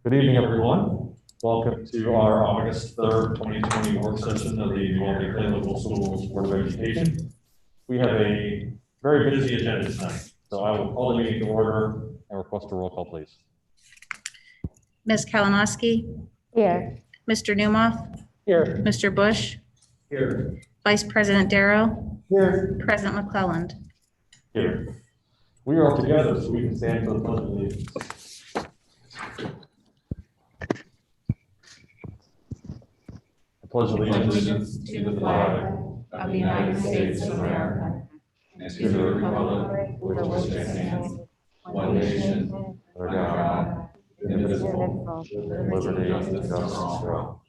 Good evening, everyone. Welcome to our August 3rd, 2020 work session of the New Albany Clay Local Schools Board of Education. We have a very busy agenda tonight, so I will call the meeting to order and request a roll call, please. Ms. Kalinowski? Here. Mr. Newmoff? Here. Mr. Bush? Here. Vice President Darrow? Here. President McClelland? Here. We are all together, so we can stand for the pledge of allegiance. I pledge allegiance to the flag of the United States of America and to the republic for which it stands, one nation, under God, indivisible, with liberty and justice for all.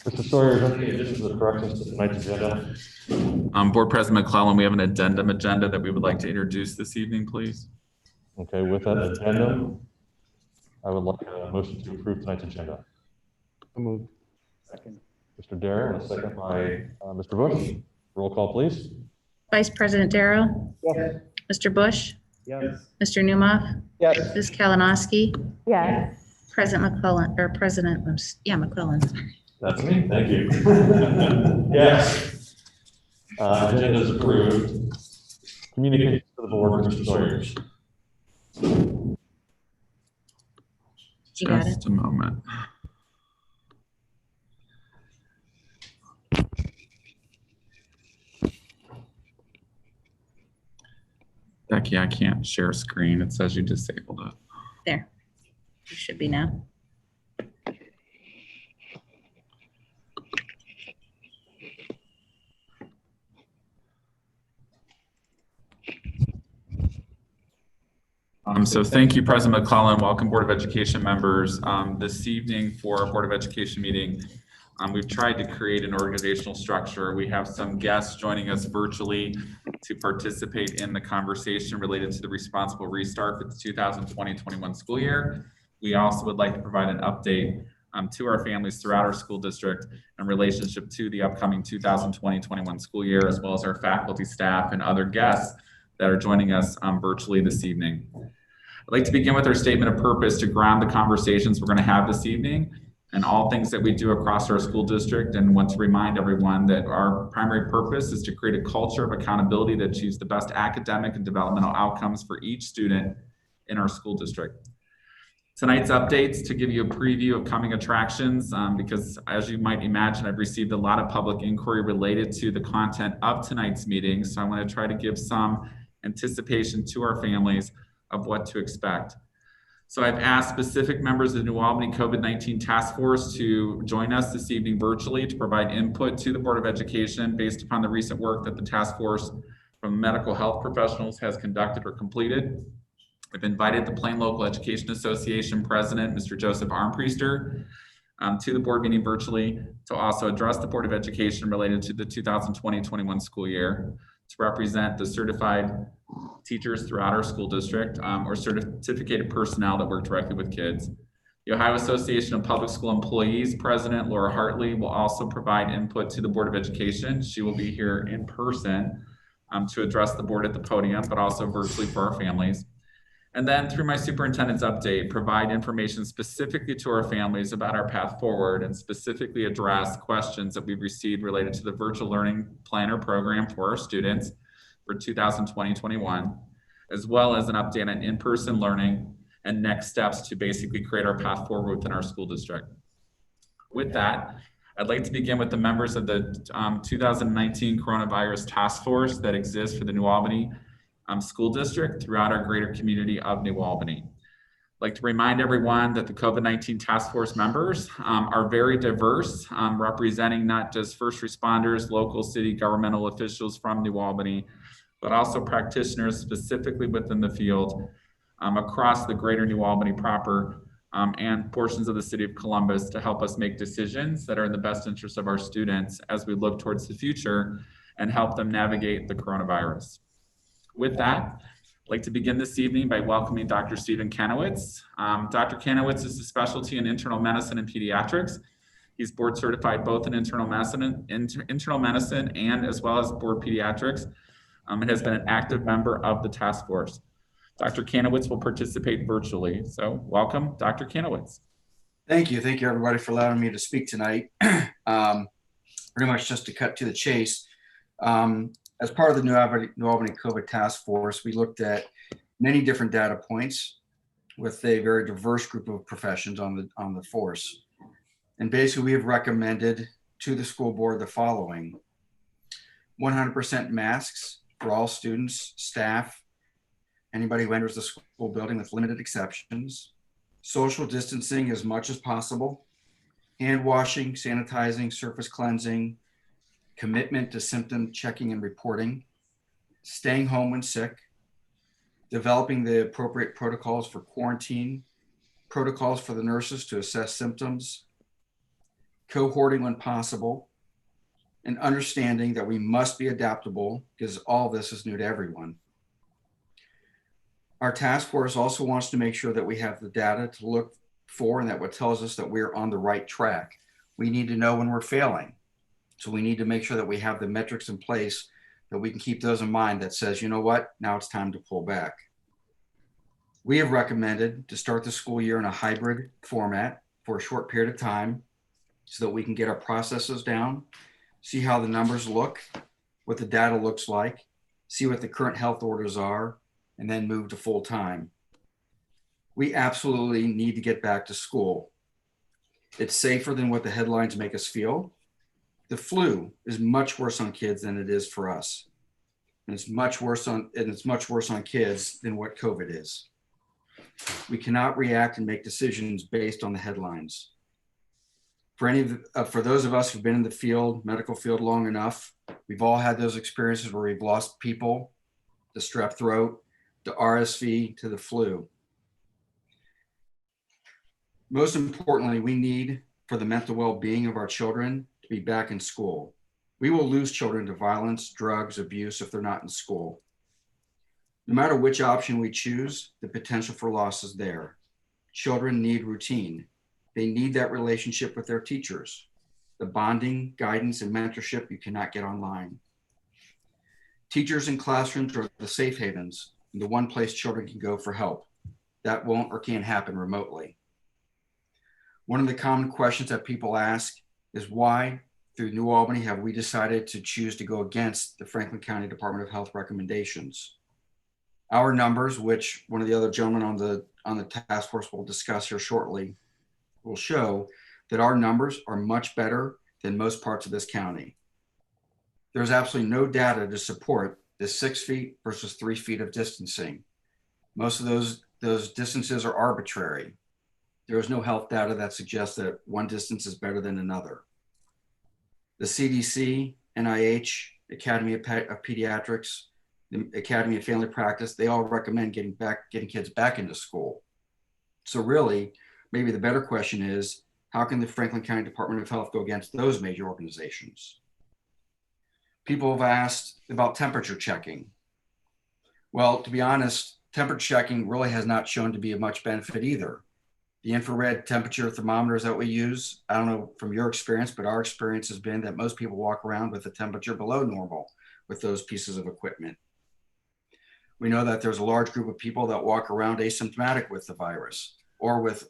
Mr. Sawyer, is there any additions or corrections to tonight's agenda? Board President McClellan, we have an addendum agenda that we would like to introduce this evening, please. Okay, with that addendum, I would like a motion to approve tonight's agenda. Moved. Second. Mr. Darrow, and a second by Mr. Bush. Roll call, please. Vice President Darrow? Yes. Mr. Bush? Yes. Mr. Newmoff? Yes. Ms. Kalinowski? Yes. President McClellan, or President, McClellan. That's me, thank you. Yes. Agenda is approved. Communication to the board, Mr. Sawyers. You got it? Just a moment. Becky, I can't share screen. It says you disabled it. There. You should be now. So thank you, President McClellan. Welcome, Board of Education members. This evening for our Board of Education meeting, we've tried to create an organizational structure. We have some guests joining us virtually to participate in the conversation related to the responsible restart for the 2020-21 school year. We also would like to provide an update to our families throughout our school district in relationship to the upcoming 2020-21 school year, as well as our faculty, staff, and other guests that are joining us virtually this evening. I'd like to begin with our statement of purpose to ground the conversations we're going to have this evening and all things that we do across our school district, and want to remind everyone that our primary purpose is to create a culture of accountability that achieves the best academic and developmental outcomes for each student in our school district. Tonight's updates to give you a preview of coming attractions, because as you might imagine, I've received a lot of public inquiry related to the content of tonight's meeting, so I want to try to give some anticipation to our families of what to expect. So I've asked specific members of the New Albany COVID-19 Task Force to join us this evening virtually to provide input to the Board of Education based upon the recent work that the task force from medical health professionals has conducted or completed. I've invited the Plain Local Education Association President, Mr. Joseph Armpriester, to the board meeting virtually to also address the Board of Education related to the 2020-21 school year, to represent the certified teachers throughout our school district or certificated personnel that work directly with kids. The Ohio Association of Public School Employees President Laura Hartley will also provide input to the Board of Education. She will be here in person to address the board at the podium, but also virtually for our families. And then through my superintendent's update, provide information specifically to our families about our path forward and specifically address questions that we've received related to the virtual learning planner program for our students for 2020-21, as well as an update on in-person learning and next steps to basically create our path forward within our school district. With that, I'd like to begin with the members of the 2019 Coronavirus Task Force that exists for the New Albany School District throughout our greater community of New Albany. I'd like to remind everyone that the COVID-19 Task Force members are very diverse, representing not just first responders, local city governmental officials from New Albany, but also practitioners specifically within the field across the greater New Albany proper and portions of the city of Columbus to help us make decisions that are in the best interest of our students as we look towards the future and help them navigate the coronavirus. With that, I'd like to begin this evening by welcoming Dr. Stephen Kanowitz. Dr. Kanowitz is a specialty in internal medicine and pediatrics. He's board certified both in internal medicine and as well as board pediatrics. and has been an active member of the task force. Dr. Kanowitz will participate virtually. So welcome, Dr. Kanowitz. Thank you. Thank you, everybody, for allowing me to speak tonight. Pretty much just to cut to the chase. As part of the New Albany COVID Task Force, we looked at many different data points with a very diverse group of professions on the force. And basically, we have recommended to the school board the following: 100% masks for all students, staff, anybody who enters the school building with limited exceptions, social distancing as much as possible, hand washing, sanitizing, surface cleansing, commitment to symptom checking and reporting, staying home when sick, developing the appropriate protocols for quarantine, protocols for the nurses to assess symptoms, cohorting when possible, and understanding that we must be adaptable because all this is new to everyone. Our task force also wants to make sure that we have the data to look for and that what tells us that we're on the right track. We need to know when we're failing. So we need to make sure that we have the metrics in place that we can keep those in mind that says, you know what, now it's time to pull back. We have recommended to start the school year in a hybrid format for a short period of time so that we can get our processes down, see how the numbers look, what the data looks like, see what the current health orders are, and then move to full time. We absolutely need to get back to school. It's safer than what the headlines make us feel. The flu is much worse on kids than it is for us. And it's much worse on kids than what COVID is. We cannot react and make decisions based on the headlines. For those of us who've been in the medical field long enough, we've all had those experiences where we've lost people to strep throat, to RSV, to the flu. Most importantly, we need, for the mental well-being of our children, to be back in school. We will lose children to violence, drugs, abuse if they're not in school. No matter which option we choose, the potential for loss is there. Children need routine. They need that relationship with their teachers. The bonding, guidance, and mentorship you cannot get online. Teachers in classrooms are the safe havens, and the one place children can go for help. That won't or can't happen remotely. One of the common questions that people ask is why, through New Albany, have we decided to choose to go against the Franklin County Department of Health recommendations? Our numbers, which one of the other gentlemen on the task force will discuss here shortly, will show that our numbers are much better than most parts of this county. There's absolutely no data to support the 6 feet versus 3 feet of distancing. Most of those distances are arbitrary. There is no health data that suggests that one distance is better than another. The CDC, NIH, Academy of Pediatrics, the Academy of Family Practice, they all recommend getting kids back into school. So really, maybe the better question is, how can the Franklin County Department of Health go against those major organizations? People have asked about temperature checking. Well, to be honest, temperature checking really has not shown to be of much benefit either. The infrared temperature thermometers that we use, I don't know from your experience, but our experience has been that most people walk around with a temperature below normal with those pieces of equipment. We know that there's a large group of people that walk around asymptomatic with the virus or with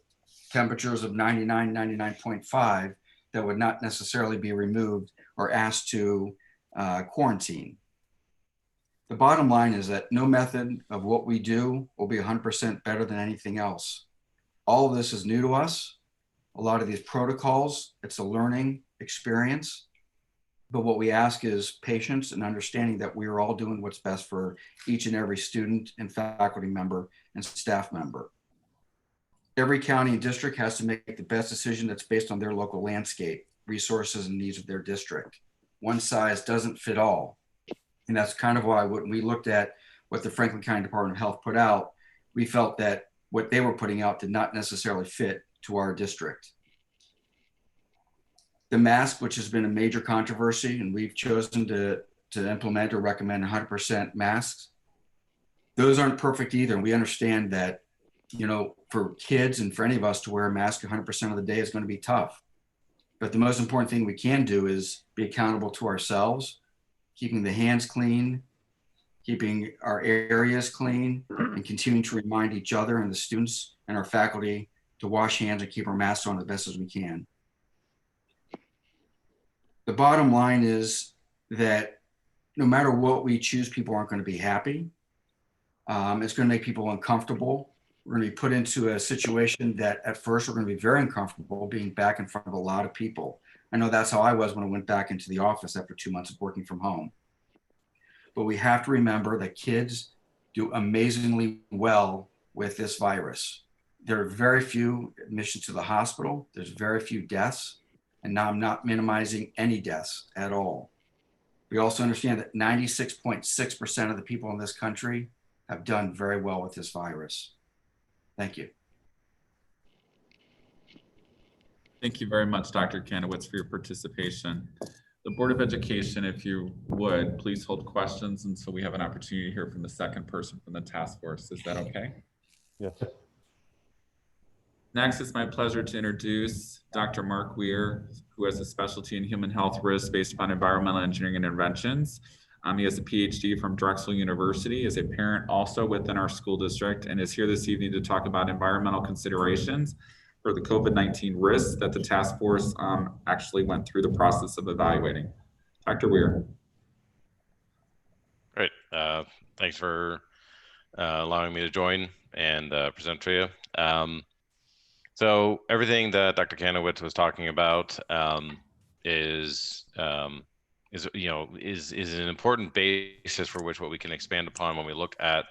temperatures of 99, 99.5 that would not necessarily be removed or asked to quarantine. The bottom line is that no method of what we do will be 100% better than anything else. All of this is new to us. A lot of these protocols, it's a learning experience. But what we ask is patience and understanding that we are all doing what's best for each and every student and faculty member and staff member. Every county and district has to make the best decision that's based on their local landscape, resources, and needs of their district. One size doesn't fit all. And that's kind of why when we looked at what the Franklin County Department of Health put out, we felt that what they were putting out did not necessarily fit to our district. The mask, which has been a major controversy, and we've chosen to implement or recommend 100% masks. Those aren't perfect either. And we understand that, you know, for kids and for any of us to wear a mask 100% of the day is going to be tough. But the most important thing we can do is be accountable to ourselves, keeping the hands clean, keeping our areas clean, and continuing to remind each other and the students and our faculty to wash hands and keep our masks on the best as we can. The bottom line is that no matter what we choose, people aren't going to be happy. It's going to make people uncomfortable. We're going to be put into a situation that at first we're going to be very uncomfortable being back in front of a lot of people. I know that's how I was when I went back into the office after 2 months of working from home. But we have to remember that kids do amazingly well with this virus. There are very few admissions to the hospital. There's very few deaths. And now I'm not minimizing any deaths at all. We also understand that 96.6% of the people in this country have done very well with this virus. Thank you. Thank you very much, Dr. Kanowitz, for your participation. The Board of Education, if you would, please hold questions until we have an opportunity to hear from the second person from the task force. Is that okay? Yes. Next, it's my pleasure to introduce Dr. Mark Weir, who has a specialty in human health risk based upon environmental engineering and interventions. He has a PhD from Drexel University, is a parent also within our school district, and is here this evening to talk about environmental considerations for the COVID-19 risks that the task force actually went through the process of evaluating. Dr. Weir. Great. Thanks for allowing me to join and present to you. So everything that Dr. Kanowitz was talking about is an important basis for what we can expand upon when we look at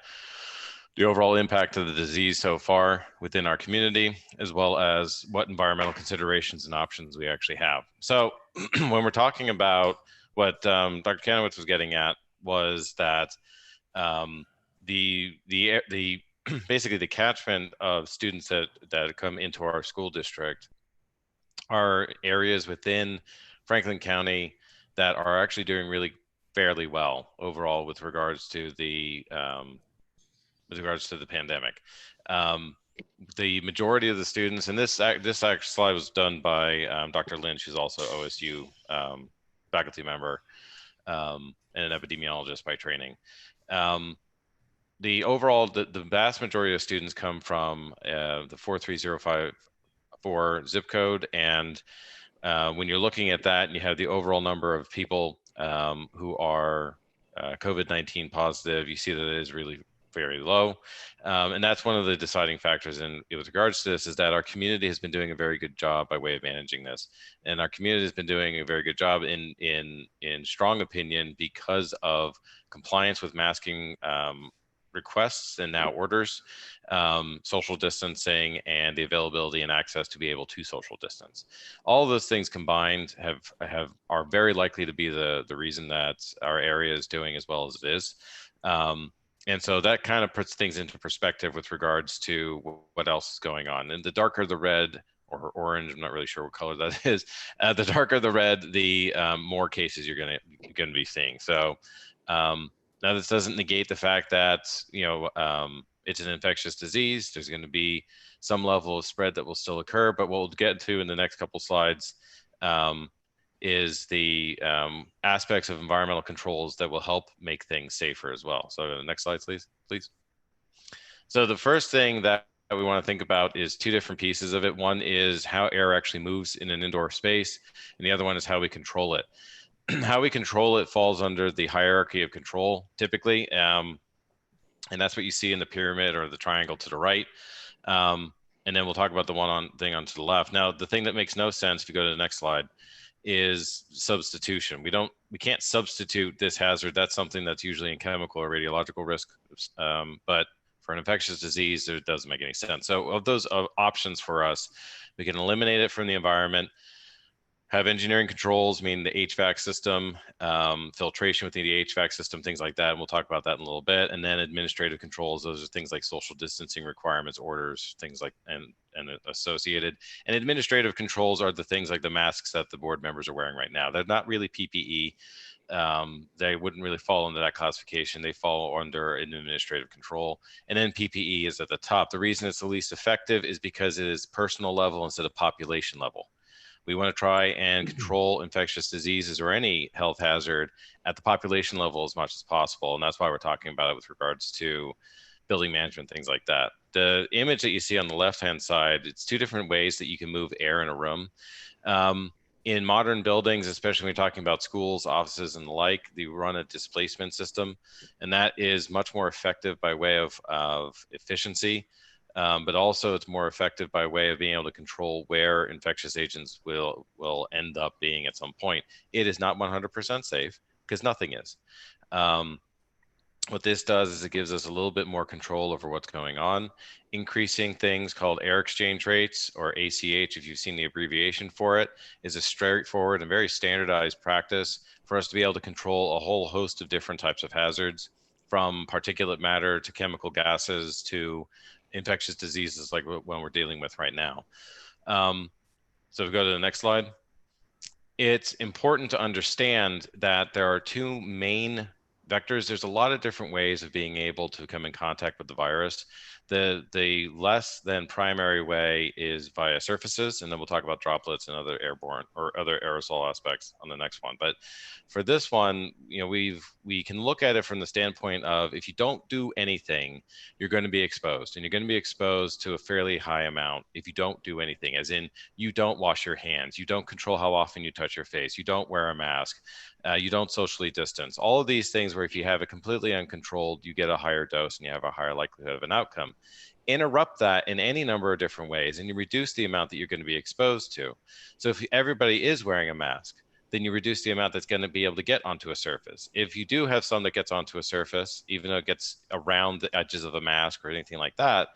the overall impact of the disease so far within our community, as well as what environmental considerations and options we actually have. So when we're talking about what Dr. Kanowitz was getting at was that basically the catchment of students that come into our school district are areas within Franklin County that are actually doing really fairly well overall with regards to the pandemic. The majority of the students, and this actual slide was done by Dr. Lynch, who's also OSU faculty member and an epidemiologist by training. The vast majority of students come from the 43054 zip code, and when you're looking at that and you have the overall number of people who are COVID-19 positive, you see that it is really very low. And that's one of the deciding factors with regards to this, is that our community has been doing a very good job by way of managing this. And our community has been doing a very good job in strong opinion because of compliance with masking requests and now orders, social distancing, and the availability and access to be able to social distance. All of those things combined are very likely to be the reason that our area is doing as well as it is. And so that kind of puts things into perspective with regards to what else is going on. And the darker the red or orange, I'm not really sure what color that is, the darker the red, the more cases you're gonna be seeing. So now this doesn't negate the fact that it's an infectious disease. There's going to be some level of spread that will still occur, but what we'll get to in the next couple slides is the aspects of environmental controls that will help make things safer as well. So the next slide, please. So the first thing that we want to think about is two different pieces of it. One is how air actually moves in an indoor space, and the other one is how we control it. How we control it falls under the hierarchy of control typically, and that's what you see in the pyramid or the triangle to the right. And then we'll talk about the thing on to the left. Now, the thing that makes no sense, if you go to the next slide, is substitution. We can't substitute this hazard. That's something that's usually in chemical or radiological risk, but for an infectious disease, it doesn't make any sense. So of those options for us, we can eliminate it from the environment, have engineering controls, meaning the HVAC system, filtration within the HVAC system, things like that. And we'll talk about that in a little bit. And then administrative controls, those are things like social distancing requirements, orders, things like, and associated. And administrative controls are the things like the masks that the board members are wearing right now. They're not really PPE. They wouldn't really fall into that classification. They fall under an administrative control. And then PPE is at the top. The reason it's the least effective is because it is personal level instead of population level. We want to try and control infectious diseases or any health hazard at the population level as much as possible. And that's why we're talking about it with regards to building management, things like that. The image that you see on the left-hand side, it's two different ways that you can move air in a room. In modern buildings, especially when you're talking about schools, offices, and the like, they run a displacement system, and that is much more effective by way of efficiency, but also it's more effective by way of being able to control where infectious agents will end up being at some point. It is not 100% safe because nothing is. What this does is it gives us a little bit more control over what's going on, increasing things called air exchange rates, or ACH, if you've seen the abbreviation for it, is a straightforward and very standardized practice for us to be able to control a whole host of different types of hazards, from particulate matter to chemical gases to infectious diseases like what we're dealing with right now. So if we go to the next slide. It's important to understand that there are two main vectors. There's a lot of different ways of being able to come in contact with the virus. The less than primary way is via surfaces, and then we'll talk about droplets and other airborne or other aerosol aspects on the next one. But for this one, you know, we can look at it from the standpoint of, if you don't do anything, you're going to be exposed, and you're going to be exposed to a fairly high amount if you don't do anything, as in you don't wash your hands, you don't control how often you touch your face, you don't wear a mask, you don't socially distance. All of these things where if you have it completely uncontrolled, you get a higher dose and you have a higher likelihood of an outcome. Interrupt that in any number of different ways, and you reduce the amount that you're going to be exposed to. So if everybody is wearing a mask, then you reduce the amount that's going to be able to get onto a surface. If you do have some that gets onto a surface, even though it gets around the edges of a mask or anything like that,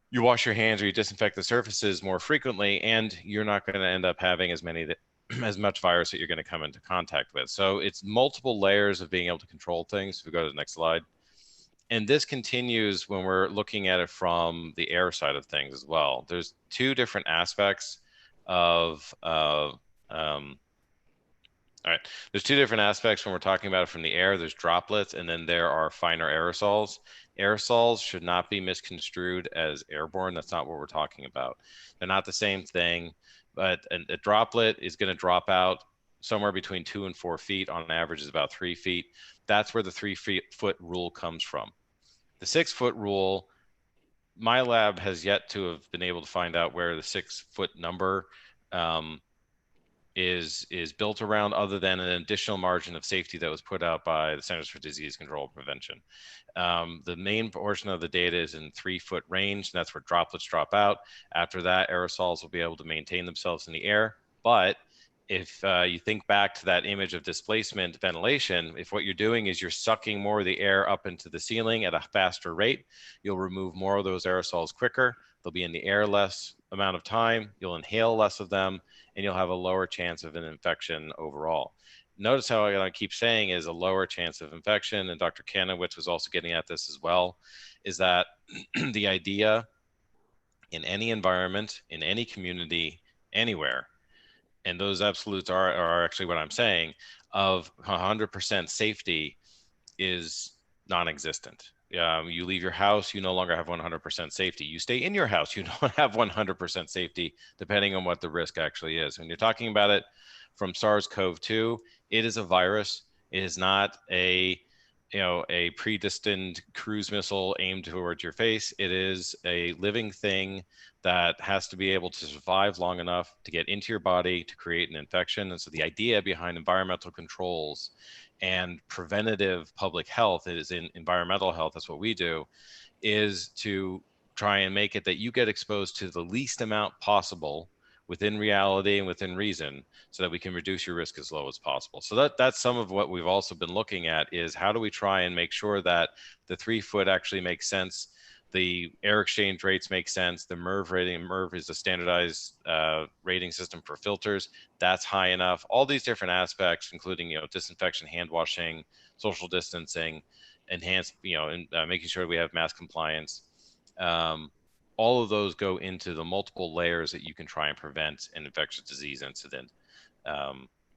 you wash your hands or you disinfect the surfaces more frequently, and you're not going to end up having as much virus that you're going to come into contact with. So it's multiple layers of being able to control things. If we go to the next slide. And this continues when we're looking at it from the air side of things as well. There's two different aspects of, all right, there's two different aspects when we're talking about it from the air. There's droplets, and then there are finer aerosols. Aerosols should not be misconstrued as airborne. That's not what we're talking about. They're not the same thing, but a droplet is going to drop out somewhere between 2 and 4 feet. On average is about 3 feet. That's where the 3-foot rule comes from. The 6-foot rule, my lab has yet to have been able to find out where the 6-foot number is built around, other than an additional margin of safety that was put out by the Centers for Disease Control and Prevention. The main portion of the data is in 3-foot range, and that's where droplets drop out. After that, aerosols will be able to maintain themselves in the air. But if you think back to that image of displacement ventilation, if what you're doing is you're sucking more of the air up into the ceiling at a faster rate, you'll remove more of those aerosols quicker. They'll be in the air less amount of time. You'll inhale less of them, and you'll have a lower chance of an infection overall. Notice how I keep saying is a lower chance of infection, and Dr. Kanowitz was also getting at this as well, is that the idea in any environment, in any community, anywhere, and those absolutes are actually what I'm saying, of 100% safety is non-existent. You leave your house, you no longer have 100% safety. You stay in your house, you don't have 100% safety, depending on what the risk actually is. When you're talking about it from SARS-CoV-2, it is a virus. It is not a predestined cruise missile aimed towards your face. It is a living thing that has to be able to survive long enough to get into your body to create an infection. And so the idea behind environmental controls and preventative public health, is in environmental health, that's what we do, is to try and make it that you get exposed to the least amount possible within reality and within reason, so that we can reduce your risk as low as possible. So that's some of what we've also been looking at, is how do we try and make sure that the 3-foot actually makes sense, the air exchange rates make sense, the MERV rating, MERV is a standardized rating system for filters, that's high enough. All these different aspects, including disinfection, hand washing, social distancing, enhanced, and making sure we have mask compliance. All of those go into the multiple layers that you can try and prevent an infectious disease incident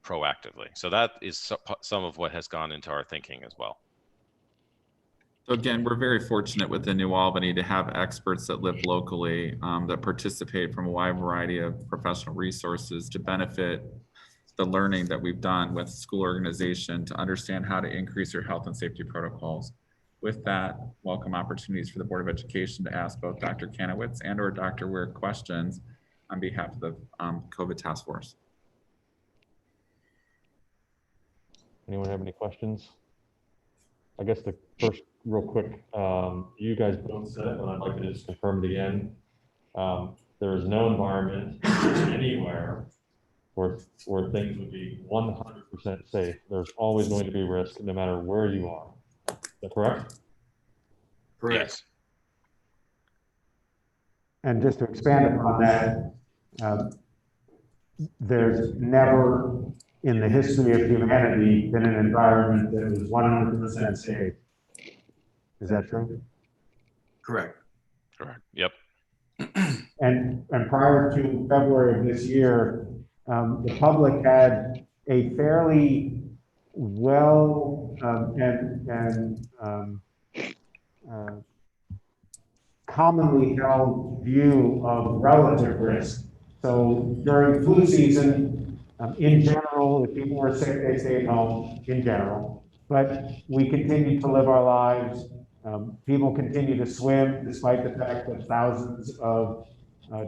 proactively. So that is some of what has gone into our thinking as well. So again, we're very fortunate within New Albany to have experts that live locally, that participate from a wide variety of professional resources to benefit the learning that we've done with school organization to understand how to increase your health and safety protocols. With that, welcome opportunities for the Board of Education to ask both Dr. Kanowitz and or Dr. Weir questions on behalf of the COVID task force. Anyone have any questions? I guess the first, real quick, you guys both said it, but I'd like to just confirm it again. There is no environment anywhere where things would be 100% safe. There's always going to be risk no matter where you are. Is that correct? Correct. Yes. And just to expand upon that, there's never in the history of humanity been an environment that was 100% safe. Is that true? Correct. Correct. Yep. And prior to February of this year, the public had a fairly well commonly held view of relative risk. So during flu season, in general, if people were sick, they stayed home in general. But we continued to live our lives. People continue to swim despite the fact that thousands of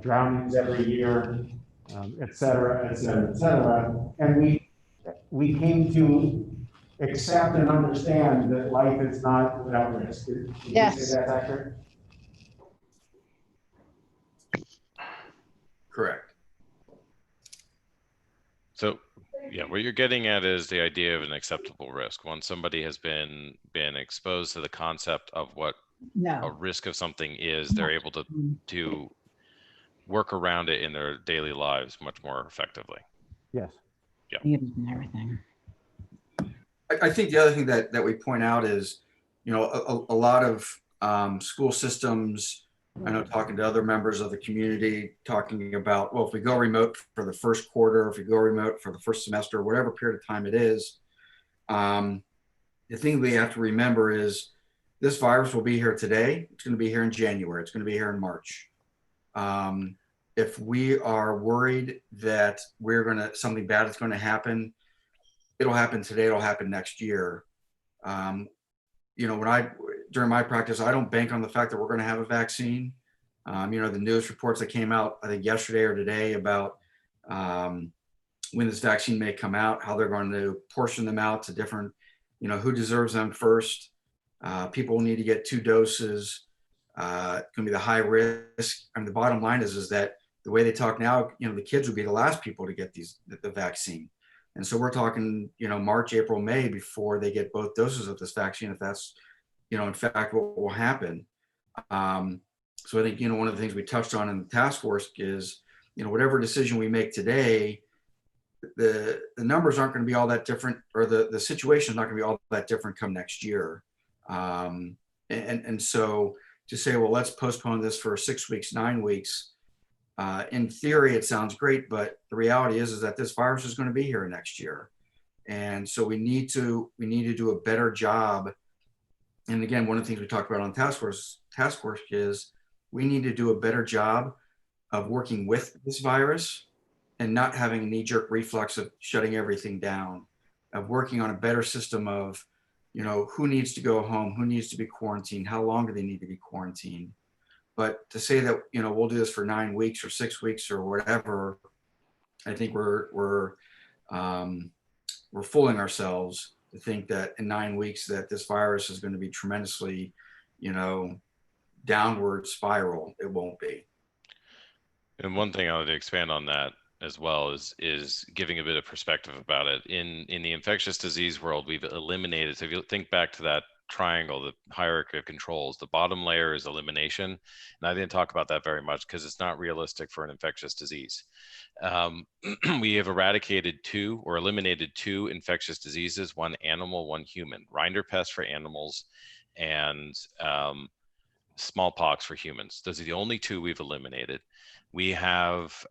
drownings every year, et cetera, et cetera, et cetera. And we came to accept and understand that life is not without risk. Would you say that's accurate? Correct. So, yeah, what you're getting at is the idea of an acceptable risk. Once somebody has been exposed to the concept of what a risk of something is, they're able to work around it in their daily lives much more effectively. Yes. Yeah. Everything. I think the other thing that we point out is, you know, a lot of school systems, I know talking to other members of the community, talking about, well, if we go remote for the first quarter, if we go remote for the first semester, whatever period of time it is, the thing we have to remember is this virus will be here today. It's going to be here in January. It's going to be here in March. If we are worried that something bad is going to happen, it'll happen today. It'll happen next year. You know, during my practice, I don't bank on the fact that we're going to have a vaccine. You know, the news reports that came out, I think yesterday or today, about when this vaccine may come out, how they're going to portion them out to different, you know, who deserves them first. People need to get 2 doses. It's going to be the high risk. I mean, the bottom line is that the way they talk now, you know, the kids will be the last people to get the vaccine. And so we're talking, you know, March, April, May before they get both doses of this vaccine, if that's, you know, in fact, what will happen. So I think, you know, one of the things we touched on in the task force is, you know, whatever decision we make today, the numbers aren't going to be all that different, or the situation is not going to be all that different come next year. And so to say, well, let's postpone this for 6 weeks, 9 weeks, in theory, it sounds great, but the reality is that this virus is going to be here next year. And so we need to do a better job. And again, one of the things we talked about on task force is we need to do a better job of working with this virus and not having a knee-jerk reflex of shutting everything down, of working on a better system of, you know, who needs to go home, who needs to be quarantined, how long do they need to be quarantined. But to say that, you know, we'll do this for 9 weeks or 6 weeks or whatever, I think we're fooling ourselves to think that in 9 weeks that this virus is going to be tremendously, you know, downward spiral. It won't be. And one thing I would expand on that as well is giving a bit of perspective about it. In the infectious disease world, we've eliminated, so if you think back to that triangle, the hierarchy of controls, the bottom layer is elimination. And I didn't talk about that very much because it's not realistic for an infectious disease. We have eradicated 2 or eliminated 2 infectious diseases, 1 animal, 1 human. Rinderpest for animals and smallpox for humans. Those are the only 2 we've eliminated. We have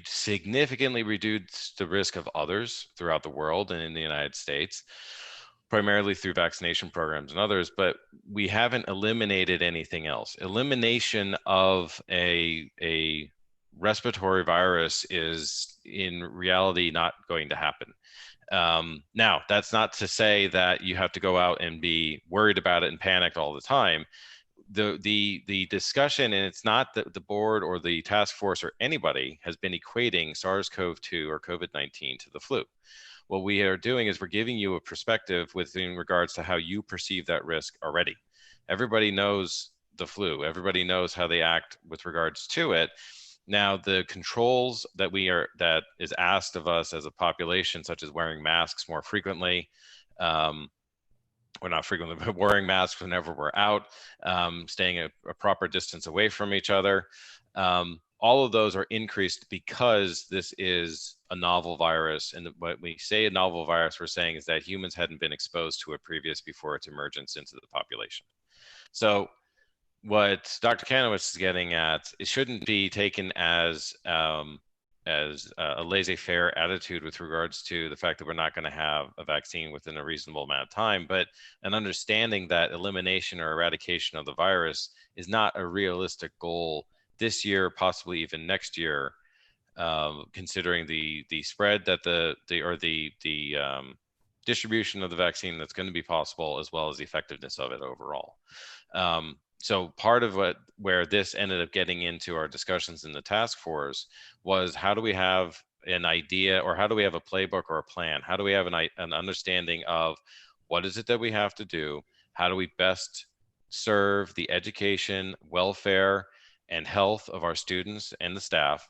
significantly reduced the risk of others throughout the world and in the United States. primarily through vaccination programs and others, but we haven't eliminated anything else. Elimination of a respiratory virus is in reality not going to happen. Now, that's not to say that you have to go out and be worried about it and panicked all the time. The discussion, and it's not that the board or the task force or anybody has been equating SARS-CoV-2 or COVID-19 to the flu. What we are doing is we're giving you a perspective within regards to how you perceive that risk already. Everybody knows the flu. Everybody knows how they act with regards to it. Now, the controls that is asked of us as a population, such as wearing masks more frequently, or not frequently, but wearing masks whenever we're out, staying a proper distance away from each other, all of those are increased because this is a novel virus. And what we say a novel virus, we're saying is that humans hadn't been exposed to it previous before its emergence into the population. So what Dr. Kanowitz is getting at, it shouldn't be taken as a laissez-faire attitude with regards to the fact that we're not going to have a vaccine within a reasonable amount of time, but an understanding that elimination or eradication of the virus is not a realistic goal this year, possibly even next year, considering the spread that the distribution of the vaccine that's going to be possible, as well as the effectiveness of it overall. So part of where this ended up getting into our discussions in the task force was, how do we have an idea, or how do we have a playbook or a plan? How do we have an understanding of what is it that we have to do? How do we best serve the education, welfare, and health of our students and the staff?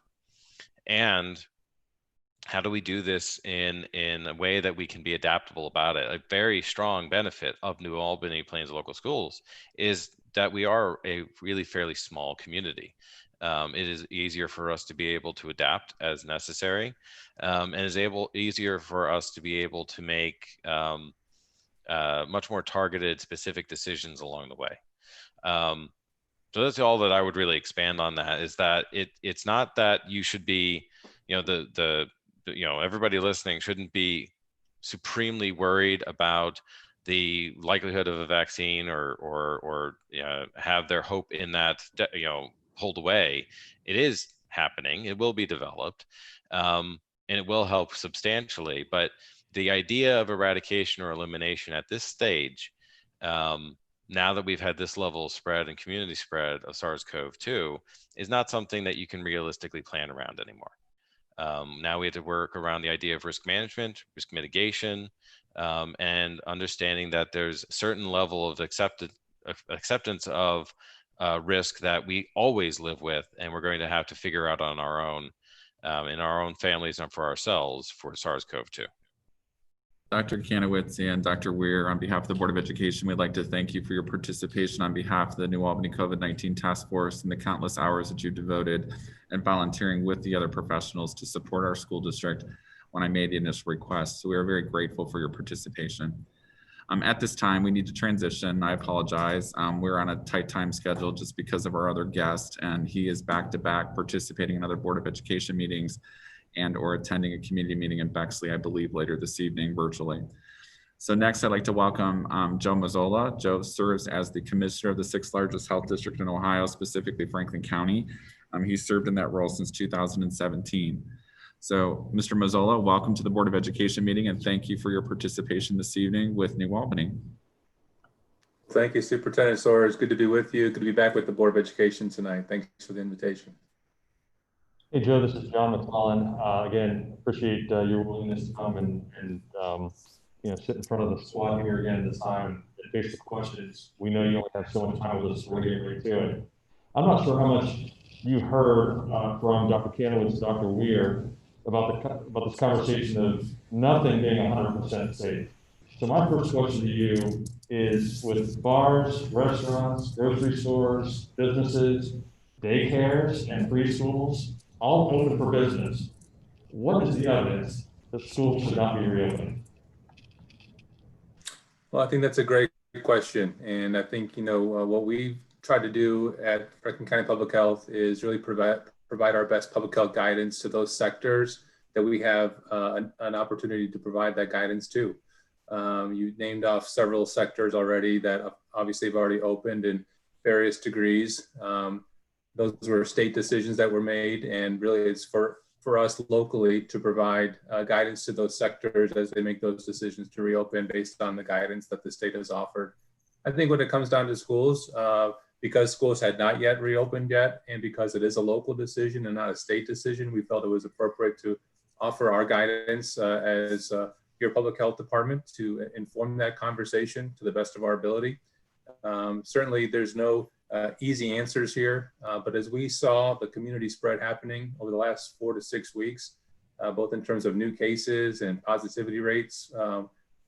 And how do we do this in a way that we can be adaptable about it? A very strong benefit of New Albany Plains Local Schools is that we are a really fairly small community. It is easier for us to be able to adapt as necessary, and is easier for us to be able to make much more targeted, specific decisions along the way. So that's all that I would really expand on. That is that it's not that you should be, everybody listening shouldn't be supremely worried about the likelihood of a vaccine or have their hope in that pulled away. It is happening. It will be developed, and it will help substantially. But the idea of eradication or elimination at this stage, now that we've had this level of spread and community spread of SARS-CoV-2, is not something that you can realistically plan around anymore. Now we have to work around the idea of risk management, risk mitigation, and understanding that there's a certain level of acceptance of risk that we always live with, and we're going to have to figure out on our own, in our own families and for ourselves, for SARS-CoV-2. Dr. Kanowitz and Dr. Weir, on behalf of the Board of Education, we'd like to thank you for your participation on behalf of the New Albany COVID-19 Task Force and the countless hours that you devoted and volunteering with the other professionals to support our school district when I made the initial request. So we are very grateful for your participation. At this time, we need to transition. I apologize. We're on a tight time schedule just because of our other guest, and he is back-to-back participating in other Board of Education meetings and or attending a community meeting in Bexley, I believe, later this evening virtually. So next, I'd like to welcome Joe Mazzola. Joe serves as the Commissioner of the 6th largest health district in Ohio, specifically Franklin County. He's served in that role since 2017. So Mr. Mazzola, welcome to the Board of Education meeting, and thank you for your participation this evening with New Albany. Thank you, Superintendent Sawyer. It's good to be with you. Good to be back with the Board of Education tonight. Thanks for the invitation. Hey, Joe, this is John McClellan. Again, appreciate your willingness to come and sit in front of the squad here again this time and face the questions. We know you only have so much time with us, so we're getting right to it. I'm not sure how much you heard from Dr. Kanowitz and Dr. Weir about this conversation of nothing being 100% safe. So my first question to you is, with bars, restaurants, grocery stores, businesses, daycares, and preschools all open for business, what is the evidence that schools should not be reopening? Well, I think that's a great question. And I think, what we've tried to do at Franklin County Public Health is really provide our best public health guidance to those sectors that we have an opportunity to provide that guidance to. You named off several sectors already that obviously have already opened in various degrees. Those were state decisions that were made, and really it's for us locally to provide guidance to those sectors as they make those decisions to reopen based on the guidance that the state has offered. I think when it comes down to schools, because schools had not yet reopened yet, and because it is a local decision and not a state decision, we felt it was appropriate to offer our guidance as your public health department to inform that conversation to the best of our ability. Certainly there's no easy answers here, but as we saw the community spread happening over the last 4 to 6 weeks, both in terms of new cases and positivity rates,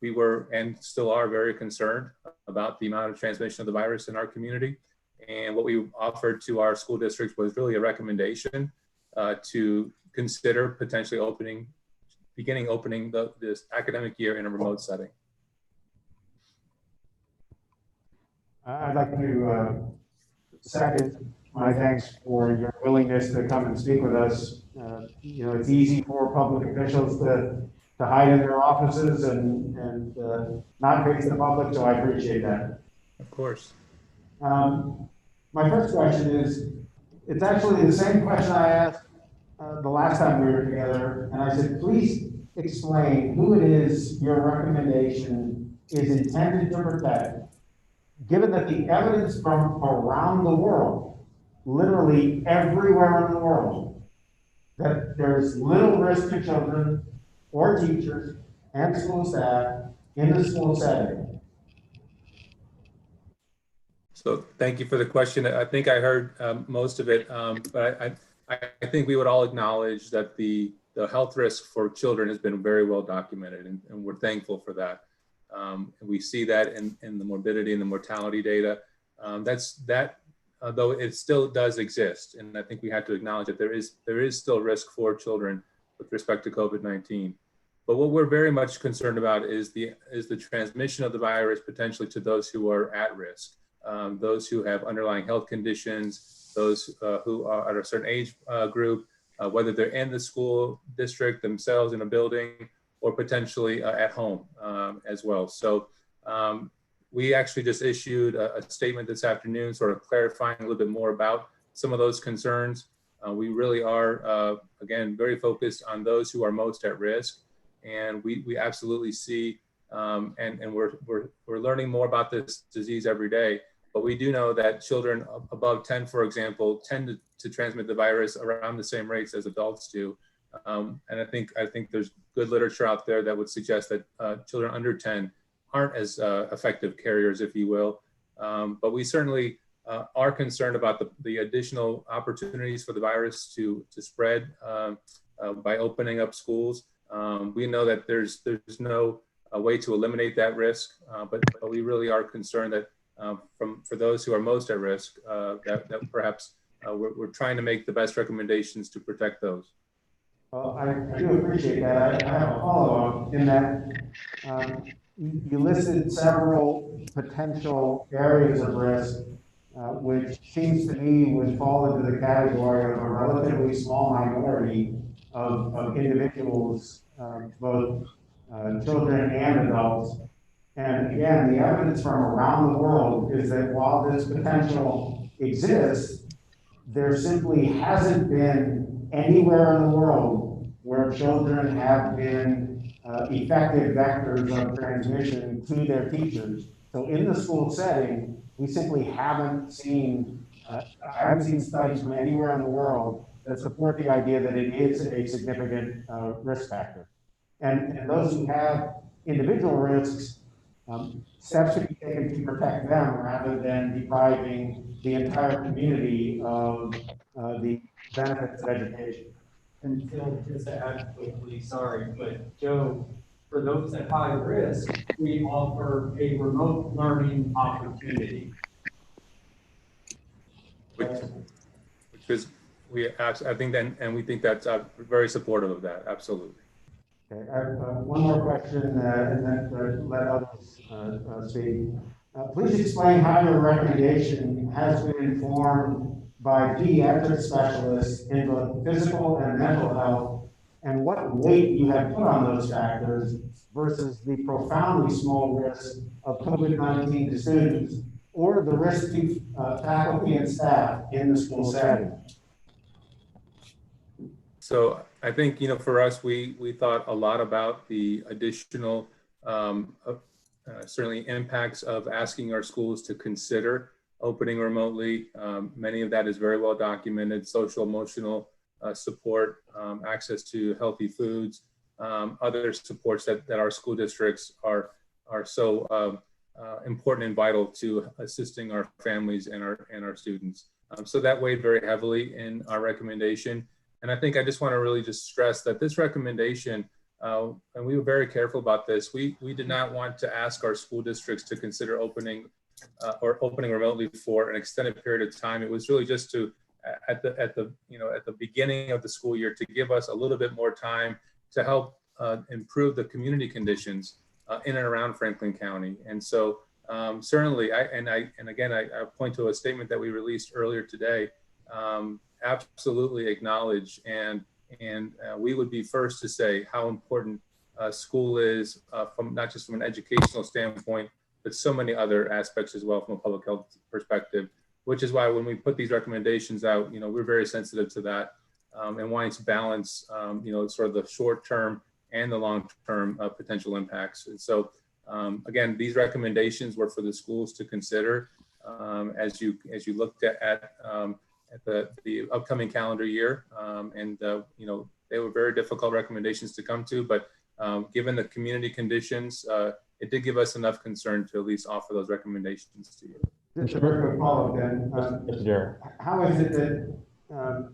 we were and still are very concerned about the amount of transmission of the virus in our community. And what we offered to our school districts was really a recommendation to consider potentially beginning opening this academic year in a remote setting. I'd like to second my thanks for your willingness to come and speak with us. You know, it's easy for public officials to hide in their offices and not face the public, so I appreciate that. Of course. My first question is, it's actually the same question I asked the last time we were together, and I said, please explain who it is your recommendation is intended to protect, given that the evidence from around the world, literally everywhere in the world, that there's little risk to children or teachers and school staff in the school setting. So thank you for the question. I think I heard most of it, but I think we would all acknowledge that the health risk for children has been very well documented, and we're thankful for that. And we see that in the morbidity and the mortality data. Though it still does exist, and I think we have to acknowledge that there is still risk for children with respect to COVID-19. But what we're very much concerned about is the transmission of the virus potentially to those who are at risk, those who have underlying health conditions, those who are at a certain age group, whether they're in the school district themselves in a building or potentially at home as well. So we actually just issued a statement this afternoon, sort of clarifying a little bit more about some of those concerns. We really are, again, very focused on those who are most at risk. And we absolutely see, and we're learning more about this disease every day, but we do know that children above 10, for example, tend to transmit the virus around the same rates as adults do. And I think there's good literature out there that would suggest that children under 10 aren't as effective carriers, if you will. But we certainly are concerned about the additional opportunities for the virus to spread by opening up schools. We know that there's no way to eliminate that risk, but we really are concerned that for those who are most at risk, that perhaps we're trying to make the best recommendations to protect those. Well, I do appreciate that. I have a follow-up in that you listed several potential areas of risk, which seems to me would fall into the category of a relatively small minority of individuals, both children and adults. And again, the evidence from around the world is that while this potential exists, there simply hasn't been anywhere in the world where children have been effective vectors of transmission to their teachers. So in the school setting, we simply haven't seen, I haven't seen studies from anywhere in the world that support the idea that it is a significant risk factor. And those who have individual risks, steps should be taken to protect them rather than depriving the entire community of the benefits of education. And Phil, just to add quickly, sorry, but Joe, for those at high risk, we offer a remote learning opportunity. Which is, I think that, and we think that's very supportive of that, absolutely. Okay, I have one more question and then let others speak. Please explain how your recommendation has been informed by pediatric specialists in both physical and mental health and what weight you have put on those factors versus the profoundly small risk of COVID-19 to students or the risk to faculty and staff in the school setting. So I think, for us, we thought a lot about the additional certainly impacts of asking our schools to consider opening remotely. Many of that is very well documented: social, emotional support, access to healthy foods, other supports that our school districts are so important and vital to assisting our families and our students. So that weighed very heavily in our recommendation. And I think I just want to really just stress that this recommendation, and we were very careful about this, we did not want to ask our school districts to consider opening remotely for an extended period of time. It was really just to, at the beginning of the school year, to give us a little bit more time to help improve the community conditions in and around Franklin County. And so certainly, I point to a statement that we released earlier today. Absolutely acknowledge and we would be first to say how important school is from not just from an educational standpoint, but so many other aspects as well from a public health perspective, which is why when we put these recommendations out, we're very sensitive to that and wanting to balance, sort of the short-term and the long-term potential impacts. And so again, these recommendations were for the schools to consider as you looked at the upcoming calendar year. They were very difficult recommendations to come to, but given the community conditions, it did give us enough concern to at least offer those recommendations to you. Just a very quick follow-up then. Mr. Derrick. How is it that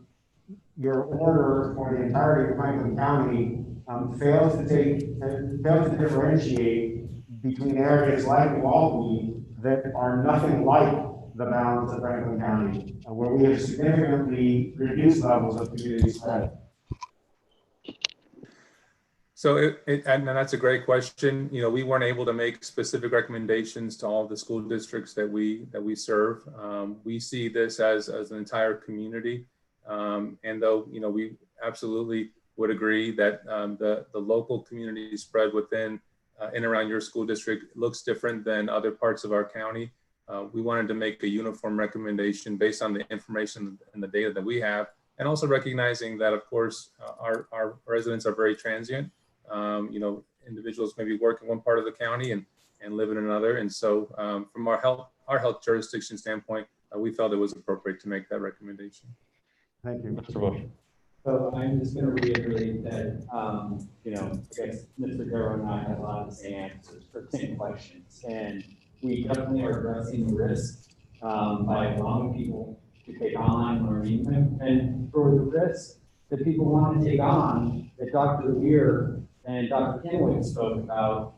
your order for the entirety of Franklin County fails to differentiate between areas like Walton that are nothing like the balance of Franklin County, where we have significantly reduced levels of community spread? So and that's a great question. We weren't able to make specific recommendations to all the school districts that we serve. We see this as an entire community. And though, we absolutely would agree that the local community spread within in and around your school district looks different than other parts of our county. We wanted to make a uniform recommendation based on the information and the data that we have, and also recognizing that, of course, our residents are very transient. Individuals maybe work in one part of the county and live in another. And so from our health jurisdiction standpoint, we felt it was appropriate to make that recommendation. Thank you. Mr. Bush. So I'm just going to reiterate that, I guess Mr. Darrow and I have a lot of the same answers for 10 questions. And we definitely are addressing the risk by allowing people to take online learning. And for the risk that people want to take on, that Dr. Weir and Dr. Kanowitz spoke about,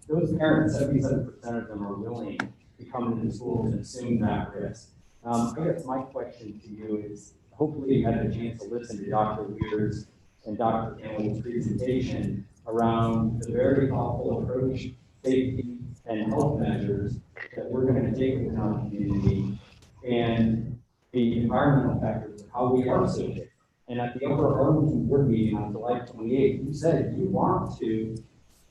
those parents, 77% of them are willing to come into the schools and assume that risk. I guess my question to you is, hopefully you had a chance to listen to Dr. Weir's and Dr. Kanowitz's presentation around the very thoughtful approach, safety, and health measures that we're going to take within our community, and the environmental factors of how we are so different. And at the Upper Arlington board meeting on July 28th, you said you want to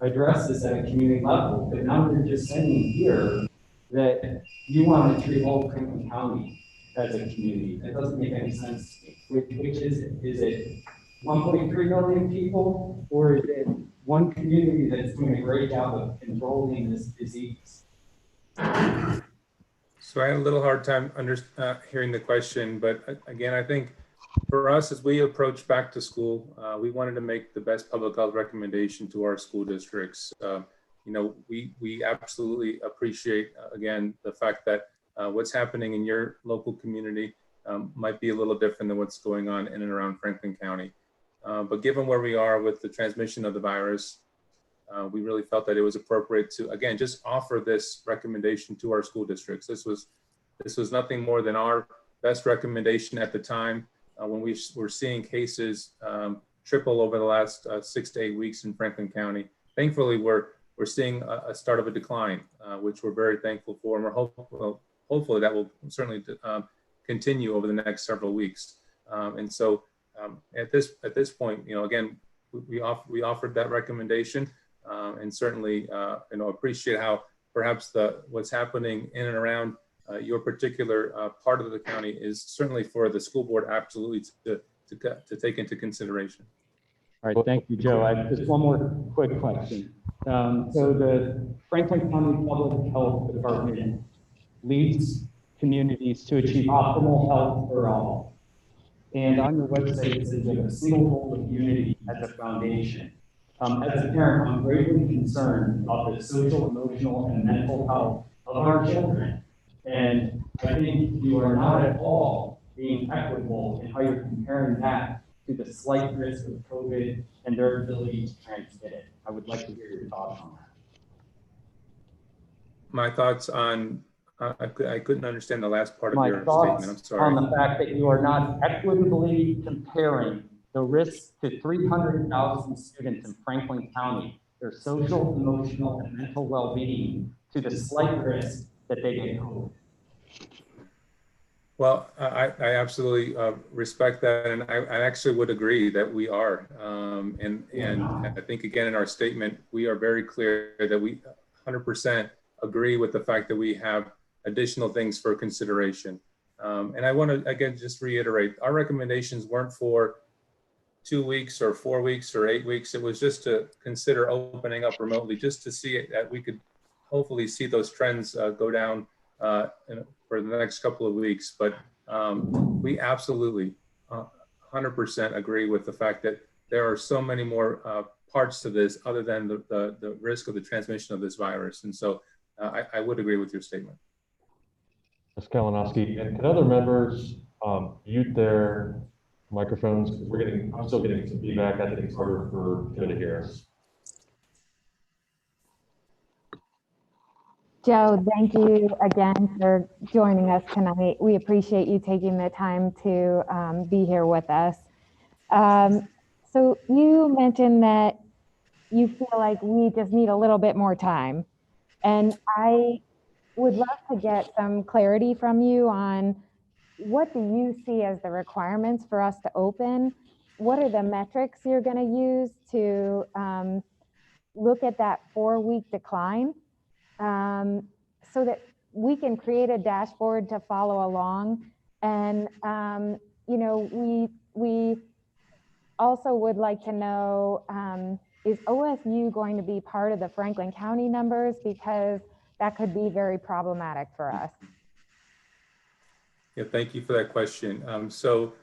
address this at a community level, but now you're just saying here that you want to treat all Franklin County as a community. That doesn't make any sense to me. Which is it? Is it 1.3 million people, or is it one community that's doing a great job of controlling this disease? So I had a little hard time hearing the question, but again, I think for us, as we approach back to school, we wanted to make the best public health recommendation to our school districts. We absolutely appreciate, again, the fact that what's happening in your local community might be a little different than what's going on in and around Franklin County. But given where we are with the transmission of the virus, we really felt that it was appropriate to, again, just offer this recommendation to our school districts. This was nothing more than our best recommendation at the time when we were seeing cases triple over the last 6 to 8 weeks in Franklin County. Thankfully, we're seeing a start of a decline, which we're very thankful for, and we're hopefully that will certainly continue over the next several weeks. And so at this point, again, we offered that recommendation, and certainly, appreciate how perhaps what's happening in and around your particular part of the county is certainly for the school board absolutely to take into consideration. All right, thank you, Joe. I just one more quick question. So the Franklin County Public Health Department leads communities to achieve optimal health for all. And on your website, it says you have a single goal of unity as a foundation. As a parent, I'm greatly concerned about the social, emotional, and mental health of our children. And I think you are not at all being equitable in how you're comparing that to the slight risk of COVID and their ability to transmit it. I would like to hear your thoughts on that. My thoughts on, I couldn't understand the last part of My your thoughts statement. I'm sorry. on the fact that you are not equitably comparing the risk to 300,000 students in Franklin County, their social, emotional, and mental well-being, to the slight risk that they get COVID. Well, I absolutely respect that, and I actually would agree that we are. And I think, again, in our statement, we are very clear that we 100% agree with the fact that we have additional things for consideration. And I want to, again, just reiterate, our recommendations weren't for 2 weeks or 4 weeks or 8 weeks. It was just to consider opening up remotely, just to see that we could hopefully see those trends go down for the next couple of weeks. But we absolutely 100% agree with the fact that there are so many more parts to this other than the risk of the transmission of this virus. And so I would agree with your statement. Ms. Kalinowski, and can other members mute their microphones? I'm still getting some feedback. I think it's harder for Joe to hear us. Joe, thank you again for joining us tonight. We appreciate you taking the time to be here with us. So you mentioned that you feel like we just need a little bit more time. And I would love to get some clarity from you on what do you see as the requirements for us to open? What are the metrics you're going to use to look at that 4-week decline? So that we can create a dashboard to follow along. And, we also would like to know, is OSU going to be part of the Franklin County numbers? Because that could be very problematic for us. Yeah, thank you for that question. So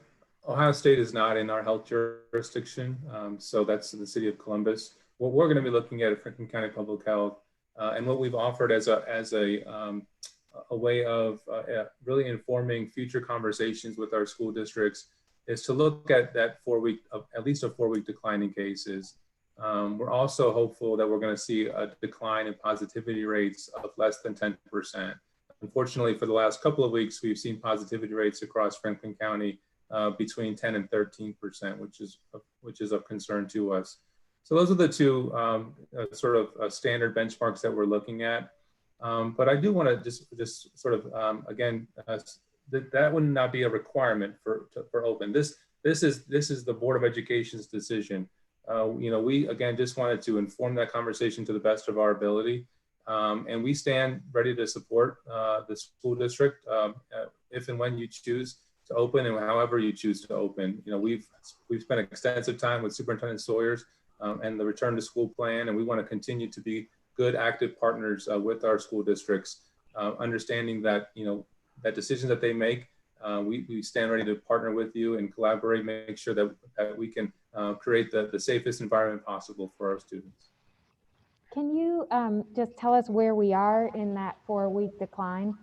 Ohio State is not in our health jurisdiction. So that's the city of Columbus. What we're going to be looking at Franklin County Public Health, and what we've offered as a way of really informing future conversations with our school districts is to look at that at least a 4-week decline in cases. We're also hopeful that we're going to see a decline in positivity rates of less than 10%. Unfortunately, for the last couple of weeks, we've seen positivity rates across Franklin County between 10 and 13%, which is of concern to us. So those are the two sort of standard benchmarks that we're looking at. But I do want to just sort of again, that would not be a requirement for open. This is the Board of Education's decision. We again just wanted to inform that conversation to the best of our ability, and we stand ready to support the school district if and when you choose to open and however you choose to open. We've spent extensive time with Superintendent Sawyers and the return to school plan, and we want to continue to be good, active partners with our school districts, understanding that that decisions that they make, we stand ready to partner with you and collaborate, make sure that we can create the safest environment possible for our students. Can you just tell us where we are in that 4-week decline?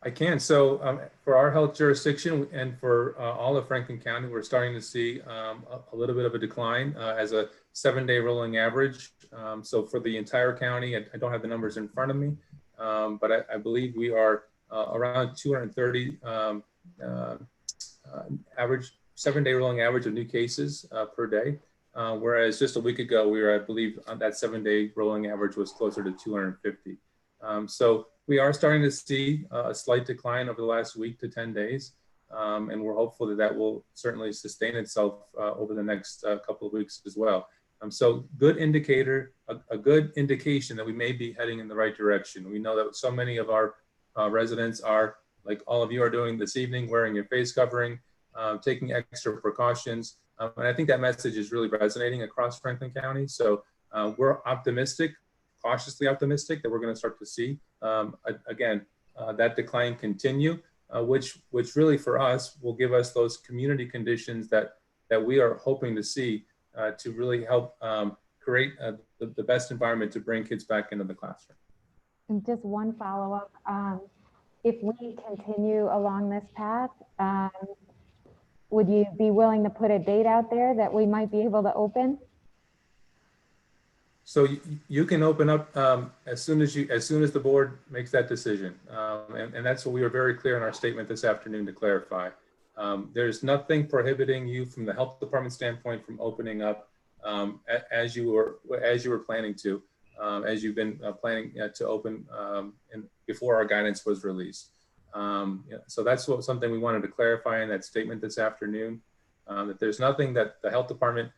I can. So for our health jurisdiction and for all of Franklin County, we're starting to see a little bit of a decline as a 7-day rolling average. So for the entire county, I don't have the numbers in front of me, but I believe we are around 230 average 7-day rolling average of new cases per day. Whereas just a week ago, we were, I believe, on that 7-day rolling average was closer to 250. So we are starting to see a slight decline over the last week to 10 days. and we're hopeful that that will certainly sustain itself over the next couple of weeks as well. So good indicator, a good indication that we may be heading in the right direction. We know that so many of our residents are, like all of you are doing this evening, wearing your face covering, taking extra precautions. And I think that message is really resonating across Franklin County. So we're optimistic, cautiously optimistic, that we're going to start to see, again, that decline continue, which really for us will give us those community conditions that we are hoping to see to really help create the best environment to bring kids back into the classroom. And just one follow-up. If we continue along this path, would you be willing to put a date out there that we might be able to open? So you can open up as soon as the board makes that decision, and that's what we were very clear in our statement this afternoon to clarify. There's nothing prohibiting you from the health department standpoint from opening up as you were planning to, as you've been planning to open before our guidance was released. So that's something we wanted to clarify in that statement this afternoon, that there's nothing that the health department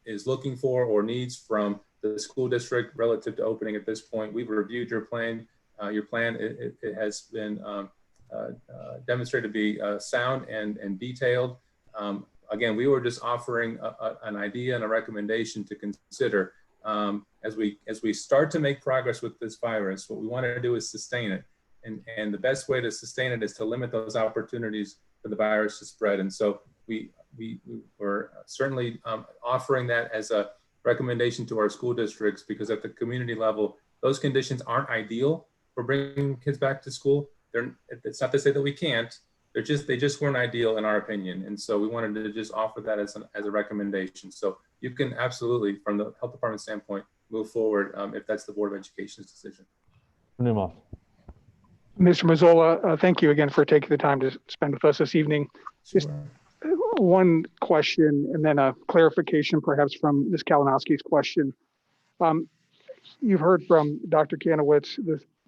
is looking for or needs from the school district relative to opening at this point. We've reviewed your plan. Your plan, it has been demonstrated to be sound and detailed. Again, we were just offering an idea and a recommendation to consider as we start to make progress with this virus. What we want to do is sustain it, and the best way to sustain it is to limit those opportunities for the virus to spread. And so we were certainly offering that as a recommendation to our school districts, because at the community level, those conditions aren't ideal for bringing kids back to school. It's not to say that we can't. They just weren't ideal in our opinion, and so we wanted to just offer that as a recommendation. So you can absolutely, from the health department standpoint, move forward if that's the Board of Education's decision. Newmoff. Mr. Mazzola, thank you again for taking the time to spend with us this evening. Just one question and then a clarification perhaps from Ms. Kalinowski's question. You've heard from Dr. Kanowitz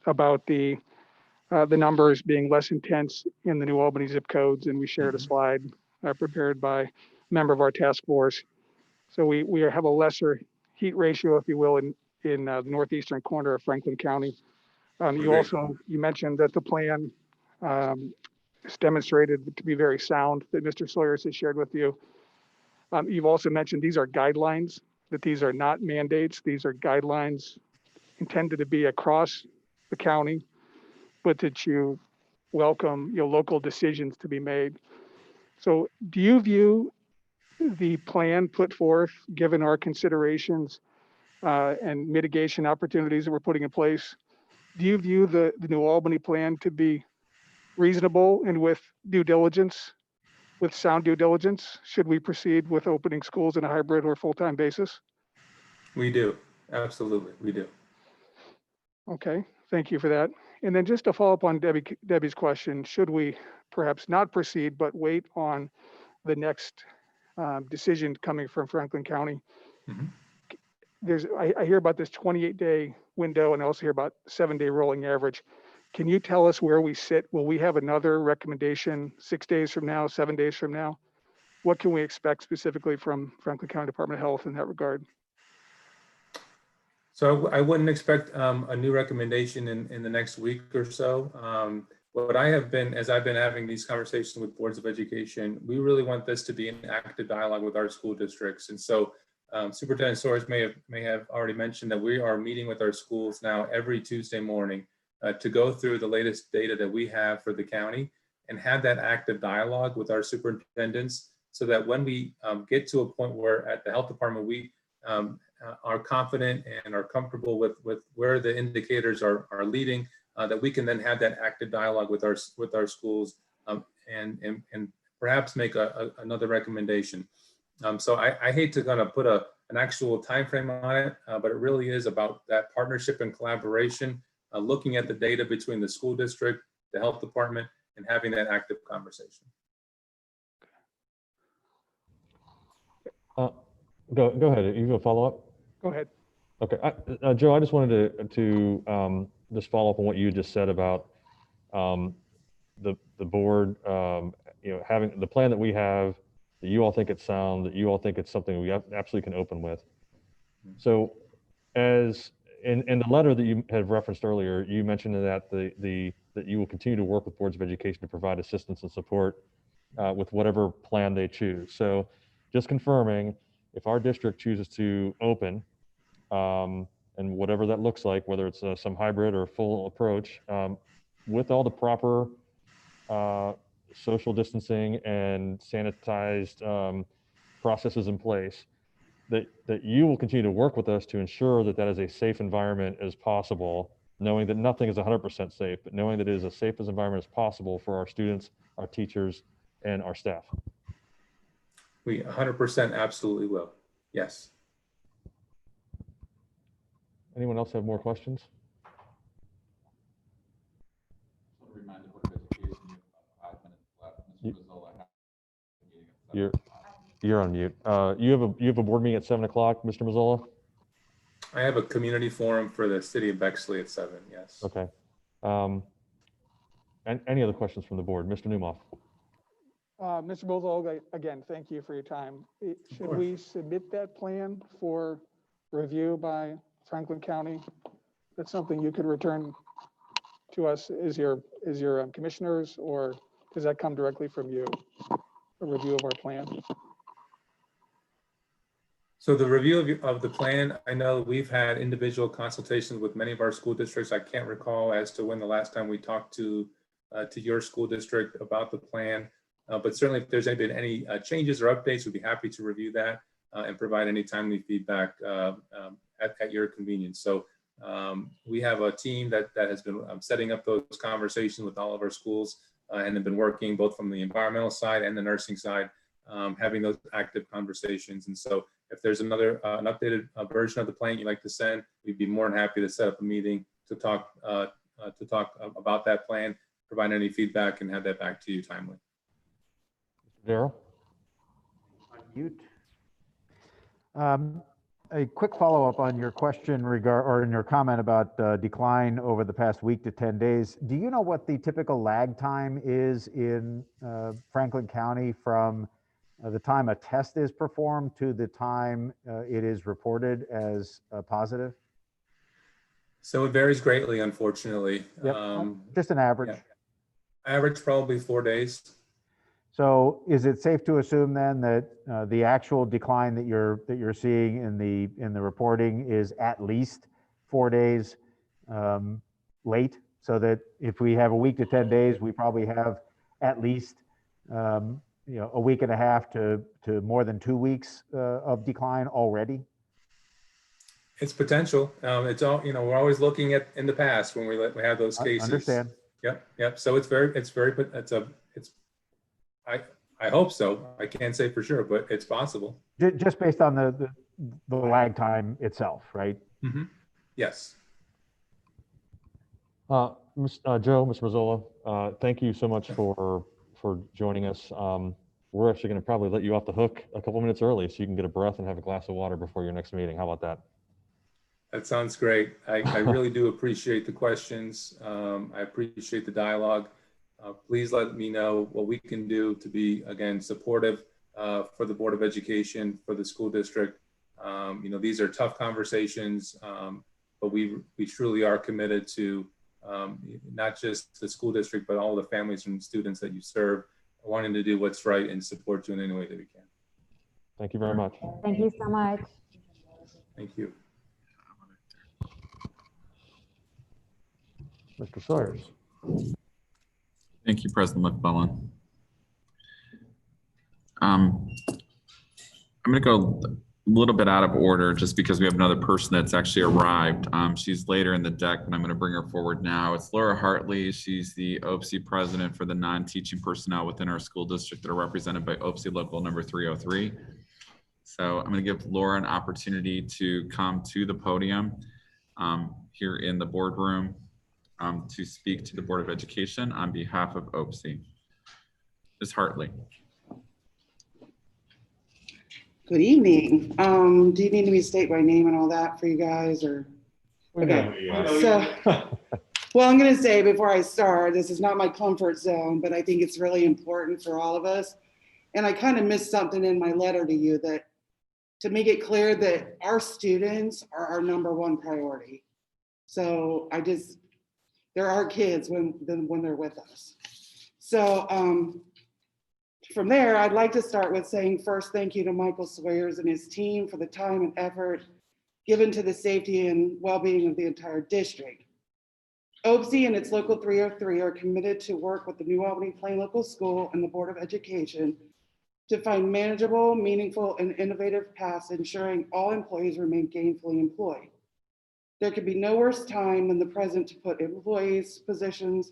about the numbers being less intense in the New Albany zip codes, and we shared a slide prepared by a member of our task force. So we have a lesser heat ratio, if you will, in the northeastern corner of Franklin County. You mentioned that the plan is demonstrated to be very sound, that Mr. Sawyers has shared with you. You've also mentioned these are guidelines, that these are not mandates. These are guidelines intended to be across the county, but that you welcome local decisions to be made. So do you view the plan put forth, given our considerations and mitigation opportunities that we're putting in place, do you view the New Albany plan to be reasonable and with due diligence, with sound due diligence? Should we proceed with opening schools on a hybrid or full-time basis? We do, absolutely, we do. Okay, thank you for that. And then just to follow up on Debbie's question, should we perhaps not proceed, but wait on the next decision coming from Franklin County? I hear about this 28-day window, and I also hear about 7-day rolling average. Can you tell us where we sit? Will we have another recommendation 6 days from now, 7 days from now? What can we expect specifically from Franklin County Department of Health in that regard? So I wouldn't expect a new recommendation in the next week or so. What I have been, as I've been having these conversations with boards of education, we really want this to be an active dialogue with our school districts. And so Superintendent Sawyers may have already mentioned that we are meeting with our schools now every Tuesday morning to go through the latest data that we have for the county and have that active dialogue with our superintendents, so that when we get to a point where at the health department we are confident and are comfortable with where the indicators are leading, that we can then have that active dialogue with our schools and perhaps make another recommendation. So I hate to kind of put an actual time frame on it, but it really is about that partnership and collaboration, looking at the data between the school district, the health department, and having that active conversation. Go ahead. You go follow up? Go ahead. Okay, Joe, I just wanted to just follow up on what you just said about the the board, having the plan that we have, that you all think it's sound, that you all think it's something we absolutely can open with. So as in the letter that you had referenced earlier, you mentioned that that you will continue to work with boards of education to provide assistance and support with whatever plan they choose. So just confirming, if our district chooses to open, and whatever that looks like, whether it's some hybrid or full approach, with all the proper social distancing and sanitized processes in place, that you will continue to work with us to ensure that that is a safe environment as possible, knowing that nothing is 100% safe, but knowing that it is as safe as environment as possible for our students, our teachers, and our staff. We 100% absolutely will. Yes. Anyone else have more questions? You're on mute. You have a board meeting at 7 o'clock, Mr. Mazzola? I have a community forum for the city of Bexley at 7. Yes. Okay. And any other questions from the board? Mr. Newmoff. Mr. Bozol, again, thank you for your time. Should we submit that plan for review by Franklin County? That's something you could return to us as your commissioners, or does that come directly from you? A review of our plan? So the review of the plan, I know we've had individual consultations with many of our school districts. I can't recall as to when the last time we talked to your school district about the plan, but certainly if there's been any changes or updates, we'd be happy to review that and provide any timely feedback at your convenience. So we have a team that has been setting up those conversations with all of our schools and have been working both from the environmental side and the nursing side, having those active conversations. And so if there's an updated version of the plan you'd like to send, we'd be more than happy to set up a meeting to talk about that plan, provide any feedback, and have that back to you timely. Darryl? Unmute. A quick follow-up on your question or in your comment about decline over the past week to 10 days. Do you know what the typical lag time is in Franklin County from the time a test is performed to the time it is reported as positive? So it varies greatly, unfortunately. Yep. Just an average. Yeah. Average probably 4 days. So is it safe to assume then that the actual decline that you're seeing in the reporting is at least 4 days late? So that if we have a week to 10 days, we probably have at least a week and a half to more than 2 weeks of decline already? It's potential. It's all, we're always looking at in the past when we have those cases. Understand. Yep. So I hope so. I can't say for sure, but it's possible. Just based on the lag time itself, right? Mm-hmm. Yes. Joe, Mr. Mazzola, thank you so much for joining us. We're actually going to probably let you off the hook a couple minutes early so you can get a breath and have a glass of water before your next meeting. How about that? That sounds great. I really do appreciate the questions. I appreciate the dialogue. Please let me know what we can do to be, again, supportive for the Board of Education, for the school district. These are tough conversations, but we truly are committed to not just the school district, but all the families and students that you serve, wanting to do what's right and support you in any way that we can. Thank you very much. Thank you so much. Thank you. Mr. Sawyers. Thank you, President McClellan. I'm going to go a little bit out of order just because we have another person that's actually arrived. She's later in the deck, but I'm going to bring her forward now. It's Laura Hartley. She's the OPSI president for the non-teaching personnel within our school district that are represented by OPSI local number 303. So I'm going to give Laura an opportunity to come to the podium here in the boardroom to speak to the Board of Education on behalf of OPSI. Ms. Hartley. Good evening. Do you need me to state my name and all that for you guys, or? Okay. So, Well, I'm going to say before I start, this is not my comfort zone, but I think it's really important for all of us. And I kind of missed something in my letter to you, that to make it clear that our students are our #1 priority. So there are kids when they're with us. So from there, I'd like to start with saying first, thank you to Michael Sawyers and his team for the time and effort given to the safety and well-being of the entire district. OBSE and its Local 303 are committed to work with the New Albany Plain Local School and the Board of Education to find manageable, meaningful, and innovative paths ensuring all employees remain gainfully employed. There could be no worse time than the present to put employees' positions,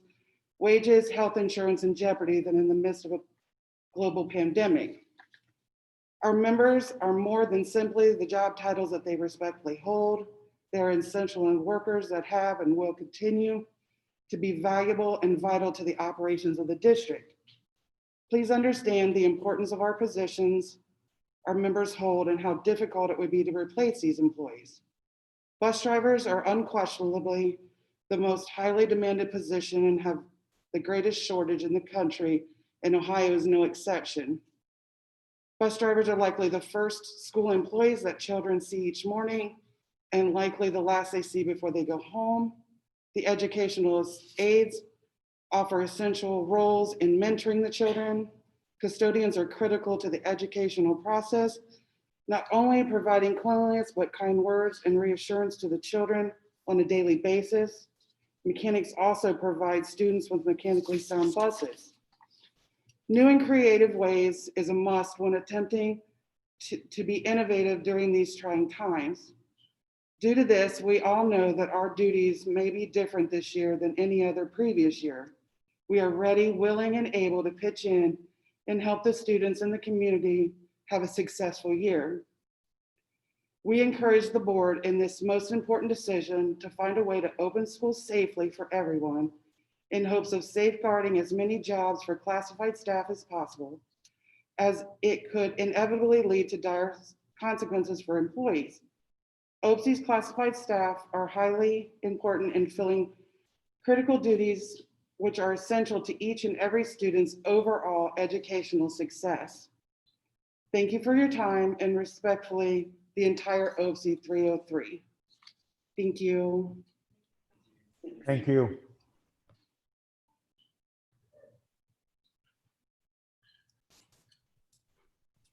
wages, health insurance in jeopardy than in the midst of a global pandemic. Our members are more than simply the job titles that they respectfully hold. They're essential workers that have and will continue to be valuable and vital to the operations of the district. Please understand the importance of our positions our members hold and how difficult it would be to replace these employees. Bus drivers are unquestionably the most highly demanded position and have the greatest shortage in the country, and Ohio is no exception. Bus drivers are likely the first school employees that children see each morning and likely the last they see before they go home. The educational aides offer essential roles in mentoring the children. Custodians are critical to the educational process, not only providing cleanliness, but kind words and reassurance to the children on a daily basis. Mechanics also provide students with mechanically sound buses. New and creative ways is a must when attempting to be innovative during these trying times. Due to this, we all know that our duties may be different this year than any other previous year. We are ready, willing, and able to pitch in and help the students in the community have a successful year. We encourage the board in this most important decision to find a way to open schools safely for everyone in hopes of safeguarding as many jobs for classified staff as possible, as it could inevitably lead to dire consequences for employees. OBSE's classified staff are highly important in filling critical duties which are essential to each and every student's overall educational success. Thank you for your time, and respectfully, the entire OBSE 303. Thank you. Thank you.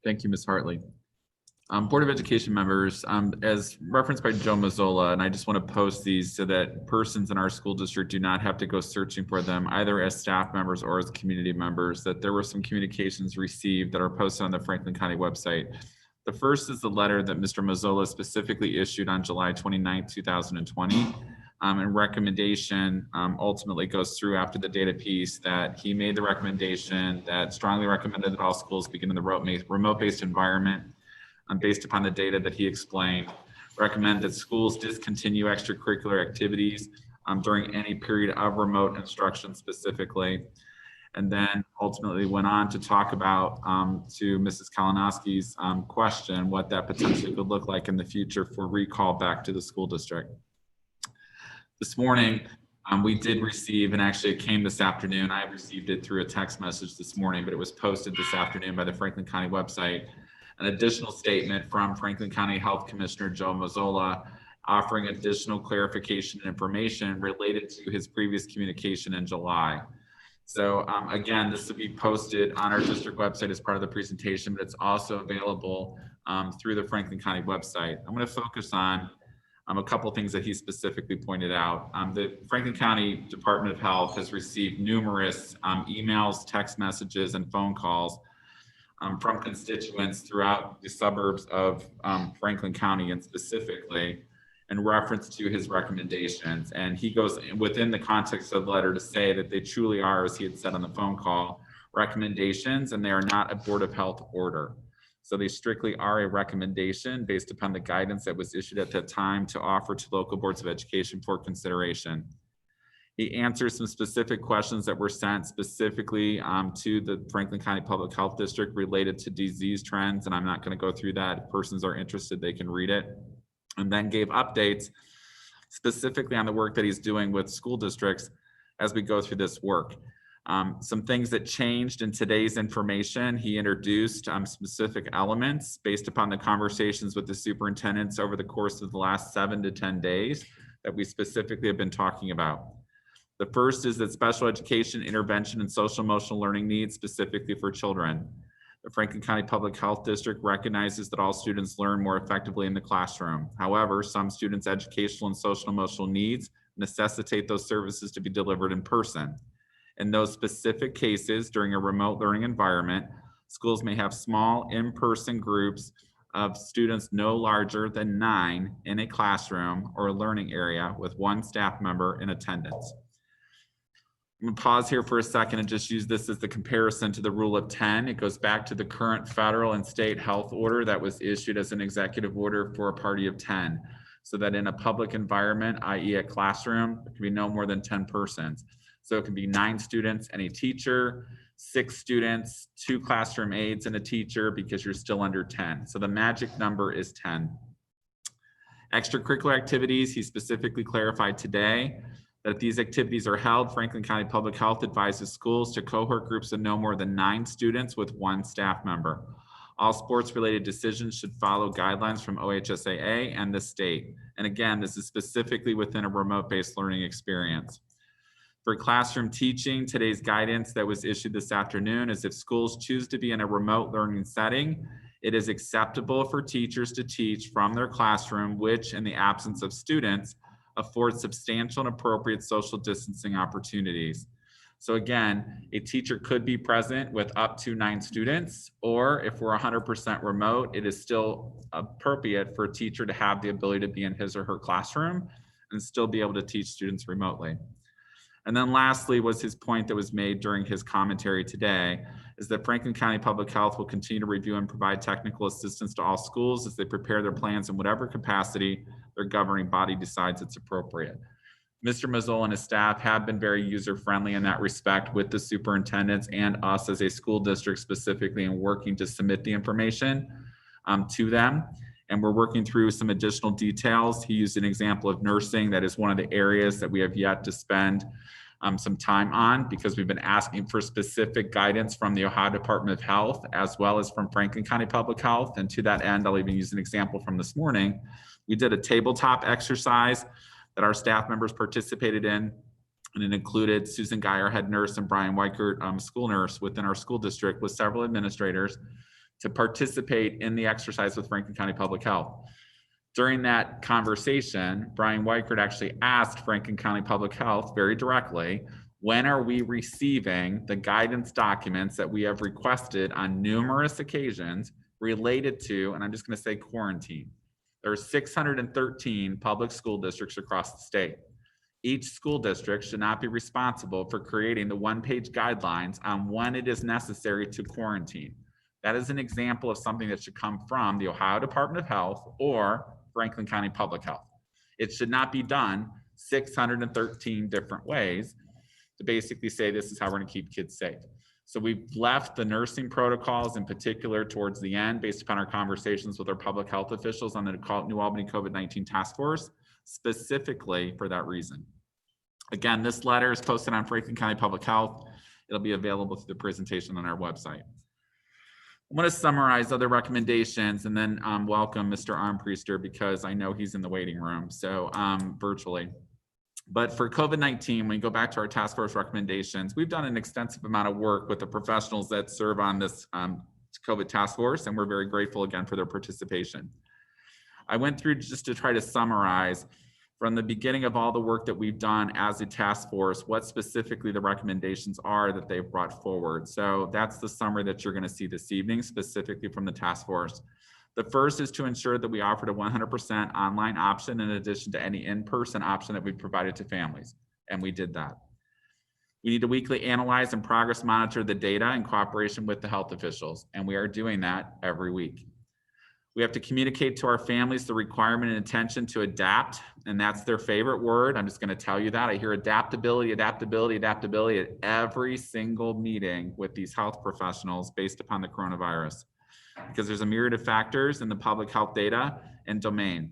Thank you, Ms. Hartley. Board of Education members, as referenced by Joe Mazzola, and I just want to post these so that persons in our school district do not have to go searching for them, either as staff members or as community members, that there were some communications received that are posted on the Franklin County website. The first is the letter that Mr. Mazzola specifically issued on July 29, 2020. And recommendation ultimately goes through after the data piece that he made the recommendation that strongly recommended that all schools begin in the remote-based environment. Based upon the data that he explained, recommend that schools discontinue extracurricular activities during any period of remote instruction specifically. And then ultimately went on to talk about, to Mrs. Kalinowski's question, what that potentially could look like in the future for recall back to the school district. This morning, we did receive, and actually it came this afternoon, I received it through a text message this morning, but it was posted this afternoon by the Franklin County website, an additional statement from Franklin County Health Commissioner Joe Mazzola offering additional clarification and information related to his previous communication in July. So again, this will be posted on our district website as part of the presentation, but it's also available through the Franklin County website. I'm going to focus on a couple of things that he specifically pointed out. The Franklin County Department of Health has received numerous emails, text messages, and phone calls from constituents throughout the suburbs of Franklin County, and specifically in reference to his recommendations. And he goes within the context of the letter to say that they truly are, as he had said on the phone call, recommendations, and they are not a Board of Health order. So they strictly are a recommendation based upon the guidance that was issued at that time to offer to local boards of education for consideration. He answers some specific questions that were sent specifically to the Franklin County Public Health District related to disease trends, and I'm not going to go through that. If persons are interested, they can read it. And then gave updates specifically on the work that he's doing with school districts as we go through this work. Some things that changed in today's information, he introduced specific elements based upon the conversations with the superintendents over the course of the last 7 to 10 days that we specifically have been talking about. The first is that special education, intervention, and social emotional learning needs specifically for children. The Franklin County Public Health District recognizes that all students learn more effectively in the classroom. However, some students' educational and social emotional needs necessitate those services to be delivered in person. In those specific cases, during a remote learning environment, schools may have small in-person groups of students no larger than 9 in a classroom or a learning area with 1 staff member in attendance. I'm gonna pause here for a second and just use this as the comparison to the rule of 10. It goes back to the current federal and state health order that was issued as an executive order for a party of 10. So that in a public environment, i.e. a classroom, it can be no more than 10 persons. So it can be 9 students and a teacher, 6 students, 2 classroom aides and a teacher, because you're still under 10. So the magic number is 10. Extracurricular activities, he specifically clarified today that if these activities are held, Franklin County Public Health advises schools to cohort groups of no more than 9 students with 1 staff member. All sports-related decisions should follow guidelines from OHSAA and the state. And again, this is specifically within a remote-based learning experience. For classroom teaching, today's guidance that was issued this afternoon is if schools choose to be in a remote learning setting, it is acceptable for teachers to teach from their classroom, which in the absence of students, affords substantial and appropriate social distancing opportunities. So again, a teacher could be present with up to 9 students, or if we're 100% remote, it is still appropriate for a teacher to have the ability to be in his or her classroom and still be able to teach students remotely. And then lastly was his point that was made during his commentary today, is that Franklin County Public Health will continue to review and provide technical assistance to all schools as they prepare their plans in whatever capacity their governing body decides it's appropriate. Mr. Mazzola and his staff have been very user-friendly in that respect with the superintendents and us as a school district specifically in working to submit the information to them. And we're working through some additional details. He used an example of nursing. That is one of the areas that we have yet to spend some time on, because we've been asking for specific guidance from the Ohio Department of Health as well as from Franklin County Public Health. And to that end, I'll even use an example from this morning. We did a tabletop exercise that our staff members participated in, and it included Susan Guy, our head nurse, and Brian Weichert, school nurse within our school district, with several administrators to participate in the exercise with Franklin County Public Health. During that conversation, Brian Weichert actually asked Franklin County Public Health very directly, when are we receiving the guidance documents that we have requested on numerous occasions related to, and I'm just going to say quarantine. There are 613 public school districts across the state. Each school district should not be responsible for creating the one-page guidelines on when it is necessary to quarantine. That is an example of something that should come from the Ohio Department of Health or Franklin County Public Health. It should not be done 613 different ways to basically say this is how we're going to keep kids safe. So we've left the nursing protocols in particular towards the end based upon our conversations with our public health officials on the New Albany COVID-19 task force, specifically for that reason. Again, this letter is posted on Franklin County Public Health. It'll be available through the presentation on our website. I'm going to summarize other recommendations and then welcome Mr. Armpriester, because I know he's in the waiting room, so virtually. But for COVID-19, when we go back to our task force recommendations, we've done an extensive amount of work with the professionals that serve on this COVID task force, and we're very grateful again for their participation. I went through just to try to summarize from the beginning of all the work that we've done as a task force, what specifically the recommendations are that they've brought forward. So that's the summary that you're going to see this evening, specifically from the task force. The first is to ensure that we offered a 100% online option in addition to any in-person option that we provided to families, and we did that. We need to weekly analyze and progress monitor the data in cooperation with the health officials, and we are doing that every week. We have to communicate to our families the requirement and intention to adapt, and that's their favorite word. I'm just going to tell you that. I hear adaptability, adaptability, adaptability at every single meeting with these health professionals based upon the coronavirus, because there's a myriad of factors in the public health data and domain.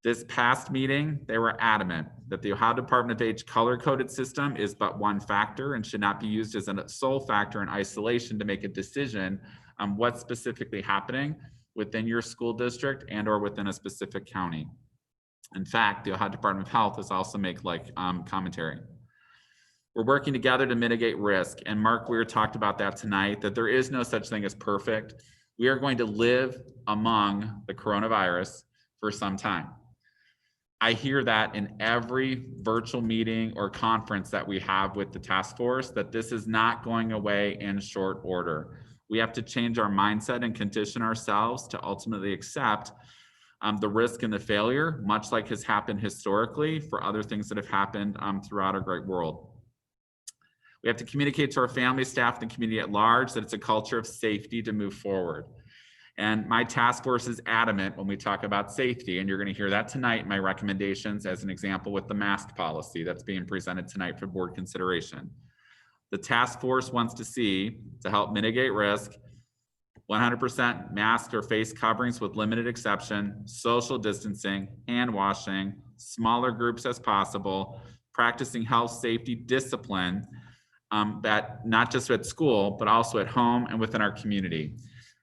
This past meeting, they were adamant that the Ohio Department of Age color-coded system is but one factor and should not be used as a sole factor in isolation to make a decision on what's specifically happening within your school district and or within a specific county. In fact, the Ohio Department of Health has also made commentary. We're working together to mitigate risk, and Mark Weir talked about that tonight, that there is no such thing as perfect. We are going to live among the coronavirus for some time. I hear that in every virtual meeting or conference that we have with the task force, that this is not going away in short order. We have to change our mindset and condition ourselves to ultimately accept the risk and the failure, much like has happened historically for other things that have happened throughout our great world. We have to communicate to our family, staff, and the community at large that it's a culture of safety to move forward. And my task force is adamant when we talk about safety, and you're going to hear that tonight in my recommendations as an example with the mask policy that's being presented tonight for board consideration. The task force wants to see, to help mitigate risk, 100% mask or face coverings with limited exception, social distancing, hand washing, smaller groups as possible, practicing health safety discipline, that not just at school, but also at home and within our community.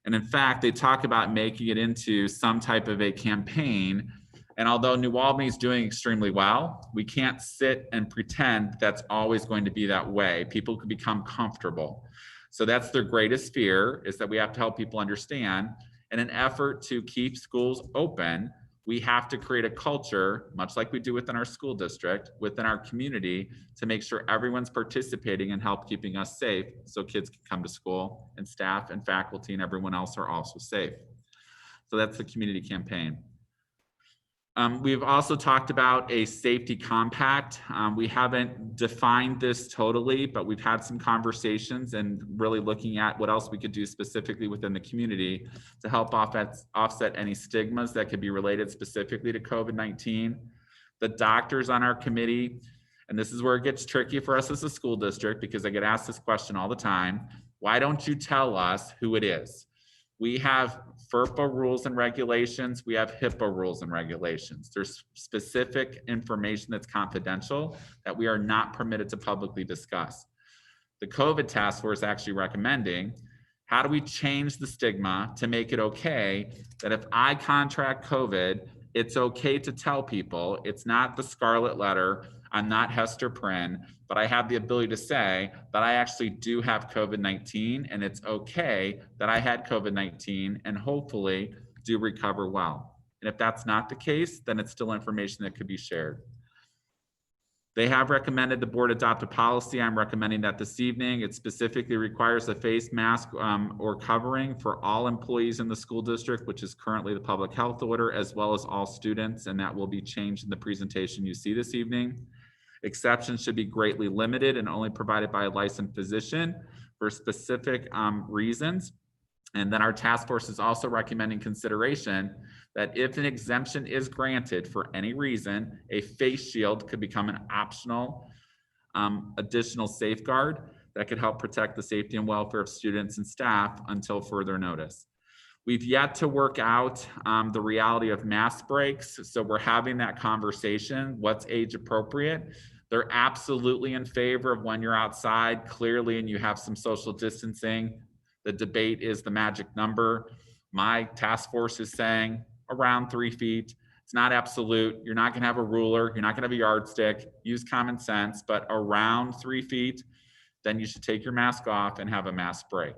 And in fact, they talk about making it into some type of a campaign. And although New Albany is doing extremely well, we can't sit and pretend that's always going to be that way. People could become comfortable. So that's their greatest fear, is that we have to help people understand. In an effort to keep schools open, we have to create a culture, much like we do within our school district, within our community, to make sure everyone's participating and help keeping us safe so kids can come to school and staff and faculty and everyone else are also safe. So that's the community campaign. We've also talked about a safety compact. We haven't defined this totally, but we've had some conversations and really looking at what else we could do specifically within the community to help offset any stigmas that could be related specifically to COVID-19. The doctors on our committee, and this is where it gets tricky for us as a school district, because I get asked this question all the time: why don't you tell us who it is? We have FERPA rules and regulations. We have HIPAA rules and regulations. There's specific information that's confidential that we are not permitted to publicly discuss. The COVID task force actually recommending, how do we change the stigma to make it okay that if I contract COVID, it's okay to tell people it's not the scarlet letter, I'm not Hester Prynne, but I have the ability to say that I actually do have COVID-19, and it's okay that I had COVID-19 and hopefully do recover well. And if that's not the case, then it's still information that could be shared. They have recommended the board adopt a policy. I'm recommending that this evening. It specifically requires a face mask or covering for all employees in the school district, which is currently the public health order, as well as all students, and that will be changed in the presentation you see this evening. Exceptions should be greatly limited and only provided by a licensed physician for specific reasons. And then our task force is also recommending consideration that if an exemption is granted for any reason, a face shield could become an optional additional safeguard that could help protect the safety and welfare of students and staff until further notice. We've yet to work out the reality of mask breaks. So we're having that conversation. What's age appropriate? They're absolutely in favor of when you're outside clearly and you have some social distancing. The debate is the magic number. My task force is saying around 3 feet. It's not absolute. You're not going to have a ruler. You're not going to have a yardstick. Use common sense, but around 3 feet, then you should take your mask off and have a mask break.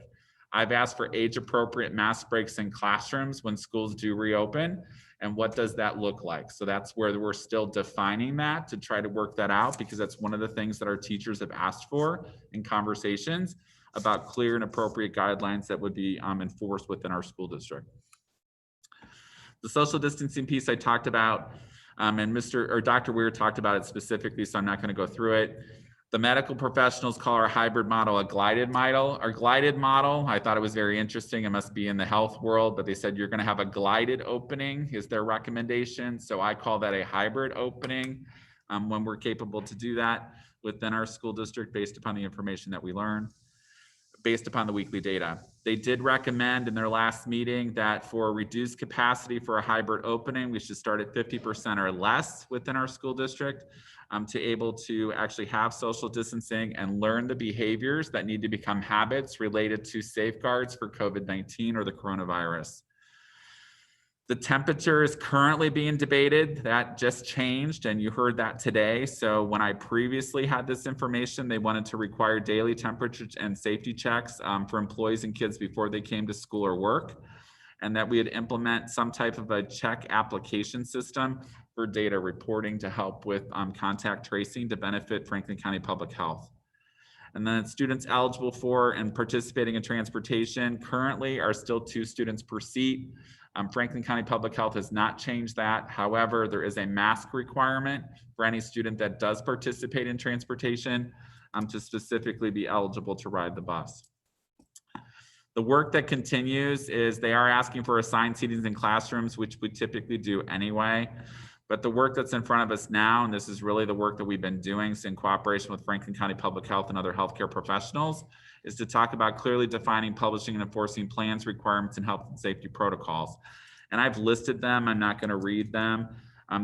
I've asked for age-appropriate mask breaks in classrooms when schools do reopen, and what does that look like? So that's where we're still defining that to try to work that out, because that's one of the things that our teachers have asked for in conversations about clear and appropriate guidelines that would be enforced within our school district. The social distancing piece I talked about, and Dr. Weir talked about it specifically, so I'm not going to go through it. The medical professionals call our hybrid model a glided model. Our glided model, I thought it was very interesting. It must be in the health world, but they said you're going to have a glided opening is their recommendation. So I call that a hybrid opening when we're capable to do that within our school district based upon the information that we learn. based upon the weekly data. They did recommend in their last meeting that for reduced capacity for a hybrid opening, we should start at 50% or less within our school district to able to actually have social distancing and learn the behaviors that need to become habits related to safeguards for COVID-19 or the coronavirus. The temperature is currently being debated. That just changed, and you heard that today. So when I previously had this information, they wanted to require daily temperature and safety checks for employees and kids before they came to school or work, and that we would implement some type of a check application system for data reporting to help with contact tracing to benefit Franklin County Public Health. And then students eligible for and participating in transportation currently are still 2 students per seat. Franklin County Public Health has not changed that. However, there is a mask requirement for any student that does participate in transportation to specifically be eligible to ride the bus. The work that continues is they are asking for assigned seatings in classrooms, which we typically do anyway. But the work that's in front of us now, and this is really the work that we've been doing in cooperation with Franklin County Public Health and other healthcare professionals, is to talk about clearly defining, publishing, and enforcing plans, requirements, and health and safety protocols. And I've listed them. I'm not going to read them.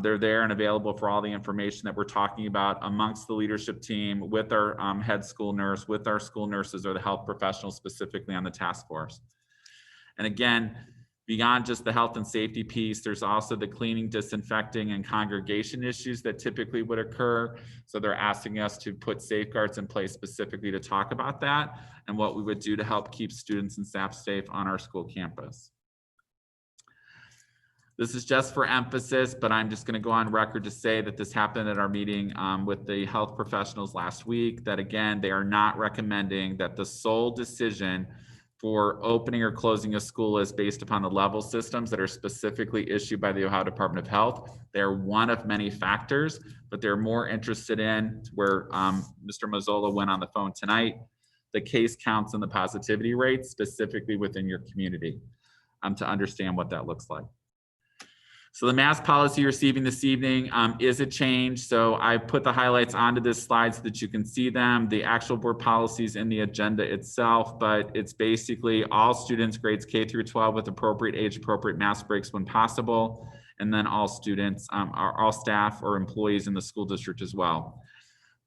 They're there and available for all the information that we're talking about amongst the leadership team, with our head school nurse, with our school nurses or the health professionals specifically on the task force. And again, beyond just the health and safety piece, there's also the cleaning, disinfecting, and congregation issues that typically would occur. So they're asking us to put safeguards in place specifically to talk about that and what we would do to help keep students and staff safe on our school campus. This is just for emphasis, but I'm just going to go on record to say that this happened at our meeting with the health professionals last week, that again, they are not recommending that the sole decision for opening or closing a school is based upon the level systems that are specifically issued by the Ohio Department of Health. They're one of many factors, but they're more interested in where Mr. Mazzola went on the phone tonight, the case counts and the positivity rates specifically within your community to understand what that looks like. So the mask policy you're receiving this evening is a change. So I put the highlights onto this slide so that you can see them. The actual board policies in the agenda itself, but it's basically all students grades K through 12 with appropriate age appropriate mask breaks when possible. And then all students, all staff or employees in the school district as well.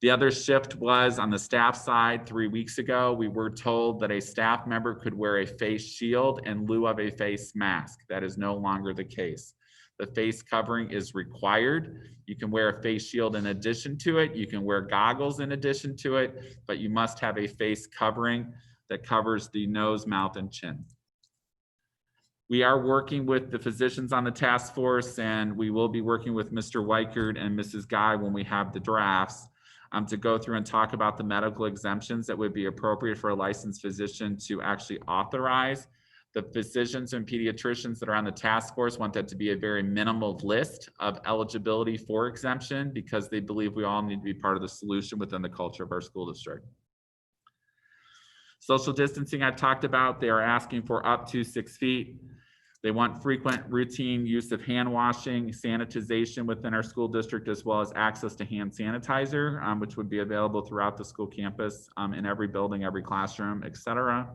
The other shift was on the staff side. 3 weeks ago, we were told that a staff member could wear a face shield in lieu of a face mask. That is no longer the case. The face covering is required. You can wear a face shield in addition to it. You can wear goggles in addition to it, but you must have a face covering that covers the nose, mouth, and chin. We are working with the physicians on the task force, and we will be working with Mr. Weichert and Mrs. Guy when we have the drafts to go through and talk about the medical exemptions that would be appropriate for a licensed physician to actually authorize. The physicians and pediatricians that are on the task force want that to be a very minimal list of eligibility for exemption because they believe we all need to be part of the solution within the culture of our school district. Social distancing I've talked about, they are asking for up to 6 feet. They want frequent routine use of hand washing, sanitization within our school district, as well as access to hand sanitizer, which would be available throughout the school campus in every building, every classroom, et cetera.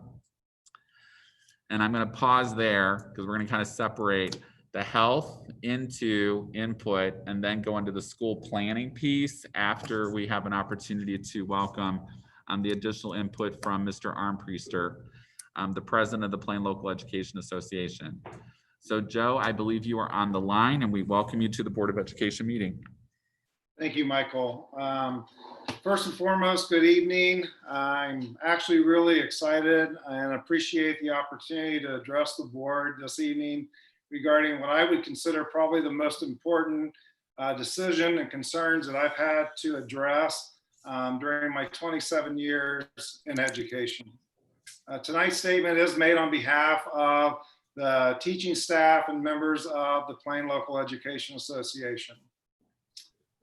And I'm going to pause there because we're going to kind of separate the health into input and then go into the school planning piece after we have an opportunity to welcome the additional input from Mr. Armpriester, the president of the Plain Local Education Association. So Joe, I believe you are on the line and we welcome you to the Board of Education meeting. Thank you, Michael. First and foremost, good evening. I'm actually really excited and appreciate the opportunity to address the board this evening regarding what I would consider probably the most important decision and concerns that I've had to address during my 27 years in education. Tonight's statement is made on behalf of the teaching staff and members of the Plain Local Education Association.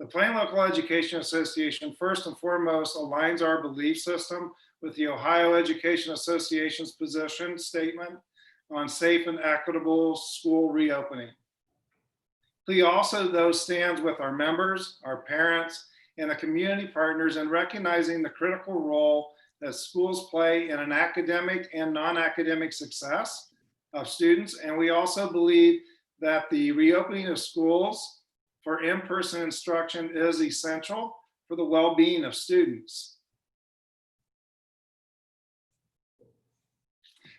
The Plain Local Education Association, first and foremost, aligns our belief system with the Ohio Education Association's position statement on safe and equitable school reopening. PLE also, though, stands with our members, our parents, and the community partners in recognizing the critical role that schools play in an academic and non-academic success of students. And we also believe that the reopening of schools for in-person instruction is essential for the well-being of students.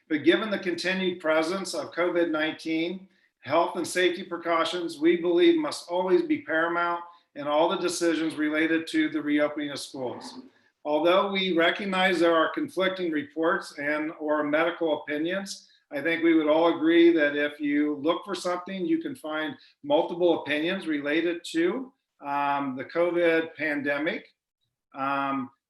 But given the continued presence of COVID-19, health and safety precautions, we believe must always be paramount in all the decisions related to the reopening of schools. Although we recognize there are conflicting reports and or medical opinions, I think we would all agree that if you look for something, you can find multiple opinions related to the COVID pandemic.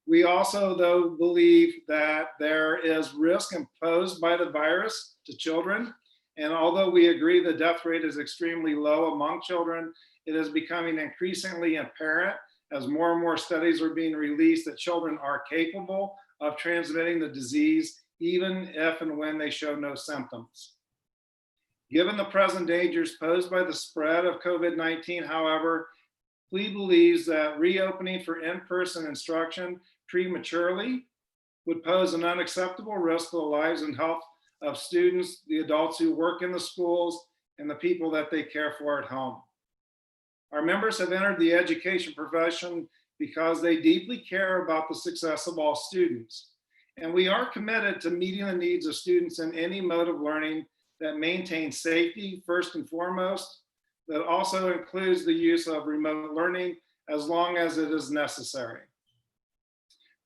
We also, though, believe that there is risk imposed by the virus to children. And although we agree the death rate is extremely low among children, it is becoming increasingly apparent as more and more studies are being released that children are capable of transmitting the disease, even if and when they show no symptoms. Given the present dangers posed by the spread of COVID-19, however, Plea believes that reopening for in-person instruction prematurely would pose an unacceptable risk to the lives and health of students, the adults who work in the schools, and the people that they care for at home. Our members have entered the education profession because they deeply care about the success of all students. And we are committed to meeting the needs of students in any mode of learning that maintains safety first and foremost, that also includes the use of remote learning as long as it is necessary.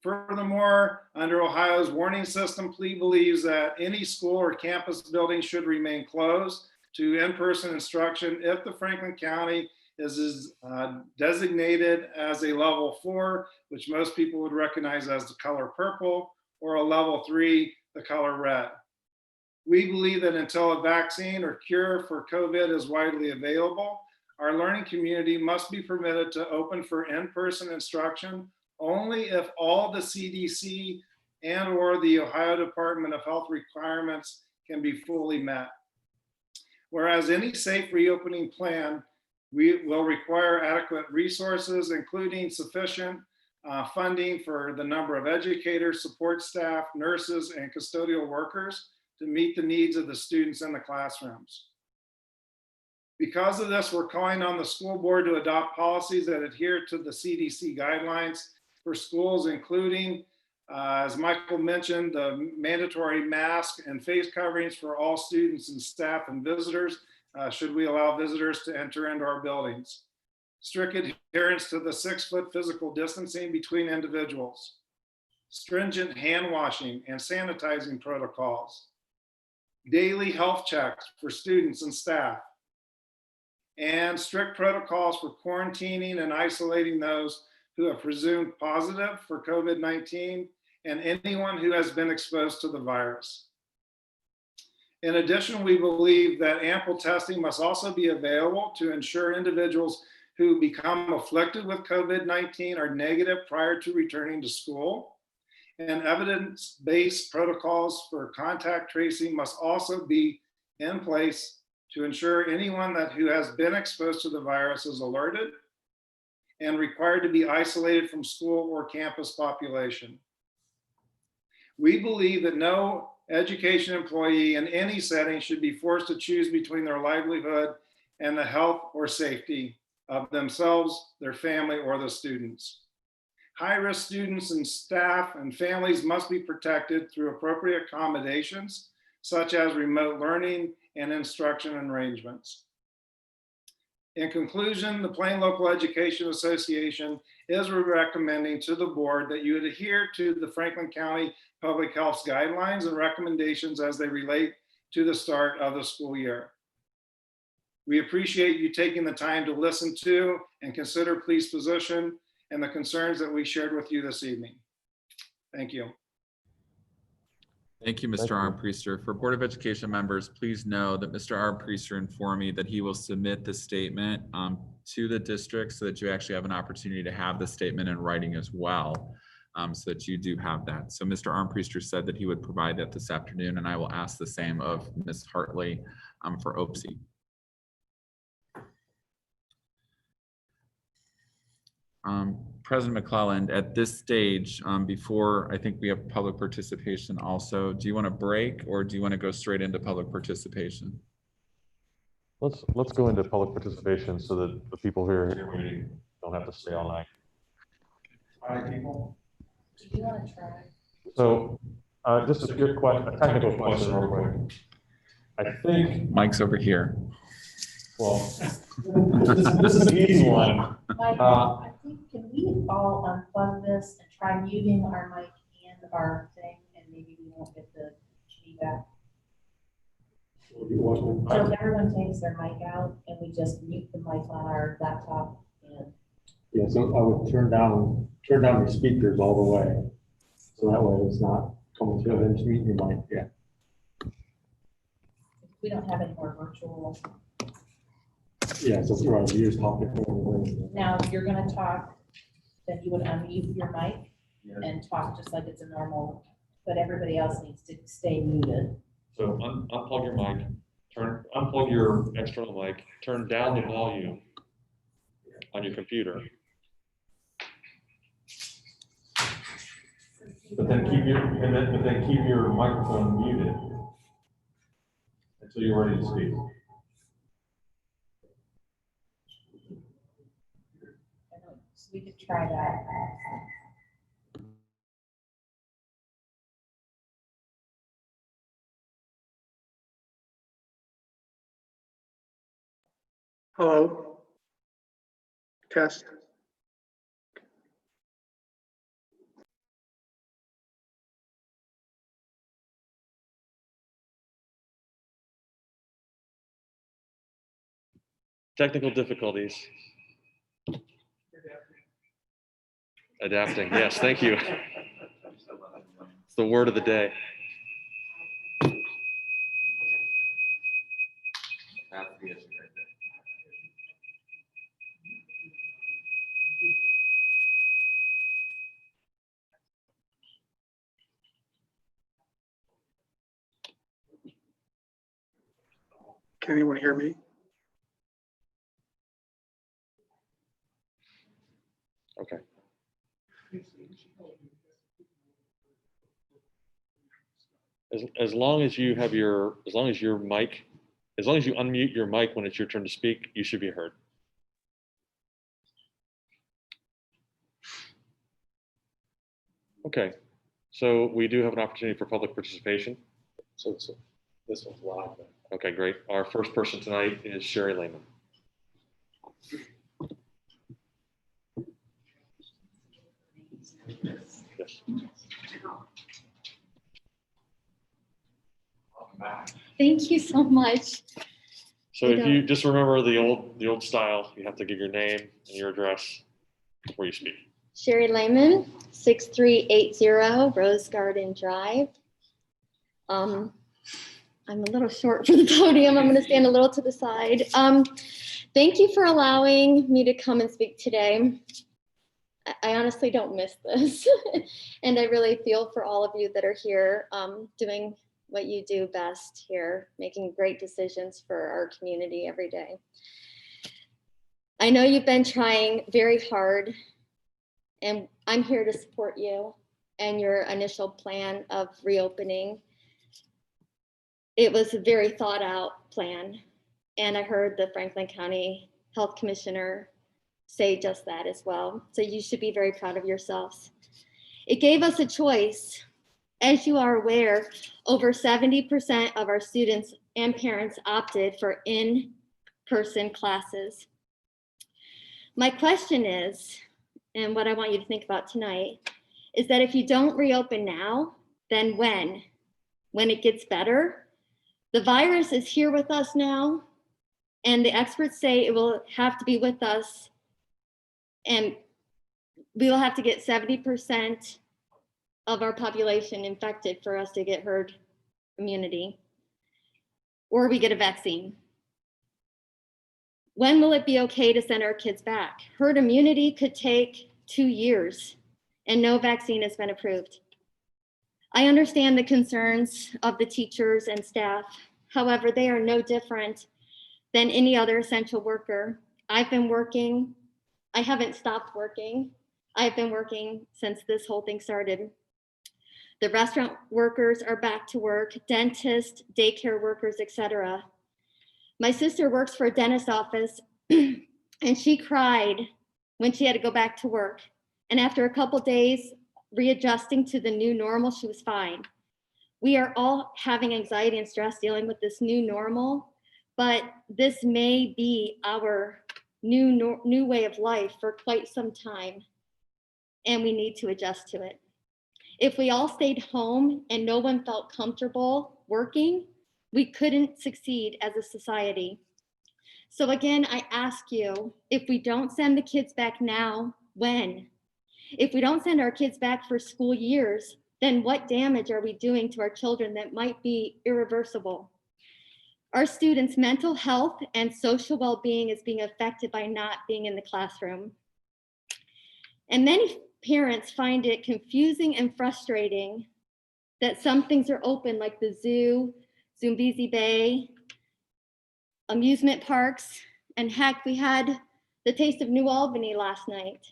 Furthermore, under Ohio's warning system, Plea believes that any school or campus building should remain closed to in-person instruction if the Franklin County is designated as a level 4, which most people would recognize as the color purple, or a level 3, the color red. We believe that until a vaccine or cure for COVID is widely available, our learning community must be permitted to open for in-person instruction only if all the CDC and or the Ohio Department of Health requirements can be fully met. Whereas any safe reopening plan will require adequate resources, including sufficient funding for the number of educators, support staff, nurses, and custodial workers to meet the needs of the students in the classrooms. Because of this, we're calling on the school board to adopt policies that adhere to the CDC guidelines for schools, including, as Michael mentioned, the mandatory mask and face coverings for all students and staff and visitors, should we allow visitors to enter into our buildings. Strict adherence to the 6-foot physical distancing between individuals. Stringent hand washing and sanitizing protocols. Daily health checks for students and staff. And strict protocols for quarantining and isolating those who have presumed positive for COVID-19 and anyone who has been exposed to the virus. In addition, we believe that ample testing must also be available to ensure individuals who become afflicted with COVID-19 are negative prior to returning to school. And evidence-based protocols for contact tracing must also be in place to ensure anyone who has been exposed to the virus is alerted and required to be isolated from school or campus population. We believe that no education employee in any setting should be forced to choose between their livelihood and the health or safety of themselves, their family, or the students. High-risk students and staff and families must be protected through appropriate accommodations, such as remote learning and instruction arrangements. In conclusion, the Plain Local Education Association is recommending to the board that you adhere to the Franklin County Public Health guidelines and recommendations as they relate to the start of the school year. We appreciate you taking the time to listen to and consider Plea's position and the concerns that we shared with you this evening. Thank you. Thank you, Mr. Armpriester. For Board of Education members, please know that Mr. Armpriester informed me that he will submit the statement to the district so that you actually have an opportunity to have the statement in writing as well, so that you do have that. So Mr. Armpriester said that he would provide that this afternoon, and I will ask the same of Ms. Hartley for OPSI. President McClelland, at this stage, before I think we have public participation also, do you want to break or do you want to go straight into public participation? Let's go into public participation so that the people who are here waiting don't have to stay all night. Hi, people. Do you want to try? So just a quick question, a technical question real quick. I think, Mike's over here. well, this is an easy one. Michael, I think, can we all unplug this and try muting our mic and our thing, and maybe we won't get the feedback? So if everyone takes their mic out and we just mute the mic on our laptop and. Yeah, so I would turn down your speakers all the way. So that way it's not coming through, then just mute your mic, yeah. We don't have any more virtual. Yeah, so right, you're just talking. Now, if you're gonna talk, then you would unmute your mic and talk just like it's a normal, but everybody else needs to stay muted. So unplug your mic, unplug your external mic, turn down the volume on your computer. But then keep your microphone muted until you're ready to speak. So we could try that. Hello? Test. Technical difficulties. Adapting, yes, thank you. It's the word of the day. That's the issue right there. Can anyone hear me? Okay. As long as you have as long as you unmute your mic when it's your turn to speak, you should be heard. Okay, so we do have an opportunity for public participation. So this one's live. Okay, great. Our first person tonight is Sherry Lehman. Yes. Thank you so much. So if you just remember the old style, you have to give your name and your address before you speak. Sherry Lehman, 6380 Rose Garden Drive. I'm a little short for the podium. I'm going to stand a little to the side. Thank you for allowing me to come and speak today. I honestly don't miss this. And I really feel for all of you that are here doing what you do best here, making great decisions for our community every day. I know you've been trying very hard, and I'm here to support you and your initial plan of reopening. It was a very thought out plan, and I heard the Franklin County Health Commissioner say just that as well. So you should be very proud of yourselves. It gave us a choice. As you are aware, over 70% of our students and parents opted for in-person classes. My question is, and what I want you to think about tonight, is that if you don't reopen now, then when? When it gets better? The virus is here with us now, and the experts say it will have to be with us, and we will have to get 70% of our population infected for us to get herd immunity, or we get a vaccine. When will it be okay to send our kids back? Herd immunity could take 2 years, and no vaccine has been approved. I understand the concerns of the teachers and staff. However, they are no different than any other essential worker. I've been working. I haven't stopped working. I've been working since this whole thing started. The restaurant workers are back to work, dentists, daycare workers, etc. My sister works for a dentist's office and she cried when she had to go back to work. And after a couple days readjusting to the new normal, she was fine. We are all having anxiety and stress dealing with this new normal, but this may be our new way of life for quite some time, and we need to adjust to it. If we all stayed home and no one felt comfortable working, we couldn't succeed as a society. So again, I ask you, if we don't send the kids back now, when? If we don't send our kids back for school years, then what damage are we doing to our children that might be irreversible? Our students' mental health and social well-being is being affected by not being in the classroom. And many parents find it confusing and frustrating that some things are open, like the zoo, Zumbizi Bay, amusement parks, and heck, we had the Taste of New Albany last night.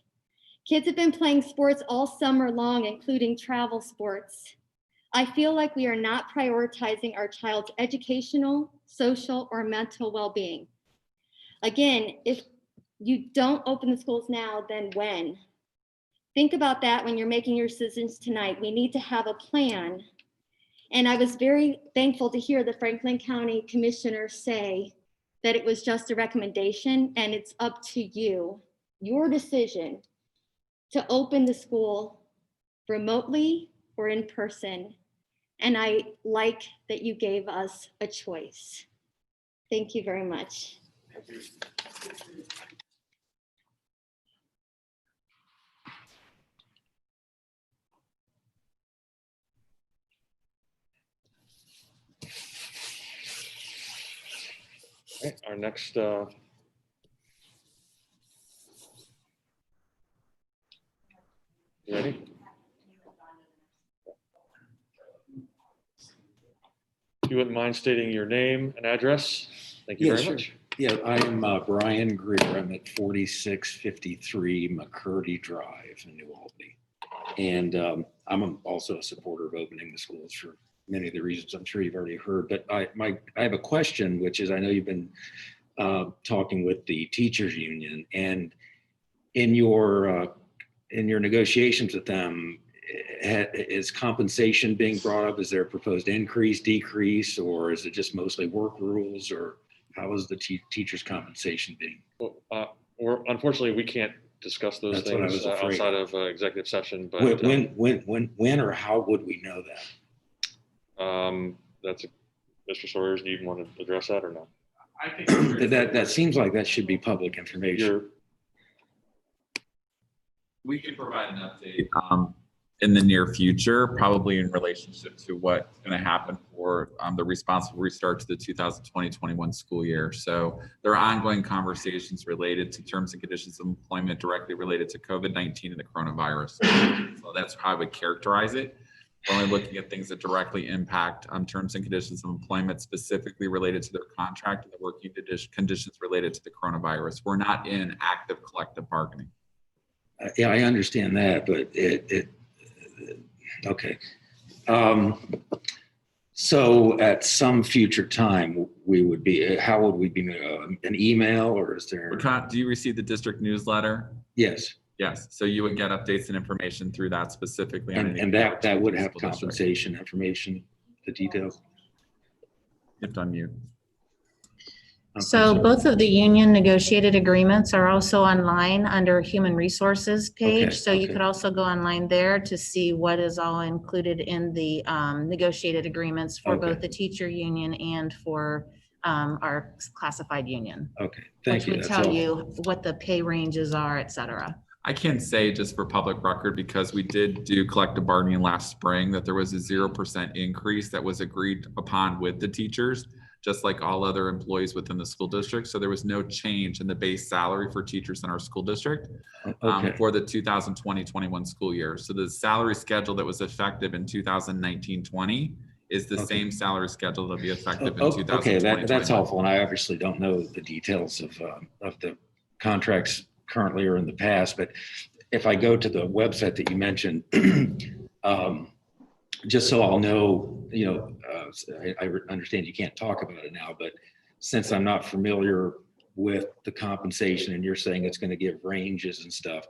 Kids have been playing sports all summer long, including travel sports. I feel like we are not prioritizing our child's educational, social, or mental well-being. Again, if you don't open the schools now, then when? Think about that when you're making your decisions tonight. We need to have a plan. And I was very thankful to hear the Franklin County Commissioner say that it was just a recommendation and it's up to you, your decision, to open the school remotely or in person. And I like that you gave us a choice. Thank you very much. Thank you. Okay, our next you ready? If you wouldn't mind stating your name and address. Thank you very much. Yeah, I am Brian Greer. I'm at 4653 McCurdy Drive in New Albany. And I'm also a supporter of opening the schools for many of the reasons I'm sure you've already heard. But I have a question, which is, I know you've been talking with the teachers union, and in your negotiations with them, is compensation being brought up? Is there a proposed increase, decrease, or is it just mostly work rules, or how is the teachers' compensation being? Well, unfortunately, we can't discuss those That's what I things was afraid outside of executive session. But when or how would we know that? That's Mr. Sawyers. Do you want to address that or not? I think that seems like that should be public information. We can provide an update in the near future, probably in relationship to what's going to happen for the responsible restart to the 2020-21 school year. So there are ongoing conversations related to terms and conditions of employment directly related to COVID-19 and the coronavirus. So that's how I would characterize it. We're only looking at things that directly impact terms and conditions of employment specifically related to their contract and the working conditions related to the coronavirus. We're not in active collective bargaining. Yeah, I understand that, but okay. So at some future time, we would be, how would we be, an email, or is there? Do you receive the district newsletter? Yes. Yes, so you would get updates and information through that specifically. And that would have compensation information, the details? You have to unmute. So both of the union negotiated agreements are also online under Human Resources page. Okay, So you could also go online there to see what is all included in the negotiated agreements for both the teacher union and for our classified union. Okay, thank you. Which would tell you what the pay ranges are, et cetera. I can say, just for public record, because we did do collective bargaining last spring, that there was a 0% increase that was agreed upon with the teachers, just like all other employees within the school district. So there was no change in the base salary for teachers in our school district for the 2020-21 school year. So the salary schedule that was effective in 2019-20 is the same salary schedule that'll be effective in 2020. Okay, that's helpful. And I obviously don't know the details of the contracts currently or in the past, but if I go to the website that you mentioned, just so I'll know, I understand you can't talk about it now, but since I'm not familiar with the compensation and you're saying it's going to give ranges and stuff,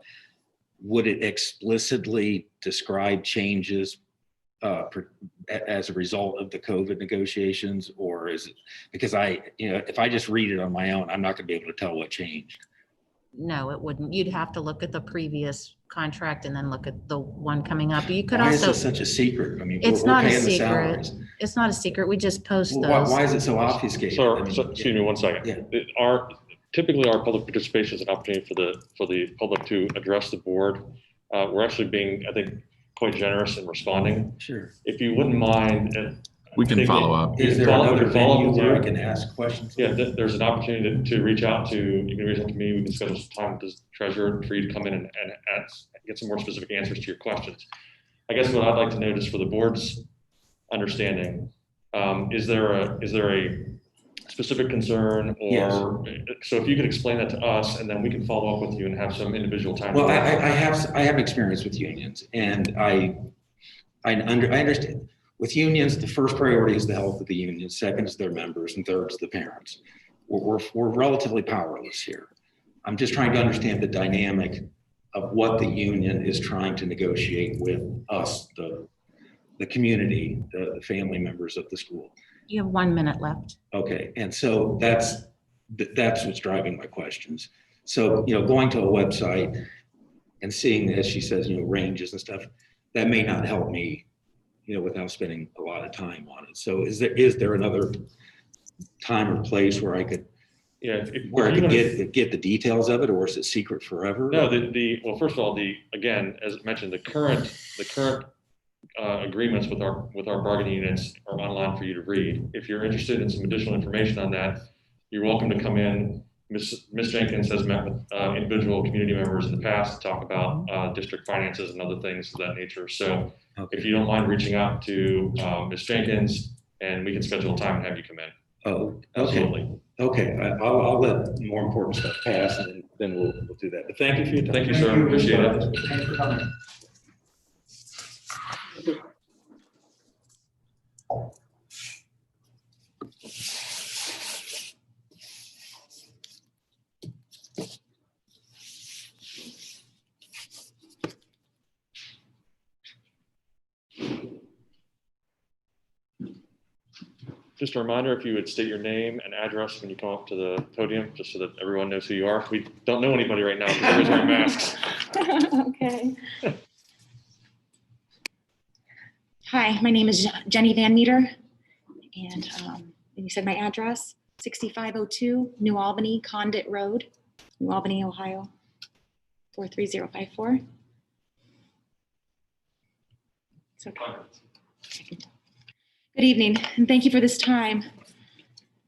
would it explicitly describe changes as a result of the COVID negotiations, or is it because if I just read it on my own, I'm not going to be able to tell what changed? No, it wouldn't. You'd have to look at the previous contract and then look at the one coming up. You could Why also. is this such a secret? I mean, It's we're not a paying the secret. salaries. It's not a secret. We just post Well, those. why is it so obfuscated? So, I mean, excuse me 1 second. Yeah. Typically our public participation is an opportunity for the public to address the board. We're actually being, I think, quite generous in responding. Sure. If you wouldn't mind. We can follow up. Is there another venue where I can ask questions? Yeah, there's an opportunity to reach out to, you can reach out to me, we can schedule some time with the treasurer for you to come in and get some more specific answers to your questions. I guess what I'd like to know, just for the board's understanding, is there a specific concern, or Yes. So if you could explain that to us, and then we can follow up with you and have some individual time. Well, I have experience with unions, and I understand. With unions, the first priority is the health of the union, second is their members, and third is the parents. We're relatively powerless here. I'm just trying to understand the dynamic of what the union is trying to negotiate with us, the community, the family members of the school. You have 1 minute left. Okay, and so that's what's driving my questions. So, going to a website and seeing, as she says, ranges and stuff, that may not help me, without spending a lot of time on it. So is there another time or place where I could, where I could get the details of it, or is it secret forever? No, well, first of all, again, as mentioned, the current agreements with our bargaining units are online for you to read. If you're interested in some additional information on that, you're welcome to come in. Ms. Jenkins has met with individual community members in the past to talk about district finances and other things of that nature. So if you don't mind reaching out to Ms. Jenkins, and we can schedule a time and have you come in. Oh, absolutely. Okay, I'll let more important stuff pass, and then we'll do that. But thank you for your time. Thank you, sir. Appreciate it. Thanks for coming. Just a reminder, if you would state your name and address when you come up to the podium, just so that everyone knows who you are. We don't know anybody right now because everyone's wearing masks. Okay. Hi, my name is Jenny Van Meter, and you said my address, 6502 New Albany Condit Road, New Albany, Ohio, 43054. It's okay. Good evening, and thank you for this time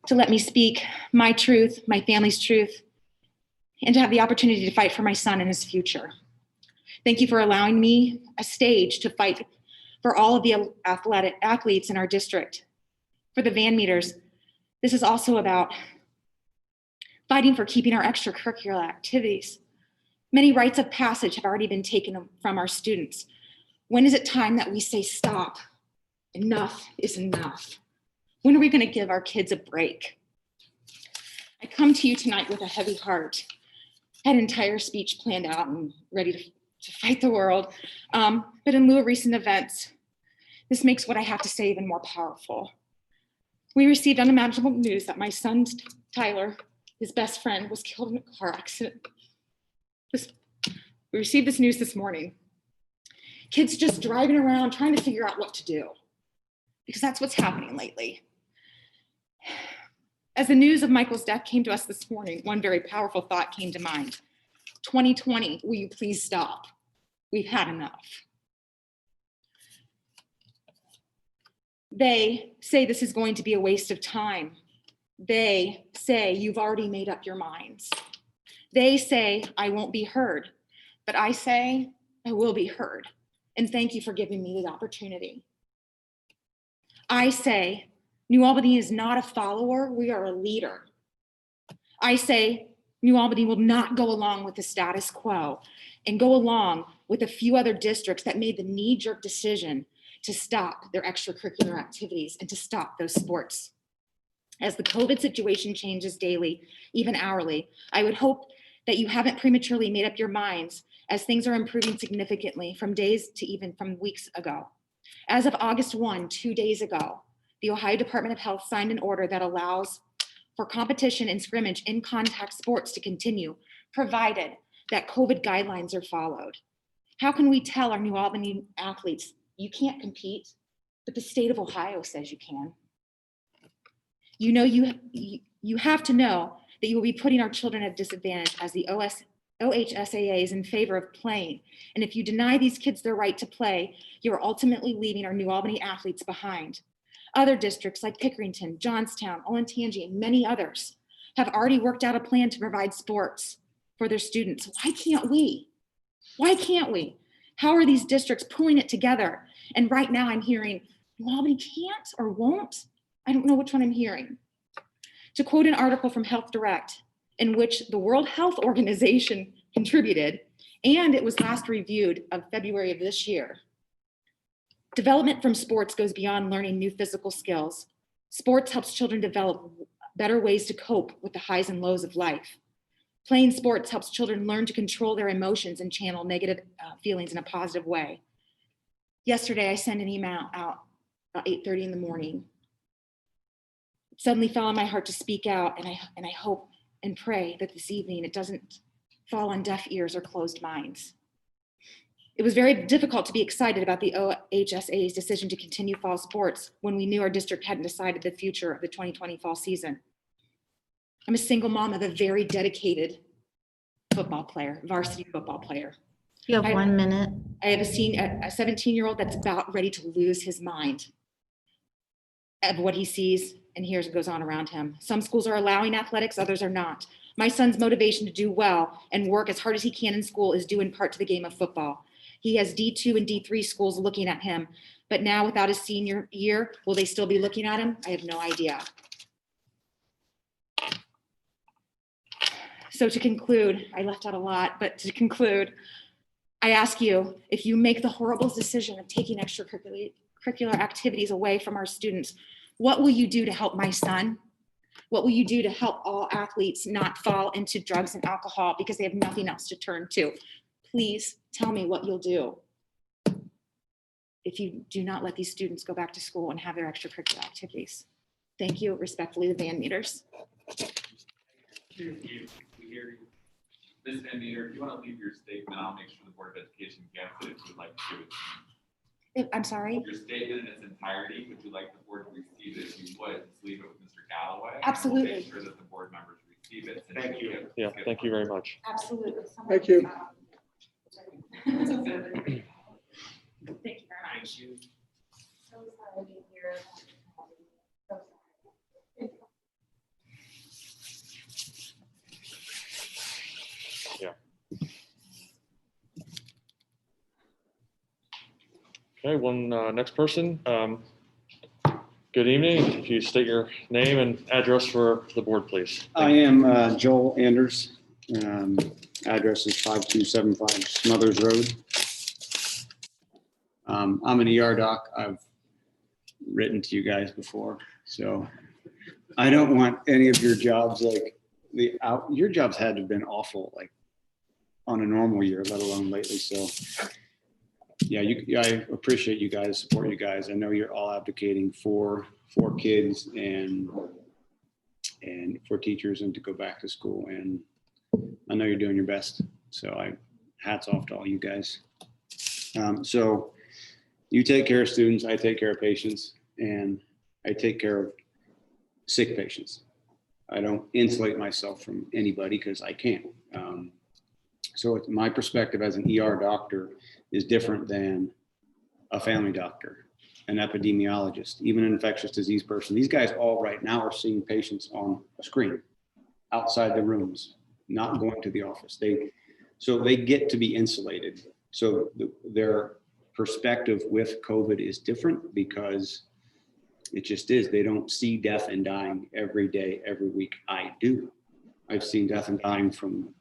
to let me speak my truth, my family's truth, and to have the opportunity to fight for my son and his future. Thank you for allowing me a stage to fight for all of the athletes in our district. For the Van Meters, this is also about fighting for keeping our extracurricular activities. Many rites of passage have already been taken from our students. When is it time that we say stop? Enough is enough. When are we going to give our kids a break? I come to you tonight with a heavy heart. I had an entire speech planned out and ready to fight the world. But in lieu of recent events, this makes what I have to say even more powerful. We received unimaginable news that my son, Tyler, his best friend, was killed in a car accident. We received this news this morning. Kids just driving around trying to figure out what to do, because that's what's happening lately. As the news of Michael's death came to us this morning, one very powerful thought came to mind. 2020, will you please stop? We've had enough. They say this is going to be a waste of time. They say you've already made up your minds. They say I won't be heard, but I say I will be heard. And thank you for giving me the opportunity. I say New Albany is not a follower, we are a leader. I say New Albany will not go along with the status quo and go along with a few other districts that made the knee-jerk decision to stop their extracurricular activities and to stop those sports. As the COVID situation changes daily, even hourly, I would hope that you haven't prematurely made up your minds as things are improving significantly from days to even from weeks ago. As of August 1, 2 days ago, the Ohio Department of Health signed an order that allows for competition and scrimmage in contact sports to continue, provided that COVID guidelines are followed. How can we tell our New Albany athletes, you can't compete, but the state of Ohio says you can? You know, you have to know that you will be putting our children at a disadvantage as the OHSAA is in favor of playing. And if you deny these kids their right to play, you are ultimately leaving our New Albany athletes behind. Other districts like Pickerington, Johnstown, Olentangy, and many others have already worked out a plan to provide sports for their students. Why can't we? Why can't we? How are these districts pulling it together? And right now I'm hearing, New Albany can't or won't. I don't know which one I'm hearing. To quote an article from Health Direct, in which the World Health Organization contributed, and it was last reviewed of February of this year. Development from sports goes beyond learning new physical skills. Sports helps children develop better ways to cope with the highs and lows of life. Playing sports helps children learn to control their emotions and channel negative feelings in a positive way. Yesterday, I sent an email out about 8:30 in the morning. It suddenly fell on my heart to speak out, and I hope and pray that this evening it doesn't fall on deaf ears or closed minds. It was very difficult to be excited about the OHSAA's decision to continue fall sports when we knew our district hadn't decided the future of the 2020 fall season. I'm a single mom of a very dedicated football player, varsity football player. You have 1 minute. I have a 17-year-old that's about ready to lose his mind of what he sees and hears and goes on around him. Some schools are allowing athletics, others are not. My son's motivation to do well and work as hard as he can in school is due in part to the game of football. He has D2 and D3 schools looking at him, but now without his senior year, will they still be looking at him? I have no idea. So to conclude, I left out a lot, but to conclude, I ask you, if you make the horrible decision of taking extracurricular activities away from our students, what will you do to help my son? What will you do to help all athletes not fall into drugs and alcohol because they have nothing else to turn to? Please tell me what you'll do if you do not let these students go back to school and have their extracurricular activities. Thank you. Respectfully, the Van Meters. We hear you. Ms. Van Meter, if you want to leave your statement, I'll make sure the Board of Education gets it if you'd like to do it. I'm sorry? Your statement in its entirety, would you like the board to receive it? If you would, just leave it with Mr. Galloway. Absolutely. We'll make sure that the board members receive it. Thank you. Yeah, thank you very much. Absolutely. Thank you. Thank you very much. Thank you. So sorry to hear. So sorry. Yeah. Okay, next person. Good evening. If you state your name and address for the board, please. I am Joel Anders. Address is 5275 Smothers Road. I'm an ER doc. I've written to you guys before, so I don't want any of your jobs your jobs had to have been awful, like on a normal year, let alone lately. So yeah, I appreciate you guys, support you guys. I know you're all advocating for kids and for teachers and to go back to school, and I know you're doing your best. So hats off to all you guys. So you take care of students, I take care of patients, and I take care of sick patients. I don't insulate myself from anybody because I can't. So my perspective as an ER doctor is different than a family doctor, an epidemiologist, even an infectious disease person. These guys all right now are seeing patients on a screen outside the rooms, not going to the office. So they get to be insulated. So their perspective with COVID is different because it just is. They don't see death and dying every day, every week. I do. I've seen death and dying from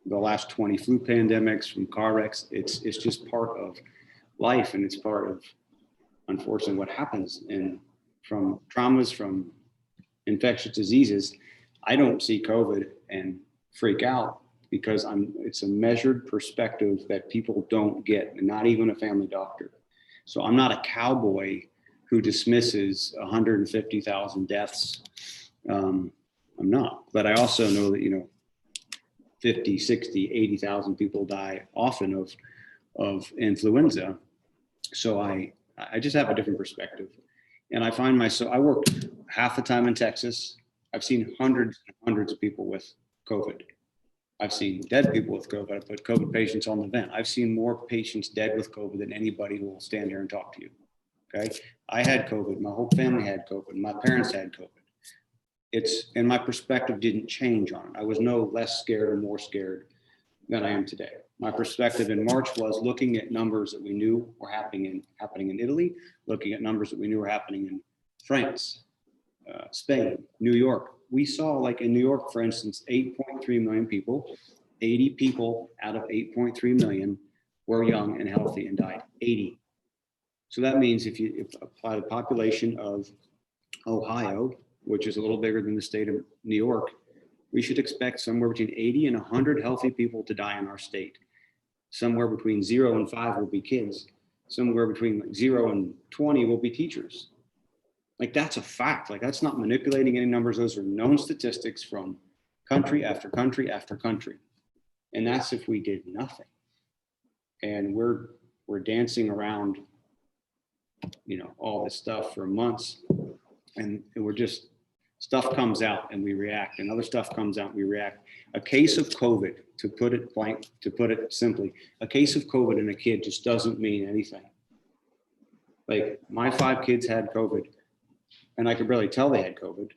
the last 20 flu pandemics, from car wrecks. It's just part of life, and it's part of, unfortunately, what happens. And from traumas, from infectious diseases, I don't see COVID and freak out, because it's a measured perspective that people don't get, and not even a family doctor. So I'm not a cowboy who dismisses 150,000 deaths. I'm not, but I also know that, 50, 60, 80,000 people die often of influenza. So I just have a different perspective. And I find myself, I work half the time in Texas. I've seen hundreds and hundreds of people with COVID. I've seen dead people with COVID. I put COVID patients on the vent. I've seen more patients dead with COVID than anybody who will stand here and talk to you. Okay. I had COVID. My whole family had COVID. My parents had COVID. And my perspective didn't change on it. I was no less scared or more scared than I am today. My perspective in March was looking at numbers that we knew were happening in Italy, looking at numbers that we knew were happening in France, Spain, New York. We saw, like in New York, for instance, 8.3 million people, 80 people out of 8.3 million were young and healthy and died, 80. So that means if you apply the population of Ohio, which is a little bigger than the state of New York, we should expect somewhere between 80 and 100 healthy people to die in our state. Somewhere between 0 and 5 will be kids. Somewhere between 0 and 20 will be teachers. Like, that's a fact. Like, that's not manipulating any numbers. Those are known statistics from country after country after country. And that's if we did nothing. And we're dancing around, all this stuff for months. And we're just, stuff comes out and we react, and other stuff comes out and we react. A case of COVID, to put it simply, a case of COVID in a kid just doesn't mean anything. Like, my 5 kids had COVID, and I could barely tell they had COVID.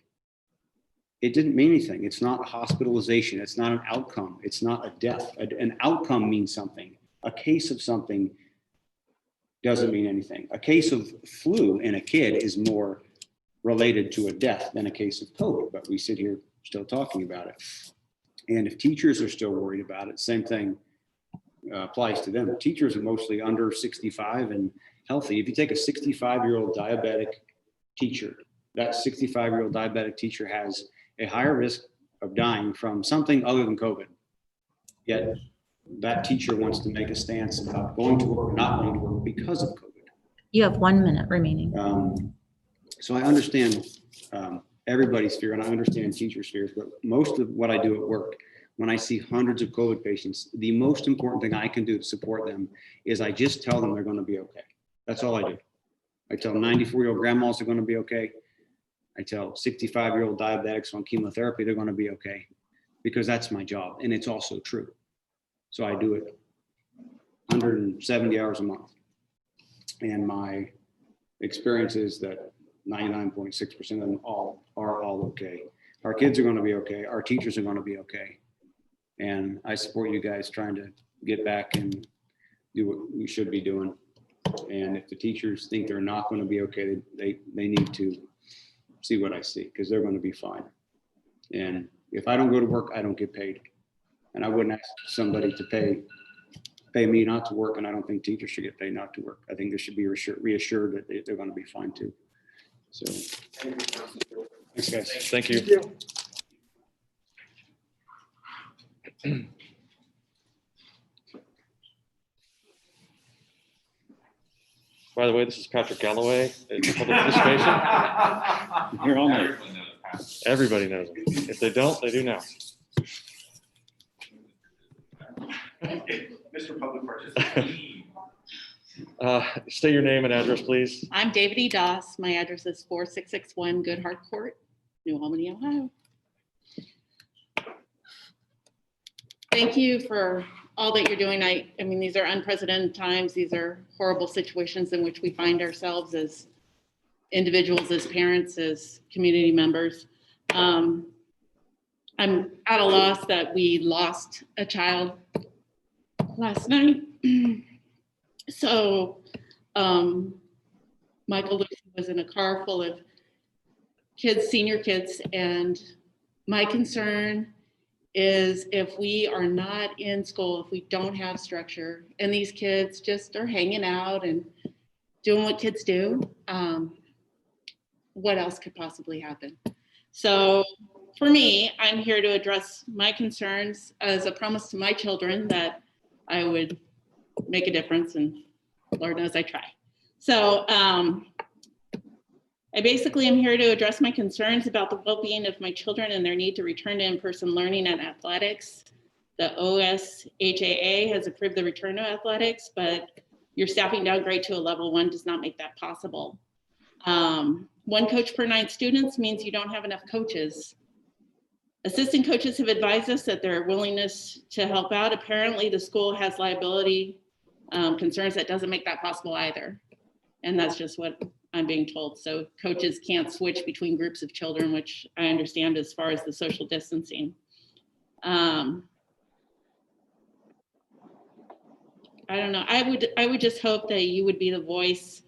It didn't mean anything. It's not a hospitalization. It's not an outcome. It's not a death. An outcome means something. A case of something doesn't mean anything. A case of flu in a kid is more related to a death than a case of COVID, but we sit here still talking about it. And if teachers are still worried about it, same thing applies to them. Teachers are mostly under 65 and healthy. If you take a 65-year-old diabetic teacher, that 65-year-old diabetic teacher has a higher risk of dying from something other than COVID. Yet that teacher wants to make a stance about going to work or not going to work because of COVID. You have 1 minute remaining. So I understand everybody's fear, and I understand teachers' fears, but most of what I do at work, when I see hundreds of COVID patients, the most important thing I can do to support them is I just tell them they're going to be okay. That's all I do. I tell 94-year-old grandmas they're going to be okay. I tell 65-year-old diabetics on chemotherapy they're going to be okay, because that's my job, and it's also true. So I do it 170 hours a month, and my experience is that 99.6% of them are all okay. Our kids are going to be okay. Our teachers are going to be okay. And I support you guys trying to get back and do what we should be doing. And if the teachers think they're not going to be okay, they need to see what I see, because they're going to be fine. And if I don't go to work, I don't get paid. And I wouldn't ask somebody to pay me not to work, and I don't think teachers should get paid not to work. I think they should be reassured that they're going to be fine too. So, thanks, guys. Thank you. By the way, this is Patrick Galloway. It's public participation. I'm here all night. Everybody knows him. If they don't, they do now. Mr. Public Participant. State your name and address, please. I'm David E. Doss. My address is 4661 Goodhart Court, New Albany, Ohio. Thank you for all that you're doing. I mean, these are unprecedented times. These are horrible situations in which we find ourselves as individuals, as parents, as community members. I'm at a loss that we lost a child last night. So Michael Lucy was in a car full of kids, senior kids, and my concern is if we are not in school, if we don't have structure, and these kids just are hanging out and doing what kids do, what else could possibly happen? So for me, I'm here to address my concerns as a promise to my children that I would make a difference, and Lord knows I try. So I basically am here to address my concerns about the well-being of my children and their need to return to in-person learning and athletics. The OSHAA has approved the return to athletics, but your staffing downgrade to a level 1 does not make that possible. 1 coach per 9 students means you don't have enough coaches. Assistant coaches have advised us that their willingness to help out. Apparently the school has liability concerns that doesn't make that possible either. And that's just what I'm being told. So coaches can't switch between groups of children, which I understand as far as the social distancing. I don't know. I would just hope that you would be the voice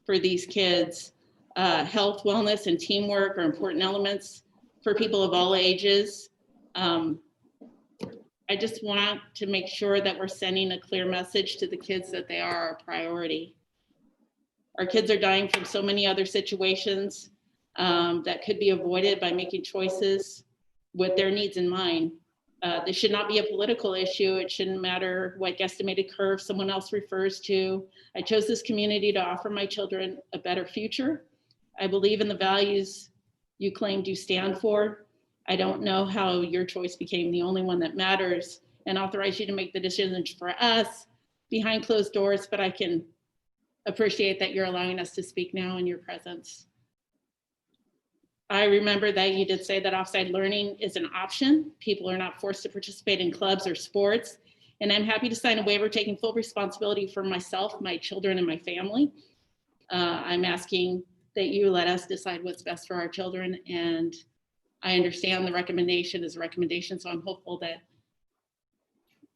for these kids. Health, wellness, and teamwork are important elements for people of all ages. I just want to make sure that we're sending a clear message to the kids that they are our priority. Our kids are dying from so many other situations that could be avoided by making choices with their needs in mind. This should not be a political issue. It shouldn't matter what guesstimated curve someone else refers to. I chose this community to offer my children a better future. I believe in the values you claimed you stand for. I don't know how your choice became the only one that matters and authorize you to make the decisions for us behind closed doors, but I can appreciate that you're allowing us to speak now in your presence. I remember that you did say that offsite learning is an option. People are not forced to participate in clubs or sports. And I'm happy to sign a waiver taking full responsibility for myself, my children, and my family. I'm asking that you let us decide what's best for our children. And I understand the recommendation is a recommendation, so I'm hopeful that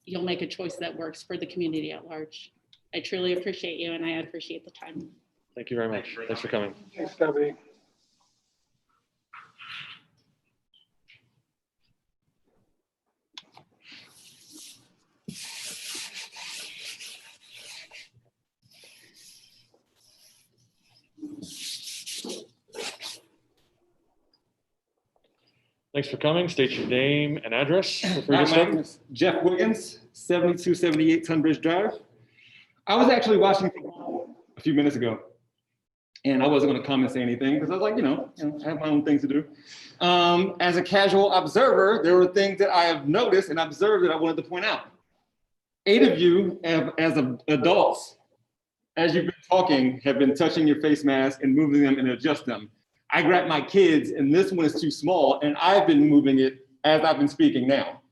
you'll make a choice that works for the community at large. I truly appreciate you, and I appreciate the time. Thank you very much. Thanks for coming. Thanks, Debbie. Thanks for coming. State your name and address. My name is Jeff Wiggins, 7278 Tunbridge Drive. I was actually watching a few minutes ago, and I wasn't going to come and say anything because I was like, I have my own things to do. As a casual observer, there were things that I have noticed and observed that I wanted to point out. 8 of you, as adults, as you've been talking, have been touching your face mask and moving them and adjust them. I grabbed my kids, and this one is too small, and I've been moving it as I've been speaking now.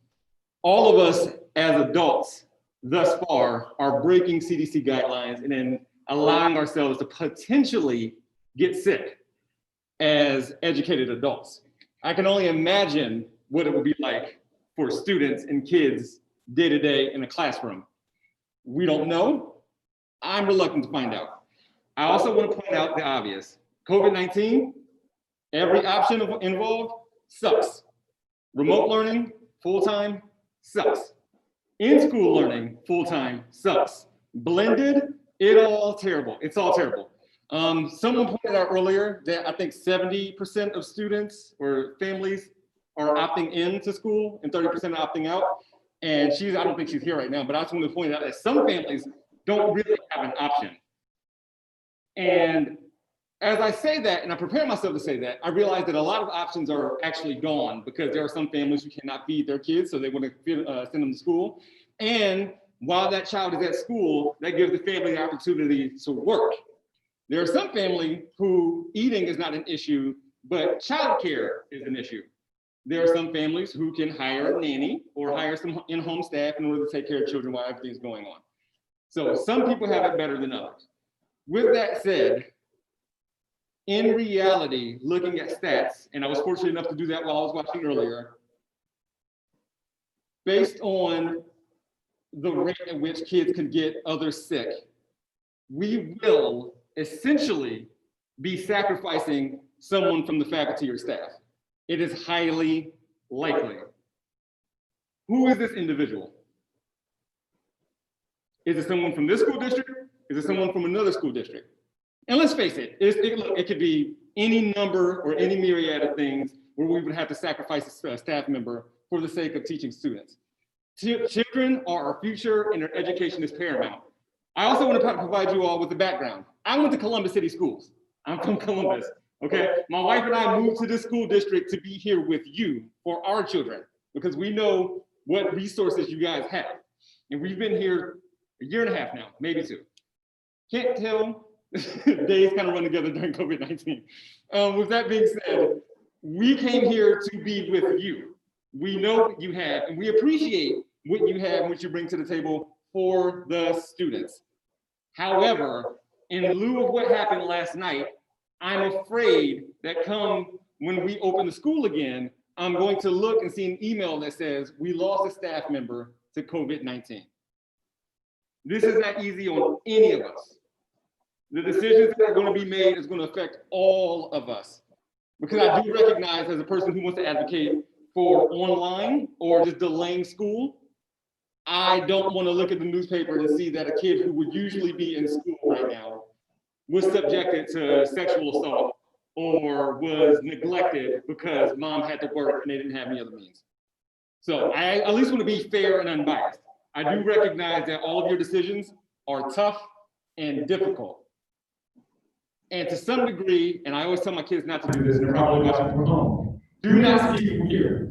All of us as adults thus far are breaking CDC guidelines and then allowing ourselves to potentially get sick as educated adults. I can only imagine what it would be like for students and kids day to day in a classroom. We don't know. I'm reluctant to find out. I also want to point out the obvious. COVID-19, every option involved sucks. Remote learning, full-time, sucks. In-school learning, full-time, sucks. Blended, it's all terrible. Someone pointed out earlier that I think 70% of students or families are opting into school and 30% are opting out. And I don't think she's here right now, but I just want to point out that some families don't really have an option. And as I say that, and I prepare myself to say that, I realize that a lot of options are actually gone because there are some families who cannot feed their kids, so they want to send them to school. And while that child is at school, that gives the family the opportunity to work. There are some families who eating is not an issue, but childcare is an issue. There are some families who can hire a nanny or hire some in-home staff in order to take care of children while everything's going on. So some people have it better than others. With that said, in reality, looking at stats, and I was fortunate enough to do that while I was watching earlier, based on the rate at which kids can get others sick, we will essentially be sacrificing someone from the faculty or staff. It is highly likely. Who is this individual? Is it someone from this school district? Is it someone from another school district? And let's face it, it could be any number or any myriad of things where we would have to sacrifice a staff member for the sake of teaching students. Children are our future and their education is paramount. I also want to provide you all with the background. I went to Columbus City Schools. I'm from Columbus, okay? My wife and I moved to this school district to be here with you for our children because we know what resources you guys have. And we've been here a year and a half now, maybe 2. Can't tell, days kind of run together during COVID-19. With that being said, we came here to be with you. We know what you have and we appreciate what you have and what you bring to the table for the students. However, in lieu of what happened last night, I'm afraid that come when we open the school again, I'm going to look and see an email that says, we lost a staff member to COVID-19. This is not easy on any of us. The decisions that are going to be made is going to affect all of us. Because I do recognize as a person who wants to advocate for online or just delaying school, I don't want to look at the newspaper and see that a kid who would usually be in school right now was subjected to sexual assault or was neglected because mom had to work and they didn't have any other means. So I at least want to be fair and unbiased. I do recognize that all of your decisions are tough and difficult. And to some degree, and I always tell my kids not to do this, and they're probably watching from home, do not speak from here.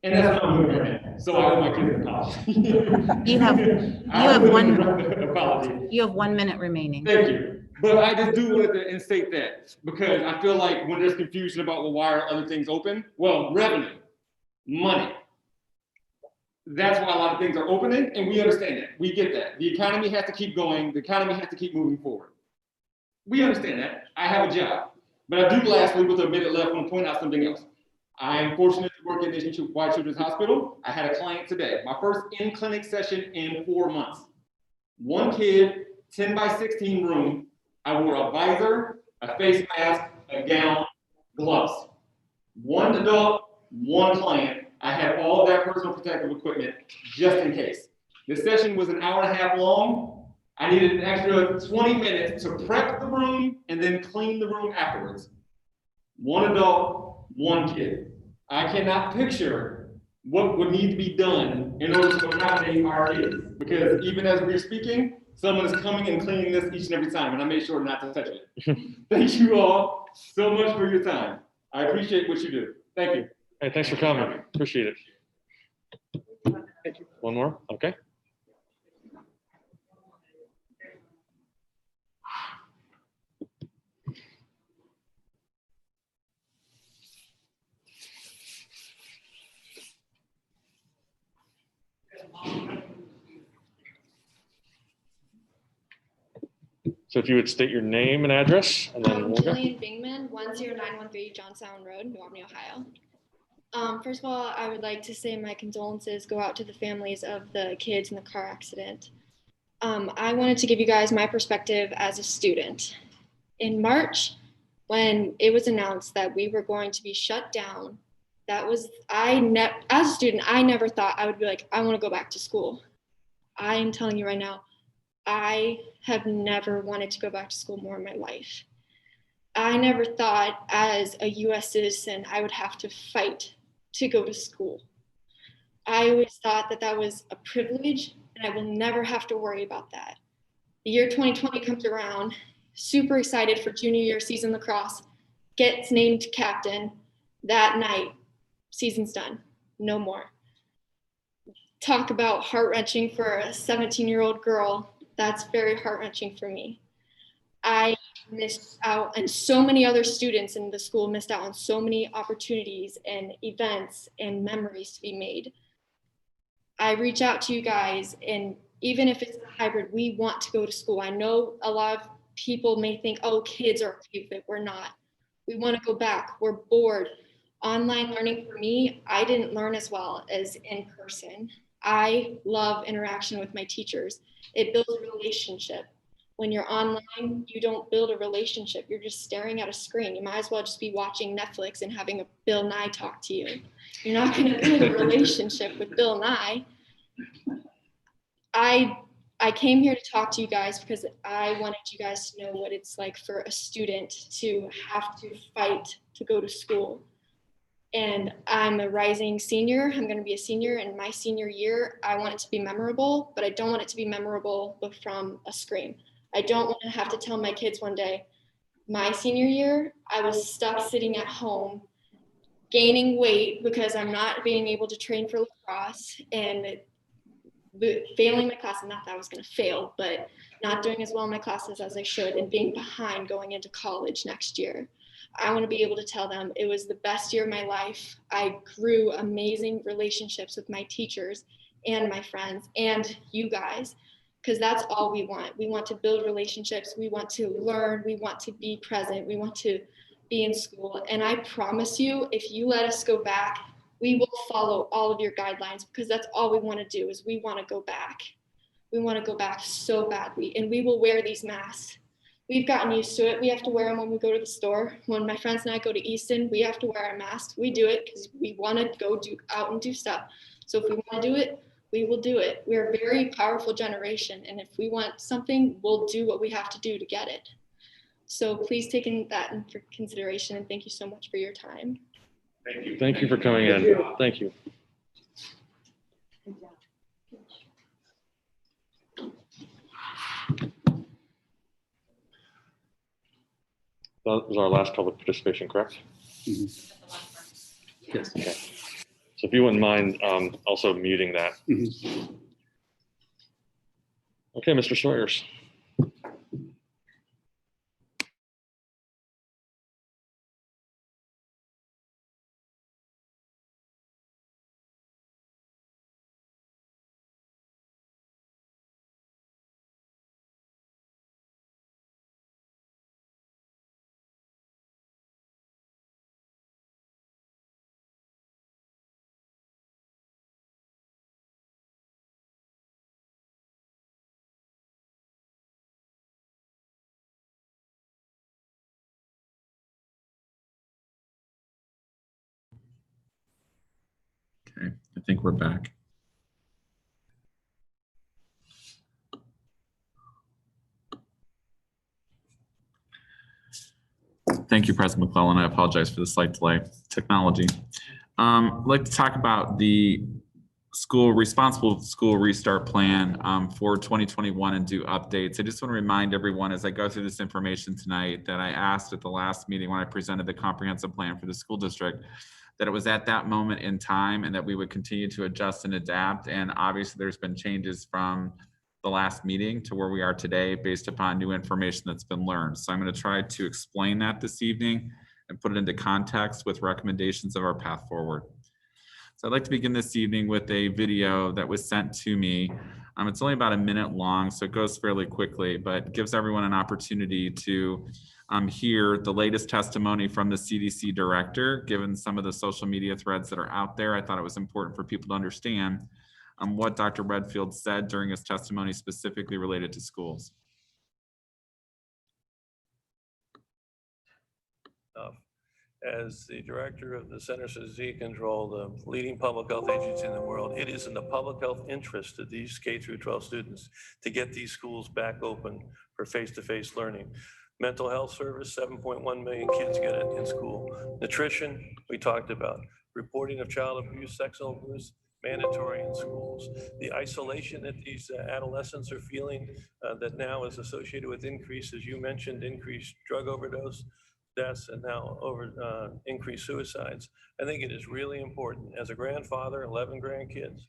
And that's what I'm doing right now. So I owe my kids an apology. You have 1 minute remaining. Thank you. But I just do want to instate that because I feel like when there's confusion about, well, why are other things open? Well, revenue, money. That's why a lot of things are opening, and we understand that. We get that. The economy has to keep going. The economy has to keep moving forward. We understand that. I have a job. But I do lastly, with a minute left, want to point out something else. I am fortunate to work at Nationwide Children's Hospital. I had a client today, my first in-clinic session in 4 months. 1 kid, 10 by 16 room. I wore a visor, a face mask, a gown, gloves. 1 adult, 1 client. I had all of that personal protective equipment just in case. The session was an hour and a half long. I needed an extra 20 minutes to prep the room and then clean the room afterwards. 1 adult, 1 kid. I cannot picture what would need to be done in order to accommodate our kids. Because even as we're speaking, someone is coming and cleaning this each and every time, and I made sure not to touch it. Thank you all so much for your time. I appreciate what you do. Thank you. Hey, thanks for coming. Appreciate it. Thank you. One more? Okay. So if you would state your name and address, and then we'll go. Jillian Bingman, 10913 Johnstown Road, New Albany, Ohio. First of all, I would like to say my condolences go out to the families of the kids in the car accident. I wanted to give you guys my perspective as a student. In March, when it was announced that we were going to be shut down, as a student, I never thought I would be like, I want to go back to school. I am telling you right now, I have never wanted to go back to school more in my life. I never thought as a US citizen, I would have to fight to go to school. I always thought that that was a privilege and I will never have to worry about that. The year 2020 comes around, super excited for junior year season lacrosse, gets named captain. That night, season's done, no more. Talk about heart-wrenching for a 17-year-old girl. That's very heart-wrenching for me. I missed out, and so many other students in the school missed out on so many opportunities and events and memories to be made. I reach out to you guys, and even if it's a hybrid, we want to go to school. I know a lot of people may think, oh, kids are okay with it. We're not. We want to go back. We're bored. Online learning for me, I didn't learn as well as in person. I love interaction with my teachers. It builds a relationship. When you're online, you don't build a relationship. You're just staring at a screen. You might as well just be watching Netflix and having a Bill Nye talk to you. You're not going to build a relationship with Bill Nye. I came here to talk to you guys because I wanted you guys to know what it's like for a student to have to fight to go to school. And I'm a rising senior. I'm going to be a senior in my senior year. I want it to be memorable, but I don't want it to be memorable from a screen. I don't want to have to tell my kids one day, my senior year, I was stuck sitting at home gaining weight because I'm not being able to train for lacrosse and failing my class. Not that I was going to fail, but not doing as well in my classes as I should and being behind going into college next year. I want to be able to tell them it was the best year of my life. I grew amazing relationships with my teachers and my friends and you guys, because that's all we want. We want to build relationships. We want to learn. We want to be present. We want to be in school. And I promise you, if you let us go back, we will follow all of your guidelines, because that's all we want to do is we want to go back. We want to go back so badly, and we will wear these masks. We've gotten used to it. We have to wear them when we go to the store. When my friends and I go to Easton, we have to wear our masks. We do it because we want to go out and do stuff. So if we want to do it, we will do it. We're a very powerful generation, and if we want something, we'll do what we have to do to get it. So please take that into consideration, and thank you so much for your time. Thank you. Thank you for coming in. Thank you. That was our last public participation, correct? Mm-hmm. Yes. Okay. So if you wouldn't mind also muting that. Mm-hmm. Okay, Mr. Sawyers. Okay, I think we're back. Thank you, President McClellan. I apologize for the slight delay. Technology. I'd like to talk about the responsible school restart plan for 2021 and do updates. I just want to remind everyone as I go through this information tonight that I asked at the last meeting when I presented the comprehensive plan for the school district that it was at that moment in time and that we would continue to adjust and adapt. And obviously there's been changes from the last meeting to where we are today based upon new information that's been learned. So I'm going to try to explain that this evening and put it into context with recommendations of our path forward. So I'd like to begin this evening with a video that was sent to me. It's only about a minute long, so it goes fairly quickly, but gives everyone an opportunity to hear the latest testimony from the CDC director. Given some of the social media threads that are out there, I thought it was important for people to understand what Dr. Redfield said during his testimony specifically related to schools. As the director of the Centers for Disease Control, the leading public health agency in the world, it is in the public health interest of these K through 12 students to get these schools back open for face-to-face learning. Mental health service, 7.1 million kids get it in school. Nutrition, we talked about. Reporting of child abuse, sexual abuse, mandatory in schools. The isolation that these adolescents are feeling that now is associated with increase, as you mentioned, increased drug overdose deaths and now increased suicides. I think it is really important. As a grandfather, 11 grandkids,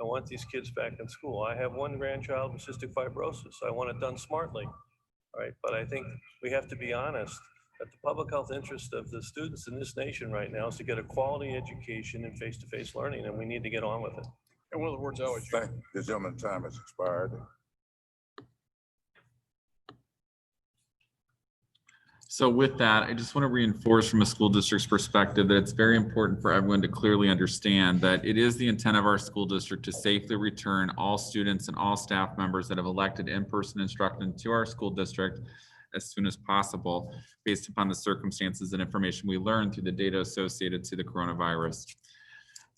I want these kids back in school. I have one grandchild with cystic fibrosis. I want it done smartly, all right? But I think we have to be honest that the public health interest of the students in this nation right now is to get a quality education and face-to-face learning, and we need to get on with it. And one of the words I always thank the gentleman's time has expired. So with that, I just want to reinforce from a school district's perspective that it's very important for everyone to clearly understand that it is the intent of our school district to safely return all students and all staff members that have elected in-person instruction to our school district as soon as possible, based upon the circumstances and information we learned through the data associated to the coronavirus.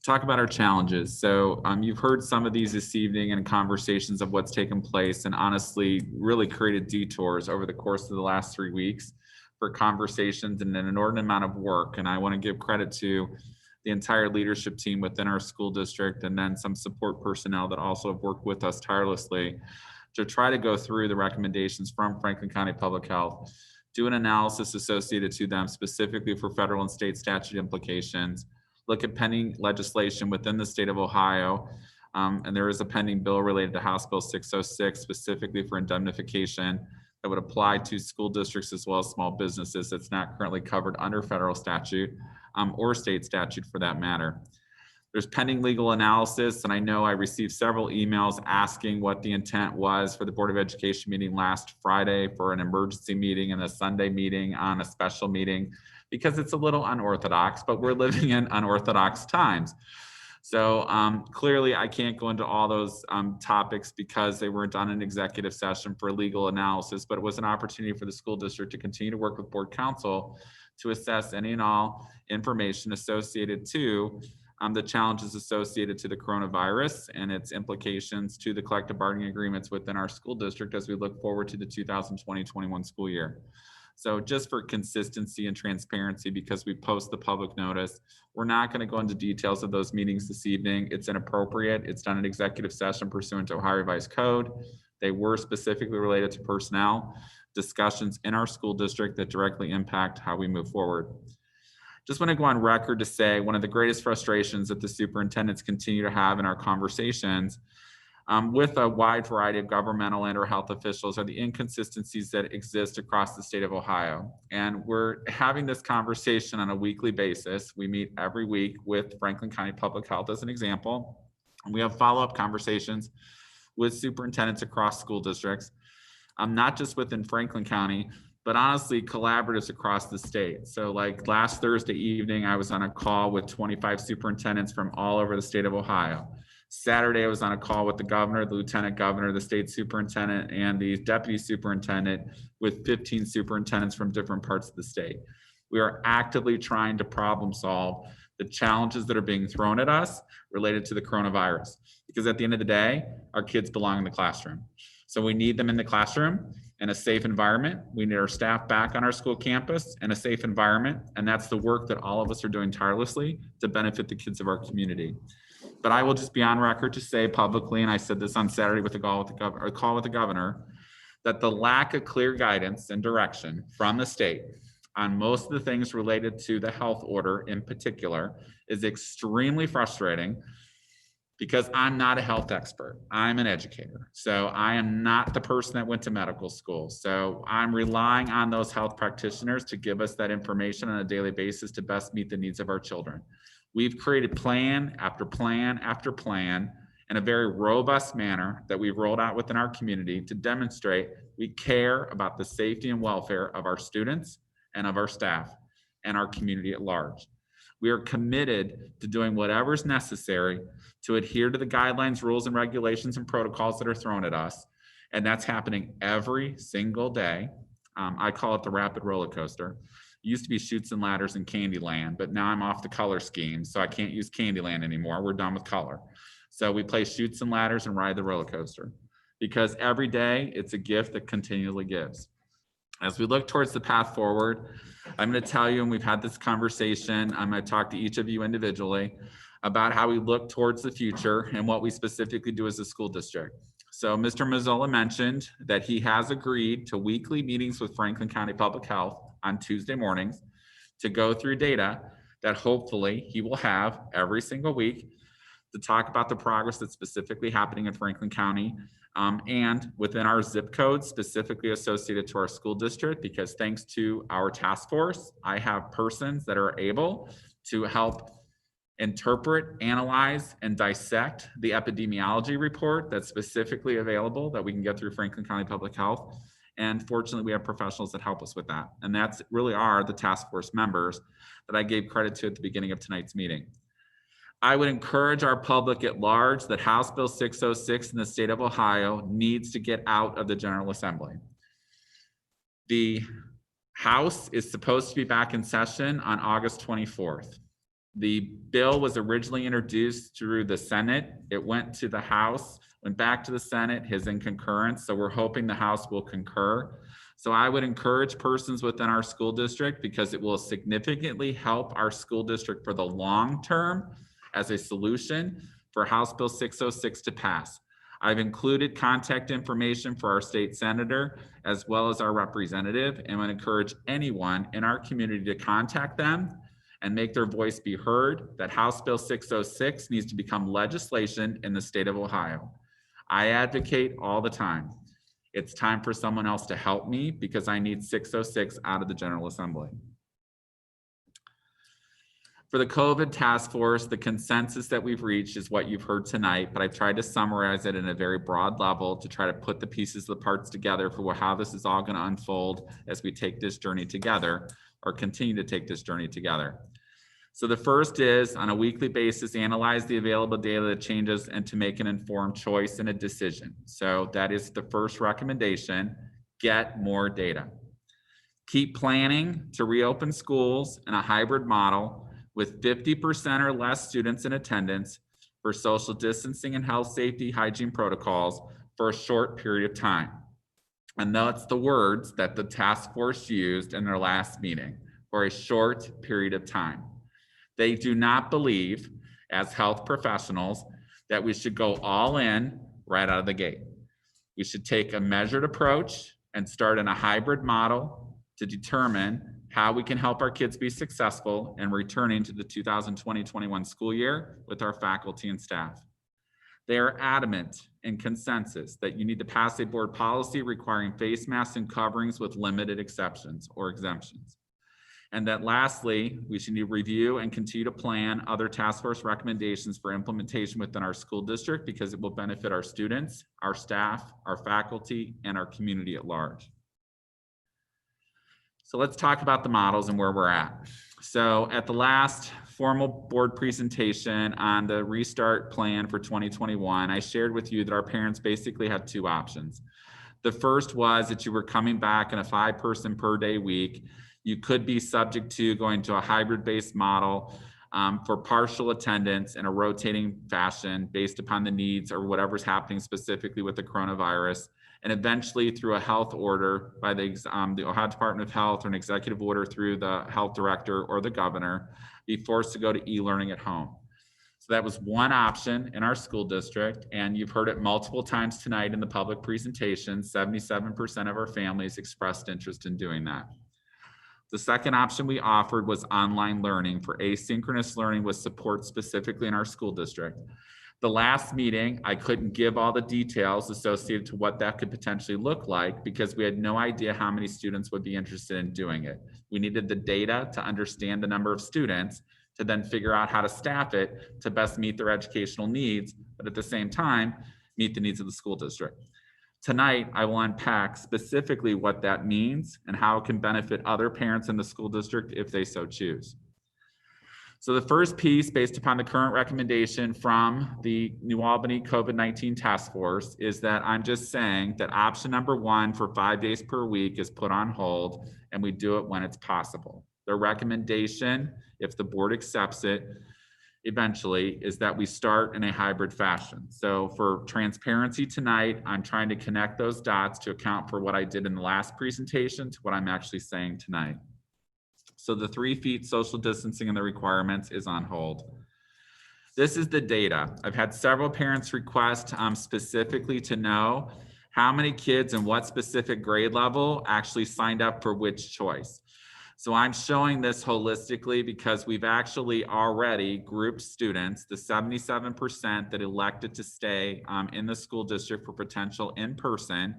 Talk about our challenges. So you've heard some of these this evening in conversations of what's taken place, and honestly really created detours over the course of the last 3 weeks for conversations and an inordinate amount of work. And I want to give credit to the entire leadership team within our school district, and then some support personnel that also have worked with us tirelessly to try to go through the recommendations from Franklin County Public Health, do an analysis associated to them specifically for federal and state statute implications, look at pending legislation within the state of Ohio. And there is a pending bill related to House Bill 606 specifically for indemnification that would apply to school districts as well as small businesses that's not currently covered under federal statute or state statute for that matter. There's pending legal analysis, and I know I received several emails asking what the intent was for the Board of Education meeting last Friday for an emergency meeting and a Sunday meeting on a special meeting, because it's a little unorthodox, but we're living in unorthodox times. So clearly I can't go into all those topics because they weren't on an executive session for legal analysis, but it was an opportunity for the school district to continue to work with board counsel to assess any and all information associated to the challenges associated to the coronavirus and its implications to the collective bargaining agreements within our school district as we look forward to the 2020-21 school year. So just for consistency and transparency, because we post the public notice, we're not going to go into details of those meetings this evening. It's inappropriate. It's done an executive session pursuant to Ohio Revised Code. They were specifically related to personnel discussions in our school district that directly impact how we move forward. Just want to go on record to say one of the greatest frustrations that the superintendents continue to have in our conversations with a wide variety of governmental and or health officials are the inconsistencies that exist across the state of Ohio. And we're having this conversation on a weekly basis. We meet every week with Franklin County Public Health as an example. And we have follow-up conversations with superintendents across school districts, not just within Franklin County, but honestly collaboratives across the state. So like last Thursday evening, I was on a call with 25 superintendents from all over the state of Ohio. Saturday, I was on a call with the governor, the lieutenant governor, the state superintendent, and the deputy superintendent with 15 superintendents from different parts of the state. We are actively trying to problem solve the challenges that are being thrown at us related to the coronavirus. Because at the end of the day, our kids belong in the classroom. So we need them in the classroom in a safe environment. We need our staff back on our school campus in a safe environment. And that's the work that all of us are doing tirelessly to benefit the kids of our community. But I will just be on record to say publicly, and I said this on Saturday with a call with the governor, that the lack of clear guidance and direction from the state on most of the things related to the health order in particular is extremely frustrating, because I'm not a health expert. I'm an educator. So I am not the person that went to medical school. So I'm relying on those health practitioners to give us that information on a daily basis to best meet the needs of our children. We've created plan after plan after plan in a very robust manner that we've rolled out within our community to demonstrate we care about the safety and welfare of our students and of our staff and our community at large. We are committed to doing whatever is necessary to adhere to the guidelines, rules, and regulations and protocols that are thrown at us. And that's happening every single day. I call it the rapid roller coaster. It used to be Chutes and Ladders and Candyland, but now I'm off the color scheme, so I can't use Candyland anymore. We're done with color. So we play Chutes and Ladders and ride the roller coaster, because every day it's a gift that continually gives. As we look towards the path forward, I'm going to tell you, and we've had this conversation, I'm going to talk to each of you individually about how we look towards the future and what we specifically do as a school district. So Mr. Mazzola mentioned that he has agreed to weekly meetings with Franklin County Public Health on Tuesday mornings to go through data that hopefully he will have every single week to talk about the progress that's specifically happening in Franklin County and within our zip codes specifically associated to our school district, because thanks to our task force, I have persons that are able to help interpret, analyze, and dissect the epidemiology report that's specifically available that we can get through Franklin County Public Health. And fortunately, we have professionals that help us with that. And that's really are the task force members that I gave credit to at the beginning of tonight's meeting. I would encourage our public at large that House Bill 606 in the state of Ohio needs to get out of the General Assembly. The House is supposed to be back in session on August 24th. The bill was originally introduced through the Senate. It went to the House, went back to the Senate, is in concurrence. So we're hoping the House will concur. So I would encourage persons within our school district, because it will significantly help our school district for the long term as a solution, for House Bill 606 to pass. I've included contact information for our state senator as well as our representative, and would encourage anyone in our community to contact them and make their voice be heard, that House Bill 606 needs to become legislation in the state of Ohio. I advocate all the time. It's time for someone else to help me, because I need 606 out of the General Assembly. For the COVID task force, the consensus that we've reached is what you've heard tonight, but I've tried to summarize it in a very broad level to try to put the pieces of the parts together for how this is all going to unfold as we take this journey together, or continue to take this journey together. So the first is, on a weekly basis, analyze the available data that changes and to make an informed choice and a decision. So that is the first recommendation: get more data. Keep planning to reopen schools in a hybrid model with 50% or less students in attendance for social distancing and health, safety, hygiene protocols for a short period of time. And that's the words that the task force used in their last meeting: for a short period of time. They do not believe, as health professionals, that we should go all in right out of the gate. We should take a measured approach and start in a hybrid model to determine how we can help our kids be successful in returning to the 2020-21 school year with our faculty and staff. They are adamant in consensus that you need to pass a board policy requiring face masks and coverings with limited exceptions or exemptions. And that lastly, we should need to review and continue to plan other task force recommendations for implementation within our school district, because it will benefit our students, our staff, our faculty, and our community at large. So let's talk about the models and where we're at. So at the last formal board presentation on the restart plan for 2021, I shared with you that our parents basically had two options. The first was that you were coming back in a 5-person per day week. You could be subject to going to a hybrid-based model for partial attendance in a rotating fashion based upon the needs or whatever's happening specifically with the coronavirus. And eventually, through a health order by the Ohio Department of Health, or an executive order through the health director or the governor, be forced to go to e-learning at home. So that was one option in our school district, and you've heard it multiple times tonight in the public presentation. 77% of our families expressed interest in doing that. The second option we offered was online learning for asynchronous learning with support specifically in our school district. The last meeting, I couldn't give all the details associated to what that could potentially look like, because we had no idea how many students would be interested in doing it. We needed the data to understand the number of students to then figure out how to staff it to best meet their educational needs, but at the same time, meet the needs of the school district. Tonight, I will unpack specifically what that means and how it can benefit other parents in the school district if they so choose. So the first piece, based upon the current recommendation from the New Albany COVID-19 task force, is that I'm just saying that option number 1 for 5 days per week is put on hold, and we do it when it's possible. The recommendation, if the board accepts it eventually, is that we start in a hybrid fashion. So for transparency tonight, I'm trying to connect those dots to account for what I did in the last presentation to what I'm actually saying tonight. So the 3 feet social distancing and the requirements is on hold. This is the data. I've had several parents request specifically to know how many kids and what specific grade level actually signed up for which choice. So I'm showing this holistically because we've actually already grouped students, the 77% that elected to stay in the school district for potential in-person.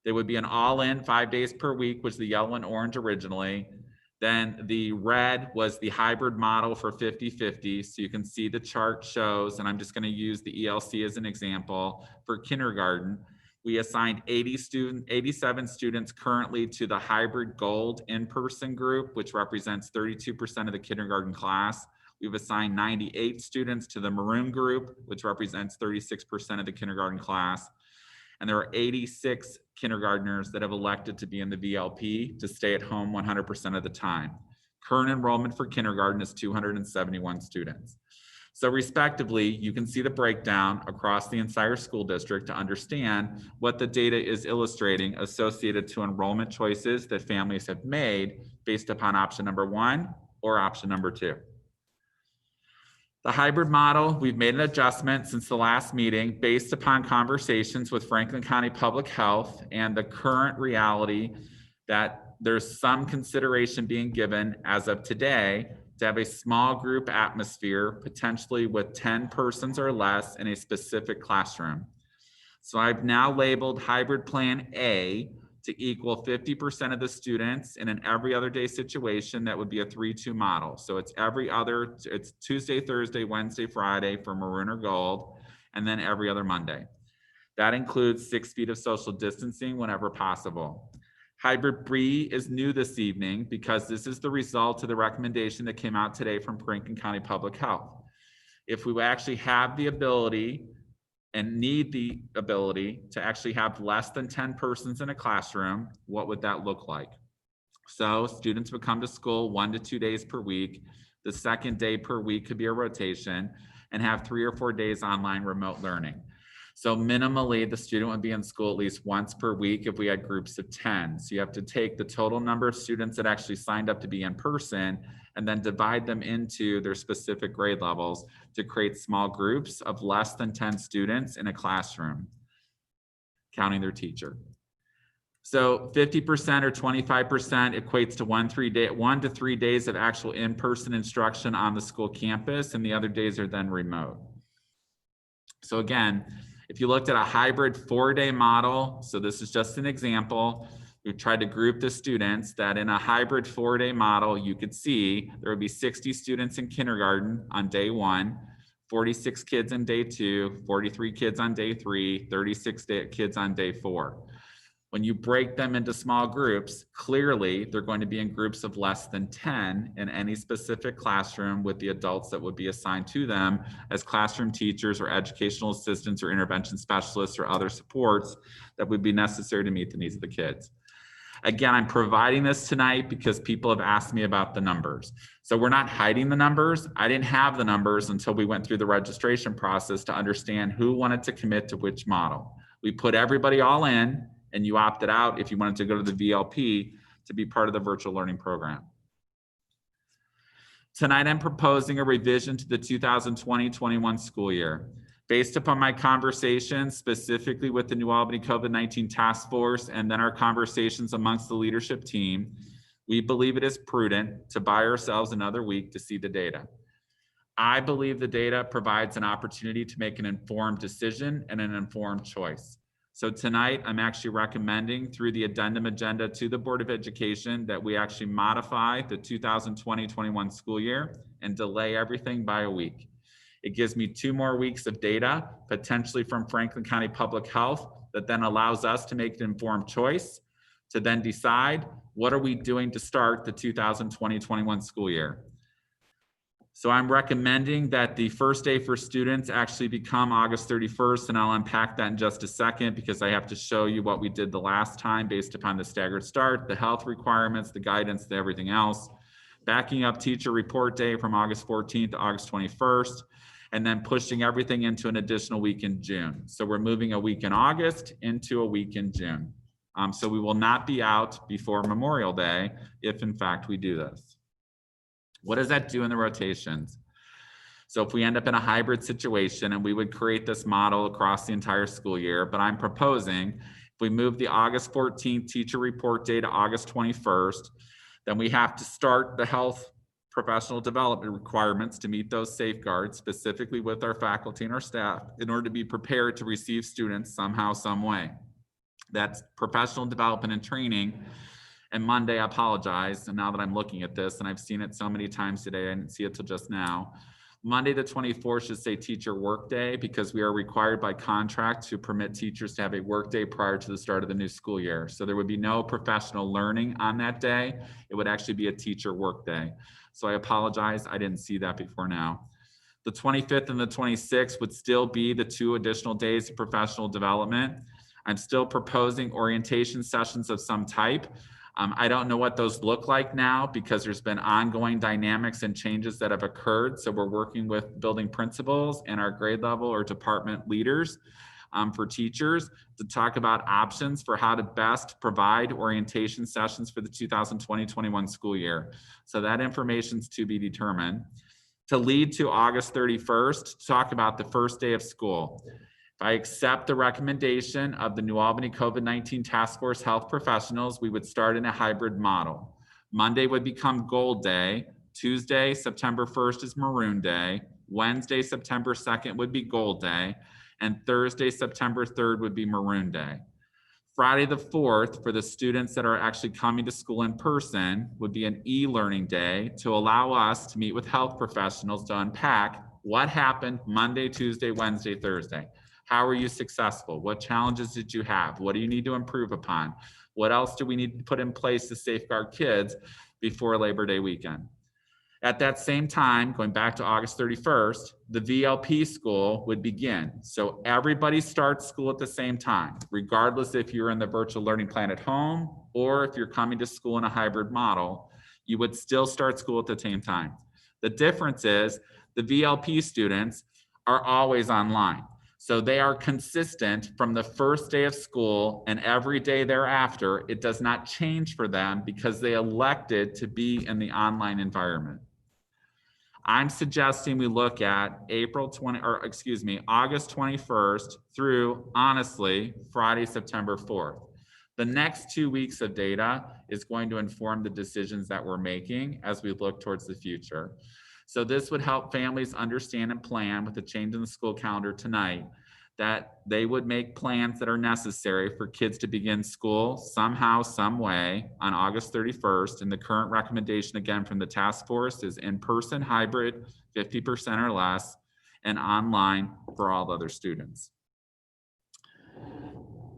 They would be an all-in 5 days per week, was the yellow and orange originally. Then the red was the hybrid model for 50-50. So you can see the chart shows, and I'm just going to use the ELC as an example for kindergarten. We assigned 87 students currently to the hybrid gold in-person group, which represents 32% of the kindergarten class. We've assigned 98 students to the maroon group, which represents 36% of the kindergarten class. And there are 86 kindergartners that have elected to be in the VLP to stay at home 100% of the time. Current enrollment for kindergarten is 271 students. So respectively, you can see the breakdown across the entire school district to understand what the data is illustrating associated to enrollment choices that families have made based upon option number 1 or option number 2. The hybrid model, we've made an adjustment since the last meeting based upon conversations with Franklin County Public Health and the current reality that there's some consideration being given as of today to have a small group atmosphere, potentially with 10 persons or less in a specific classroom. So I've now labeled hybrid plan A to equal 50% of the students in an every other day situation. That would be a 3-2 model. So it's it's Tuesday, Thursday, Wednesday, Friday for maroon or gold, and then every other Monday. That includes 6 feet of social distancing whenever possible. Hybrid B is new this evening because this is the result of the recommendation that came out today from Franklin County Public Health. If we actually have the ability and need the ability to actually have less than 10 persons in a classroom, what would that look like? So students would come to school 1 to 2 days per week. The second day per week could be a rotation, and have 3 or 4 days online remote learning. So minimally, the student would be in school at least once per week if we had groups of 10. So you have to take the total number of students that actually signed up to be in person and then divide them into their specific grade levels to create small groups of less than 10 students in a classroom, counting their teacher. So 50% or 25% equates to 1 to 3 days of actual in-person instruction on the school campus, and the other days are then remote. So again, if you looked at a hybrid 4-day model, so this is just an example, we tried to group the students that in a hybrid 4-day model, you could see there would be 60 students in kindergarten on day 1, 46 kids on day 2, 43 kids on day 3, 36 kids on day 4. When you break them into small groups, clearly they're going to be in groups of less than 10 in any specific classroom with the adults that would be assigned to them as classroom teachers or educational assistants or intervention specialists or other supports that would be necessary to meet the needs of the kids. Again, I'm providing this tonight because people have asked me about the numbers. So we're not hiding the numbers. I didn't have the numbers until we went through the registration process to understand who wanted to commit to which model. We put everybody all in, and you opted out if you wanted to go to the VLP to be part of the virtual learning program. Tonight, I'm proposing a revision to the 2020-21 school year. Based upon my conversations specifically with the New Albany COVID-19 Task Force and then our conversations amongst the leadership team, we believe it is prudent to buy ourselves another week to see the data. I believe the data provides an opportunity to make an informed decision and an informed choice. So tonight, I'm actually recommending through the addendum agenda to the Board of Education that we actually modify the 2020-21 school year and delay everything by a week. It gives me 2 more weeks of data, potentially from Franklin County Public Health, that then allows us to make an informed choice to then decide what are we doing to start the 2020-21 school year. So I'm recommending that the first day for students actually become August 31st, and I'll unpack that in just a second because I have to show you what we did the last time based upon the staggered start, the health requirements, the guidance, everything else. Backing up teacher report day from August 14th to August 21st, and then pushing everything into an additional week in June. So we're moving a week in August into a week in June. So we will not be out before Memorial Day if in fact we do this. What does that do in the rotations? So if we end up in a hybrid situation and we would create this model across the entire school year, but I'm proposing if we move the August 14th teacher report day to August 21st, then we have to start the health professional development requirements to meet those safeguards, specifically with our faculty and our staff, in order to be prepared to receive students somehow, some way. That's professional development and training. And Monday, I apologize, and now that I'm looking at this, and I've seen it so many times today, I didn't see it till just now, Monday, the 24th should say teacher workday because we are required by contract to permit teachers to have a workday prior to the start of the new school year. So there would be no professional learning on that day. It would actually be a teacher workday. So I apologize, I didn't see that before now. The 25th and the 26th would still be the 2 additional days of professional development. I'm still proposing orientation sessions of some type. I don't know what those look like now because there's been ongoing dynamics and changes that have occurred. So we're working with building principals and our grade level or department leaders for teachers to talk about options for how to best provide orientation sessions for the 2020-21 school year. So that information's to be determined. To lead to August 31st, to talk about the first day of school. If I accept the recommendation of the New Albany COVID-19 Task Force Health Professionals, we would start in a hybrid model. Monday would become Gold Day. Tuesday, September 1st is Maroon Day. Wednesday, September 2nd would be Gold Day. And Thursday, September 3rd would be Maroon Day. Friday the 4th, for the students that are actually coming to school in person, would be an e-learning day to allow us to meet with health professionals to unpack what happened Monday, Tuesday, Wednesday, Thursday. How were you successful? What challenges did you have? What do you need to improve upon? What else do we need to put in place to safeguard kids before Labor Day weekend? At that same time, going back to August 31st, the VLP school would begin. So everybody starts school at the same time, regardless if you're in the virtual learning plan at home or if you're coming to school in a hybrid model, you would still start school at the same time. The difference is the VLP students are always online. So they are consistent from the first day of school and every day thereafter. It does not change for them because they elected to be in the online environment. I'm suggesting we look at August 21st through, honestly, Friday, September 4th. The next 2 weeks of data is going to inform the decisions that we're making as we look towards the future. So this would help families understand and plan with the change in the school calendar tonight, that they would make plans that are necessary for kids to begin school somehow, some way on August 31st. And the current recommendation, again, from the task force is in-person hybrid, 50% or less, and online for all other students.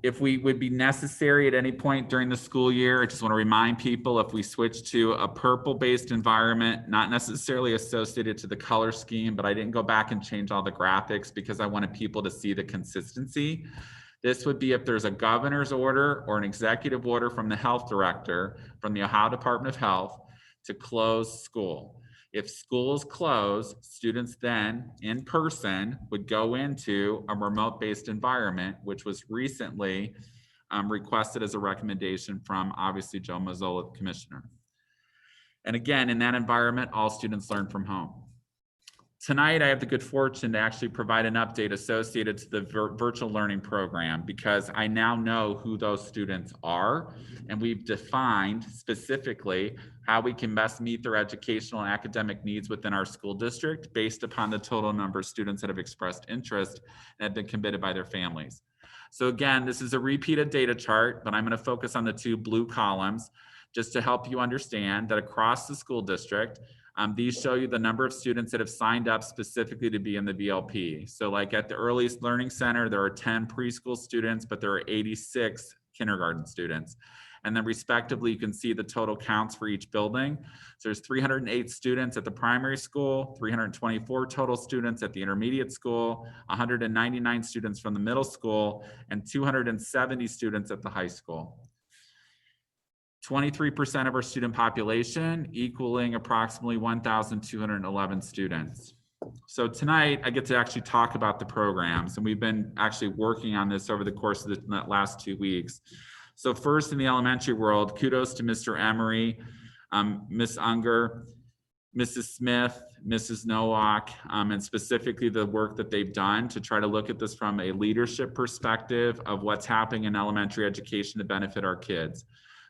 If we would be necessary at any point during the school year, I just want to remind people, if we switch to a purple-based environment, not necessarily associated to the color scheme, but I didn't go back and change all the graphics because I wanted people to see the consistency. This would be if there's a governor's order or an executive order from the health director, from the Ohio Department of Health, to close school. If schools close, students then in person would go into a remote-based environment, which was recently requested as a recommendation from obviously Joe Mazzola, the commissioner. And again, in that environment, all students learn from home. Tonight, I have the good fortune to actually provide an update associated to the virtual learning program because I now know who those students are, and we've defined specifically how we can best meet their educational and academic needs within our school district based upon the total number of students that have expressed interest and have been committed by their families. So again, this is a repeated data chart, but I'm going to focus on the 2 blue columns just to help you understand that across the school district, these show you the number of students that have signed up specifically to be in the VLP. So like at the Earliest Learning Center, there are 10 preschool students, but there are 86 kindergarten students. And then respectively, you can see the total counts for each building. So there's 308 students at the primary school, 324 total students at the intermediate school, 199 students from the middle school, and 270 students at the high school. 23% of our student population, equaling approximately 1,211 students. So tonight, I get to actually talk about the programs, and we've been actually working on this over the course of the last 2 weeks. So first, in the elementary world, kudos to Mr. Emery, Ms. Unger, Mrs. Smith, Mrs. Nowak, and specifically the work that they've done to try to look at this from a leadership perspective of what's happening in elementary education to benefit our kids.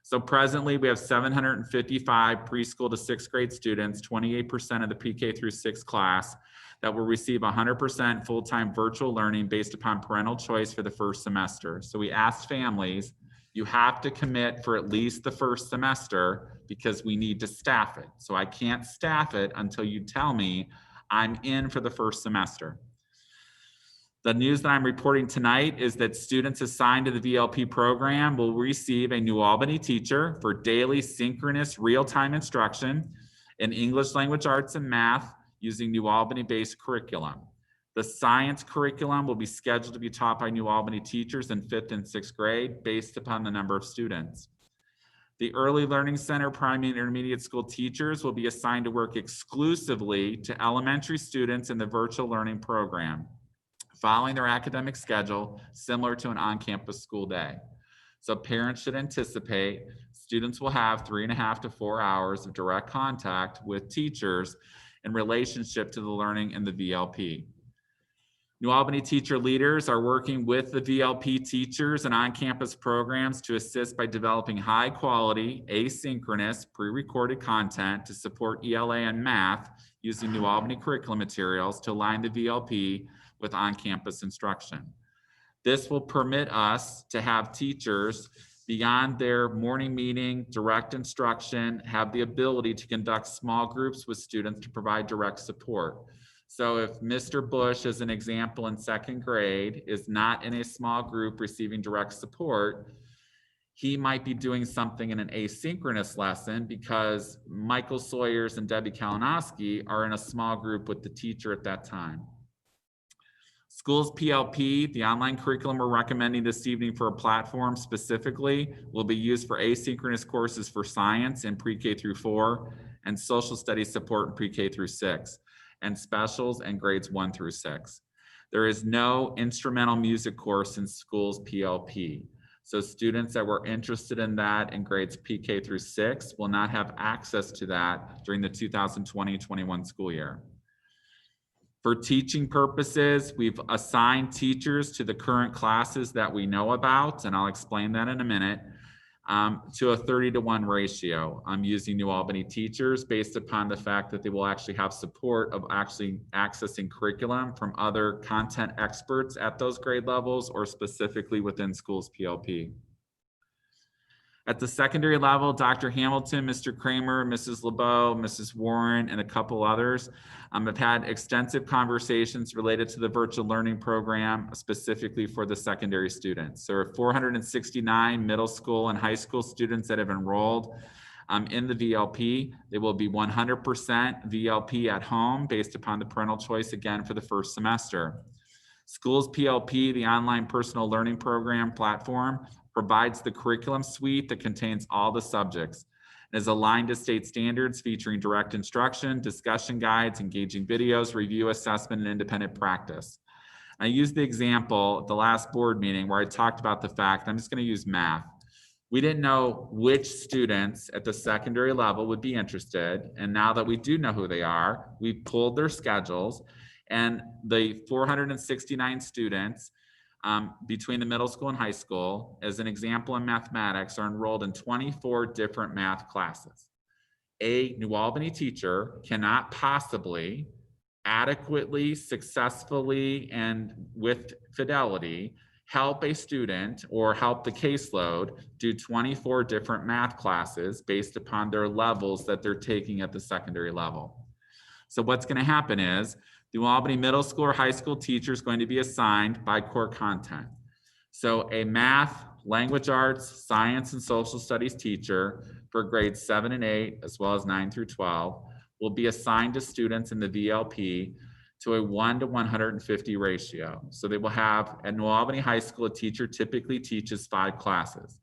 So presently we have 755 preschool to 6th grade students, 28% of the pre-K through 6th class that will receive 100% full-time virtual learning based upon parental choice for the first semester. So we asked families, you have to commit for at least the first semester because we need to staff it. So I can't staff it until you tell me I'm in for the first semester. The news that I'm reporting tonight is that students assigned to the VLP program will receive a New Albany teacher for daily synchronous real-time instruction in English language arts and math using New Albany-based curriculum. The science curriculum will be scheduled to be taught by New Albany teachers in 5th and 6th grade based upon the number of students. The Early Learning Center primary and intermediate school teachers will be assigned to work exclusively to elementary students in the virtual learning program, following their academic schedule, similar to an on-campus school day. So parents should anticipate students will have 3.5 to 4 hours of direct contact with teachers in relationship to the learning in the VLP. New Albany teacher leaders are working with the VLP teachers and on-campus programs to assist by developing high-quality, asynchronous, pre-recorded content to support ELA and math using New Albany curriculum materials to align the VLP with on-campus instruction. This will permit us to have teachers beyond their morning meeting, direct instruction, have the ability to conduct small groups with students to provide direct support. So if Mr. Bush, as an example, in 2nd grade is not in a small group receiving direct support, he might be doing something in an asynchronous lesson because Michael Sawyers and Debbie Kalinowski are in a small group with the teacher at that time. Schools PLP, the online curriculum we're recommending this evening for a platform specifically, will be used for asynchronous courses for science in pre-K through 4 and social studies support in pre-K through 6. And specials and grades 1 through 6. There is no instrumental music course in schools PLP. So students that were interested in that in grades PK through 6 will not have access to that during the 2020-21 school year. For teaching purposes, we've assigned teachers to the current classes that we know about, and I'll explain that in a minute, to a 30-to-1 ratio. I'm using New Albany teachers based upon the fact that they will actually have support of actually accessing curriculum from other content experts at those grade levels or specifically within schools PLP. At the secondary level, Dr. Hamilton, Mr. Kramer, Mrs. LeBeau, Mrs. Warren, and a couple others have had extensive conversations related to the virtual learning program, specifically for the secondary students. There are 469 middle school and high school students that have enrolled in the VLP. They will be 100% VLP at home based upon the parental choice again for the first semester. Schools PLP, the online personal learning program platform, provides the curriculum suite that contains all the subjects and is aligned to state standards featuring direct instruction, discussion guides, engaging videos, review, assessment, and independent practice. I used the example at the last board meeting where I talked about the fact, I'm just going to use math. We didn't know which students at the secondary level would be interested. And now that we do know who they are, we've pulled their schedules, and the 469 students between the middle school and high school, as an example in mathematics, are enrolled in 24 different math classes. A New Albany teacher cannot possibly adequately, successfully, and with fidelity help a student or help the caseload do 24 different math classes based upon their levels that they're taking at the secondary level. So what's going to happen is the New Albany middle school or high school teacher is going to be assigned by core content. So a math, language arts, science, and social studies teacher for grades 7 and 8, as well as 9 through 12, will be assigned to students in the VLP to a 1 to 150 ratio. So they will have, at New Albany High School, a teacher typically teaches 5 classes.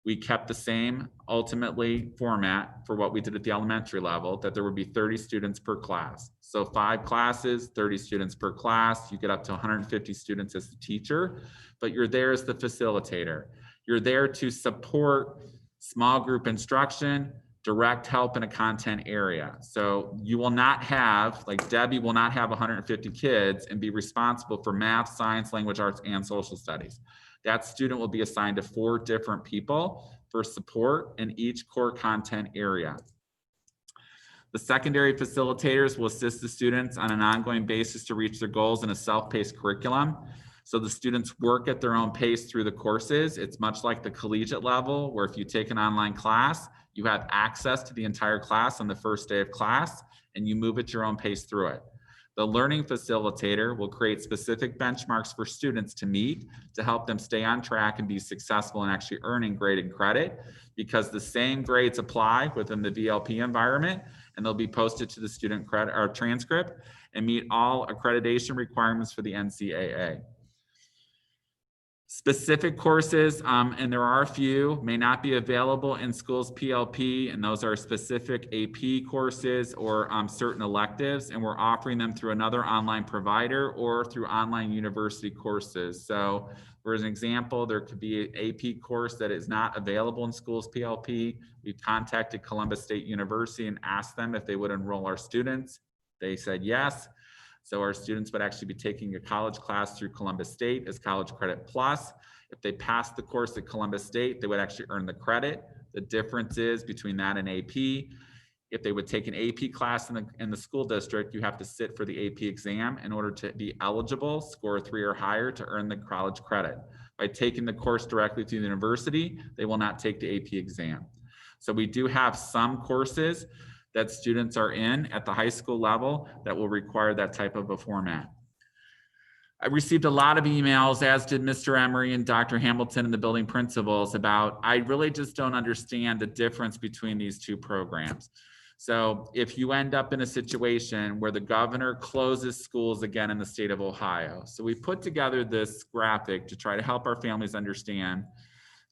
We kept the same, ultimately, format for what we did at the elementary level, that there would be 30 students per class. So 5 classes, 30 students per class, you get up to 150 students as the teacher, but you're there as the facilitator. You're there to support small group instruction, direct help in a content area. So you will not have, like Debbie will not have 150 kids and be responsible for math, science, language arts, and social studies. That student will be assigned to 4 different people for support in each core content area. The secondary facilitators will assist the students on an ongoing basis to reach their goals in a self-paced curriculum. So the students work at their own pace through the courses. It's much like the collegiate level, where if you take an online class, you have access to the entire class on the first day of class, and you move at your own pace through it. The learning facilitator will create specific benchmarks for students to meet to help them stay on track and be successful in actually earning graded credit, because the same grades apply within the VLP environment, and they'll be posted to the student credit or transcript and meet all accreditation requirements for the NCAA. Specific courses, and there are a few, may not be available in schools PLP, and those are specific AP courses or certain electives, and we're offering them through another online provider or through online university courses. So for an example, there could be an AP course that is not available in schools PLP. We've contacted Columbus State University and asked them if they would enroll our students. They said yes. So our students would actually be taking a college class through Columbus State as College Credit Plus. If they pass the course at Columbus State, they would actually earn the credit. The difference is between that and AP. If they would take an AP class in the school district, you have to sit for the AP exam in order to be eligible, score 3 or higher to earn the college credit. By taking the course directly through the university, they will not take the AP exam. So we do have some courses that students are in at the high school level that will require that type of a format. I received a lot of emails, as did Mr. Emery and Dr. Hamilton and the building principals, about I really just don't understand the difference between these two programs. So if you end up in a situation where the governor closes schools again in the state of Ohio, so we put together this graphic to try to help our families understand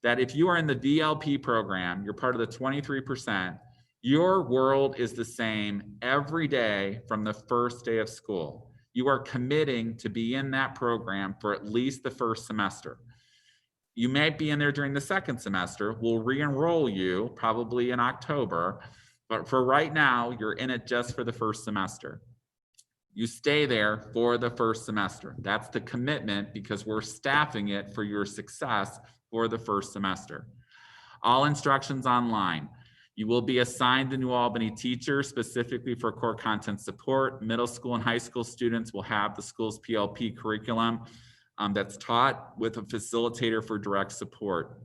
that if you are in the VLP program, you're part of the 23%, your world is the same every day from the first day of school. You are committing to be in that program for at least the first semester. You may be in there during the second semester. We'll re-enroll you probably in October, but for right now, you're in it just for the first semester. You stay there for the first semester. That's the commitment, because we're staffing it for your success for the first semester. All instructions online. You will be assigned the New Albany teacher specifically for core content support. Middle school and high school students will have the school's PLP curriculum that's taught with a facilitator for direct support.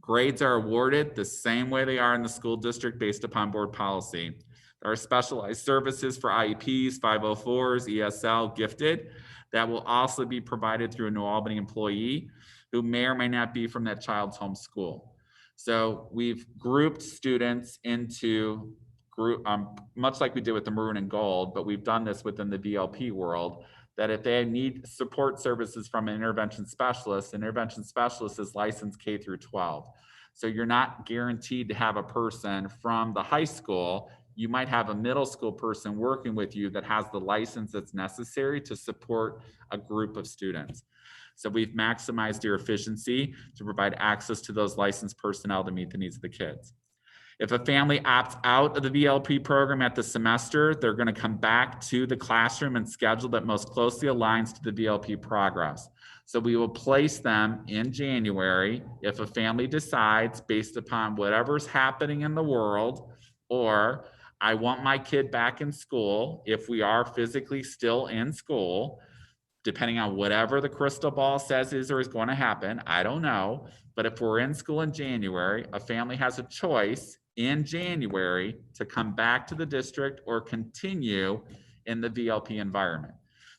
Grades are awarded the same way they are in the school district based upon board policy. There are specialized services for IEPs, 504s, ESL, gifted, that will also be provided through a New Albany employee who may or may not be from that child's home school. So we've grouped students into much like we did with the maroon and gold, but we've done this within the VLP world, that if they need support services from an intervention specialist is licensed K through 12. So you're not guaranteed to have a person from the high school. You might have a middle school person working with you that has the license that's necessary to support a group of students. So we've maximized your efficiency to provide access to those licensed personnel to meet the needs of the kids. If a family opts out of the VLP program at the semester, they're going to come back to the classroom and schedule that most closely aligns to the VLP progress. So we will place them in January if a family decides, based upon whatever's happening in the world, or I want my kid back in school if we are physically still in school, depending on whatever the crystal ball says is or is going to happen, I don't know. But if we're in school in January, a family has a choice in January to come back to the district or continue in the VLP environment.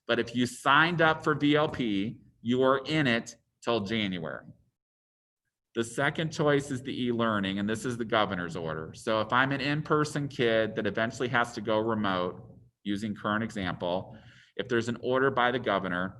But if you signed up for VLP, you are in it till January. The second choice is the e-learning, and this is the governor's order. So if I'm an in-person kid that eventually has to go remote, using current example, if there's an order by the governor,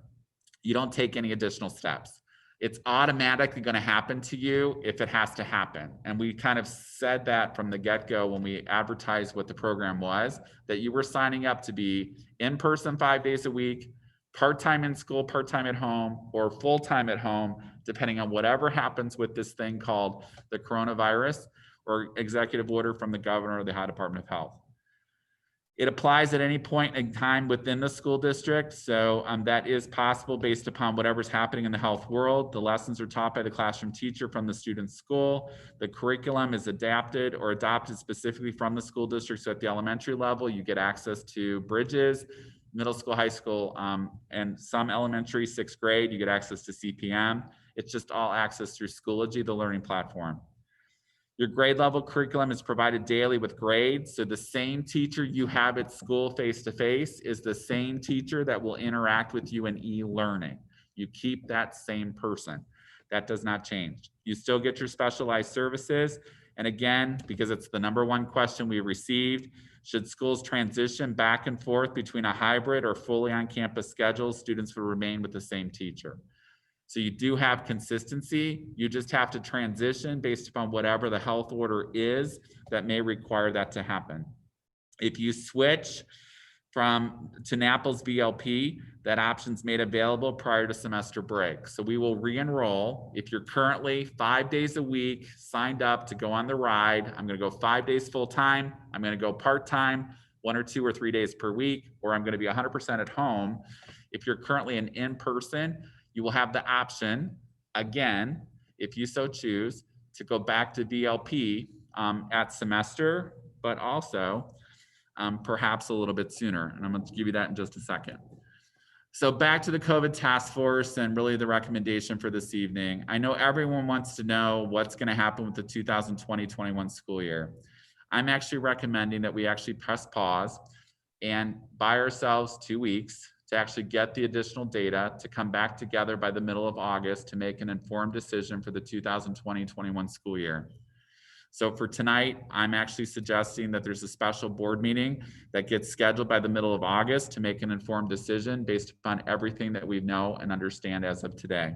you don't take any additional steps. It's automatically going to happen to you if it has to happen. And we kind of said that from the get-go when we advertised what the program was, that you were signing up to be in person 5 days a week, part-time in school, part-time at home, or full-time at home, depending on whatever happens with this thing called the coronavirus or executive order from the governor or the Ohio Department of Health. It applies at any point in time within the school district. So that is possible based upon whatever's happening in the health world. The lessons are taught by the classroom teacher from the student's school. The curriculum is adapted or adopted specifically from the school district. So at the elementary level, you get access to Bridges, middle school, high school, and some elementary, 6th grade, you get access to CPM. It's just all access through Schoology, the learning platform. Your grade level curriculum is provided daily with grades. So the same teacher you have at school face-to-face is the same teacher that will interact with you in e-learning. You keep that same person. That does not change. You still get your specialized services. And again, because it's the #1 question we received, should schools transition back and forth between a hybrid or fully on-campus schedule, students will remain with the same teacher. So you do have consistency. You just have to transition based upon whatever the health order is that may require that to happen. If you switch to NAPLS VLP, that option's made available prior to semester break. So we will re-enroll. If you're currently 5 days a week signed up to go on the ride, I'm gonna go 5 days full-time, I'm gonna go part-time, 1 or 2 or 3 days per week, or I'm gonna be 100% at home. If you're currently an in-person, you will have the option, again, if you so choose, to go back to VLP at semester, but also perhaps a little bit sooner. And I'm going to give you that in just a second. So back to the COVID task force and really the recommendation for this evening. I know everyone wants to know what's going to happen with the 2020-21 school year. I'm actually recommending that we actually press pause and buy ourselves 2 weeks to actually get the additional data to come back together by the middle of August to make an informed decision for the 2020-21 school year. So for tonight, I'm actually suggesting that there's a special board meeting that gets scheduled by the middle of August to make an informed decision based upon everything that we know and understand as of today.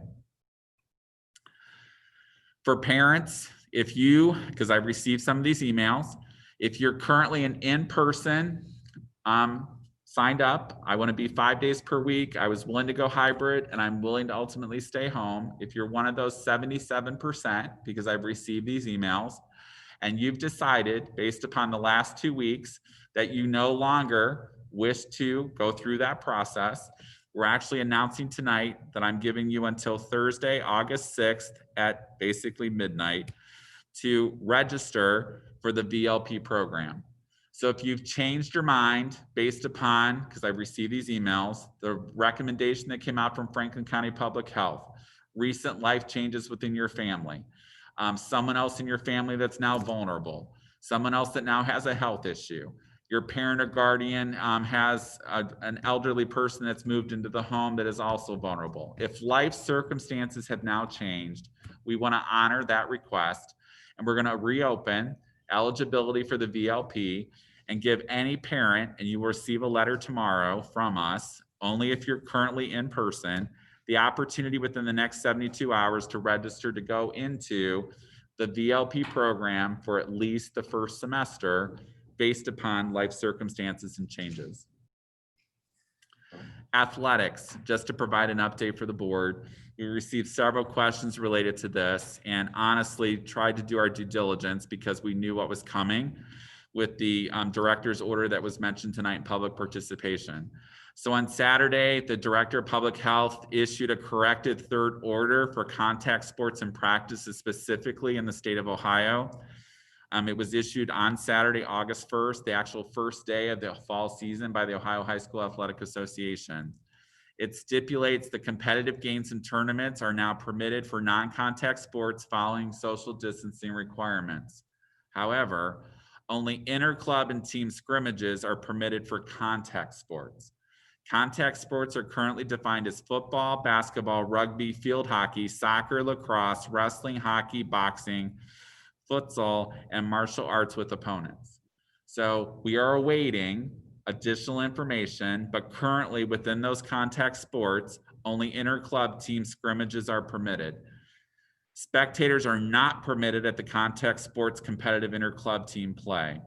For parents, because I've received some of these emails, if you're currently an in-person signed up, I want to be 5 days per week, I was willing to go hybrid, and I'm willing to ultimately stay home. If you're one of those 77%, because I've received these emails, and you've decided based upon the last 2 weeks that you no longer wish to go through that process, we're actually announcing tonight that I'm giving you until Thursday, August 6th at basically midnight to register for the VLP program. So if you've changed your mind based upon, because I've received these emails, the recommendation that came out from Franklin County Public Health, recent life changes within your family, someone else in your family that's now vulnerable, someone else that now has a health issue, your parent or guardian has an elderly person that's moved into the home that is also vulnerable. If life circumstances have now changed, we want to honor that request, and we're going to reopen eligibility for the VLP and give any parent, and you will receive a letter tomorrow from us, only if you're currently in person, the opportunity within the next 72 hours to register to go into the VLP program for at least the first semester based upon life circumstances and changes. Athletics, just to provide an update for the board, we received several questions related to this and honestly tried to do our due diligence because we knew what was coming with the director's order that was mentioned tonight in public participation. So on Saturday, the Director of Public Health issued a corrected third order for contact sports and practices specifically in the state of Ohio. It was issued on Saturday, August 1st, the actual first day of the fall season by the Ohio High School Athletic Association. It stipulates the competitive games and tournaments are now permitted for non-contact sports following social distancing requirements. However, only inter-club and team scrimmages are permitted for contact sports. Contact sports are currently defined as football, basketball, rugby, field hockey, soccer, lacrosse, wrestling, hockey, boxing, futsal, and martial arts with opponents. So we are awaiting additional information, but currently within those contact sports, only inter-club team scrimmages are permitted. Spectators are not permitted at the contact sports competitive inter-club team play.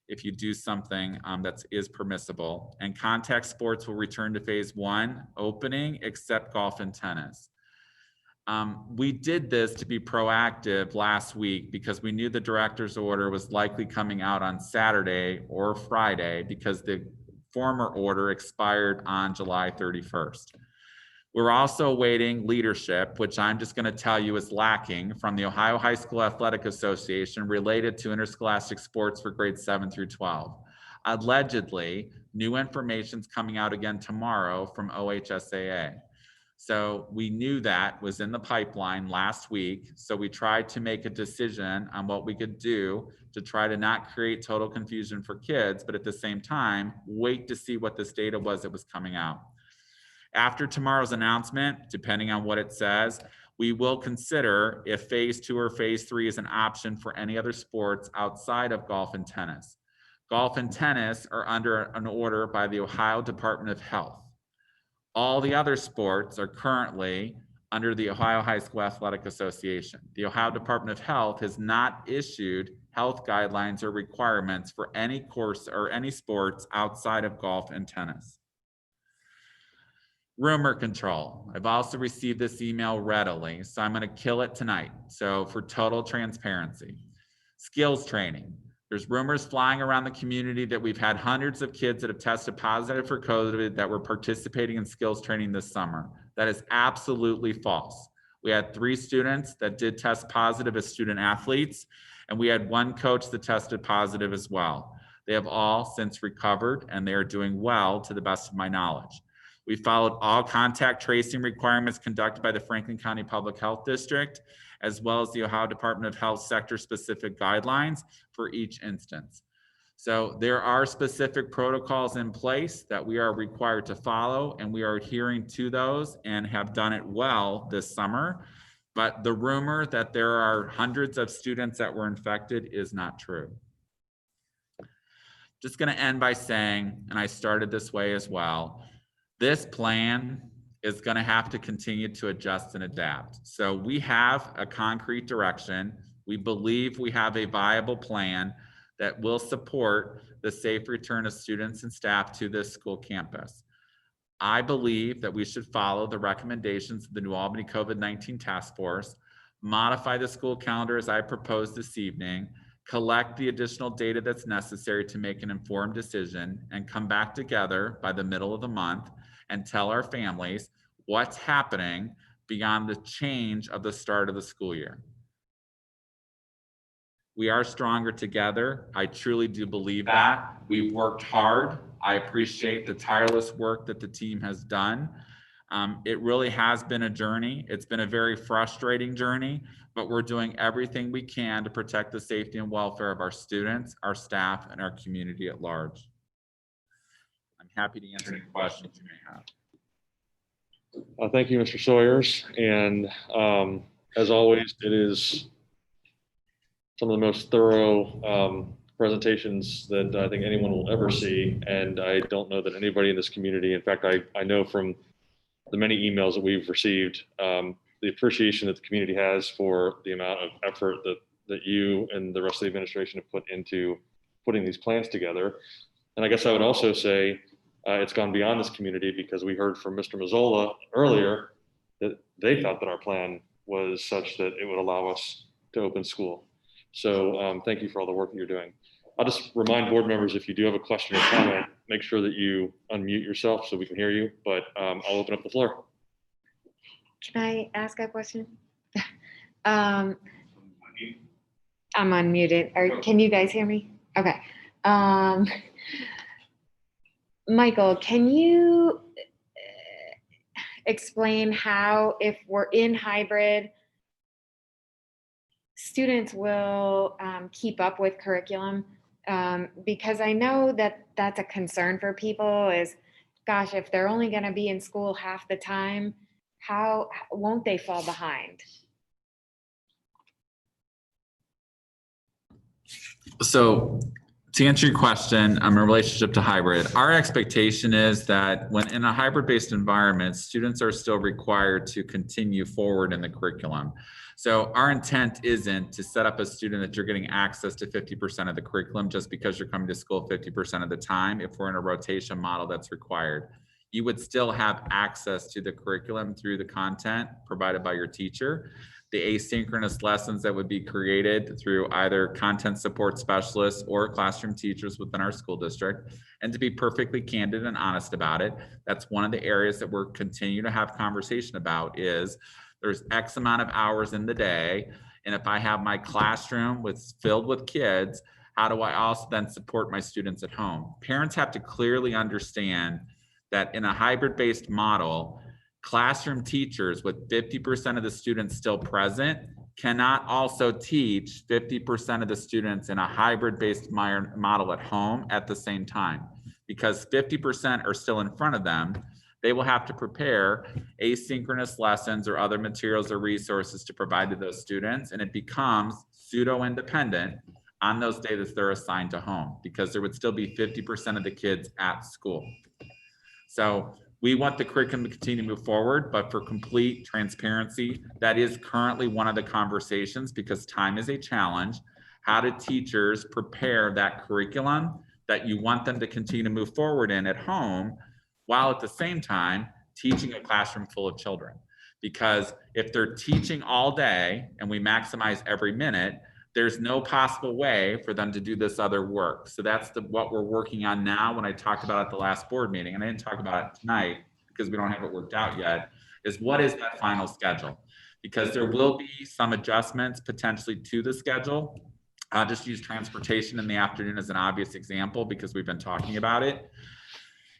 If you do something that is permissible, and contact sports will return to phase 1 opening except golf and tennis. We did this to be proactive last week because we knew the director's order was likely coming out on Saturday or Friday because the former order expired on July 31st. We're also awaiting leadership, which I'm just going to tell you is lacking from the Ohio High School Athletic Association related to interscholastic sports for grades 7 through 12. Allegedly, new information's coming out again tomorrow from OHSAA. So we knew that was in the pipeline last week. So we tried to make a decision on what we could do to try to not create total confusion for kids, but at the same time, wait to see what this data was that was coming out. After tomorrow's announcement, depending on what it says, we will consider if phase 2 or phase 3 is an option for any other sports outside of golf and tennis. Golf and tennis are under an order by the Ohio Department of Health. All the other sports are currently under the Ohio High School Athletic Association. The Ohio Department of Health has not issued health guidelines or requirements for any course or any sports outside of golf and tennis. Rumor control. I've also received this email readily, so I'm going to kill it tonight. So for total transparency, skills training. There's rumors flying around the community that we've had hundreds of kids that have tested positive for COVID that were participating in skills training this summer. That is absolutely false. We had 3 students that did test positive as student athletes, and we had 1 coach that tested positive as well. They have all since recovered, and they are doing well to the best of my knowledge. We followed all contact tracing requirements conducted by the Franklin County Public Health District, as well as the Ohio Department of Health sector-specific guidelines for each instance. So there are specific protocols in place that we are required to follow, and we are adhering to those and have done it well this summer. But the rumor that there are hundreds of students that were infected is not true. Just going to end by saying, and I started this way as well, this plan is going to have to continue to adjust and adapt. So we have a concrete direction. We believe we have a viable plan that will support the safe return of students and staff to this school campus. I believe that we should follow the recommendations of the New Albany COVID-19 Task Force, modify the school calendar as I proposed this evening, collect the additional data that's necessary to make an informed decision, and come back together by the middle of the month and tell our families what's happening beyond the change of the start of the school year. We are stronger together. I truly do believe that. We've worked hard. I appreciate the tireless work that the team has done. It really has been a journey. It's been a very frustrating journey, but we're doing everything we can to protect the safety and welfare of our students, our staff, and our community at large. I'm happy to answer any questions you may have. Thank you, Mr. Sawyers. And as always, it is some of the most thorough presentations that I think anyone will ever see. And I don't know that anybody in this community, in fact, I know from the many emails that we've received, the appreciation that the community has for the amount of effort that you and the rest of the administration have put into putting these plans together. And I guess I would also say it's gone beyond this community, because we heard from Mr. Mazzola earlier that they thought that our plan was such that it would allow us to open school. So thank you for all the work that you're doing. I'll just remind board members, if you do have a question or comment, make sure that you unmute yourself so we can hear you, but I'll open up the floor. Can I ask a question? I'm unmuted. Can you guys hear me? Okay. Michael, can you explain how, if we're in hybrid, students will keep up with curriculum? Because I know that that's a concern for people is, gosh, if they're only going to be in school half the time, how won't they fall behind? So to answer your question, in relationship to hybrid, our expectation is that when in a hybrid-based environment, students are still required to continue forward in the curriculum. So our intent isn't to set up a student that you're getting access to 50% of the curriculum just because you're coming to school 50% of the time. If we're in a rotation model that's required, you would still have access to the curriculum through the content provided by your teacher. The asynchronous lessons that would be created through either content support specialists or classroom teachers within our school district. And to be perfectly candid and honest about it, that's one of the areas that we're continuing to have conversation about is there's X amount of hours in the day. And if I have my classroom filled with kids, how do I also then support my students at home? Parents have to clearly understand that in a hybrid-based model, Classroom teachers with 50% of the students still present cannot also teach 50% of the students in a hybrid-based model at home at the same time, because 50% are still in front of them. They will have to prepare asynchronous lessons or other materials or resources to provide to those students, and it becomes pseudo-independent on those days that they're assigned to home, because there would still be 50% of the kids at school. So we want the curriculum to continue to move forward, but for complete transparency, that is currently one of the conversations, because time is a challenge. How do teachers prepare that curriculum that you want them to continue to move forward in at home, while at the same time teaching a classroom full of children? Because if they're teaching all day and we maximize every minute, there's no possible way for them to do this other work. So that's what we're working on now. When I talked about it at the last board meeting, and I didn't talk about it tonight because we don't have it worked out yet, is what is that final schedule? Because there will be some adjustments potentially to the schedule. I'll just use transportation in the afternoon as an obvious example because we've been talking about it.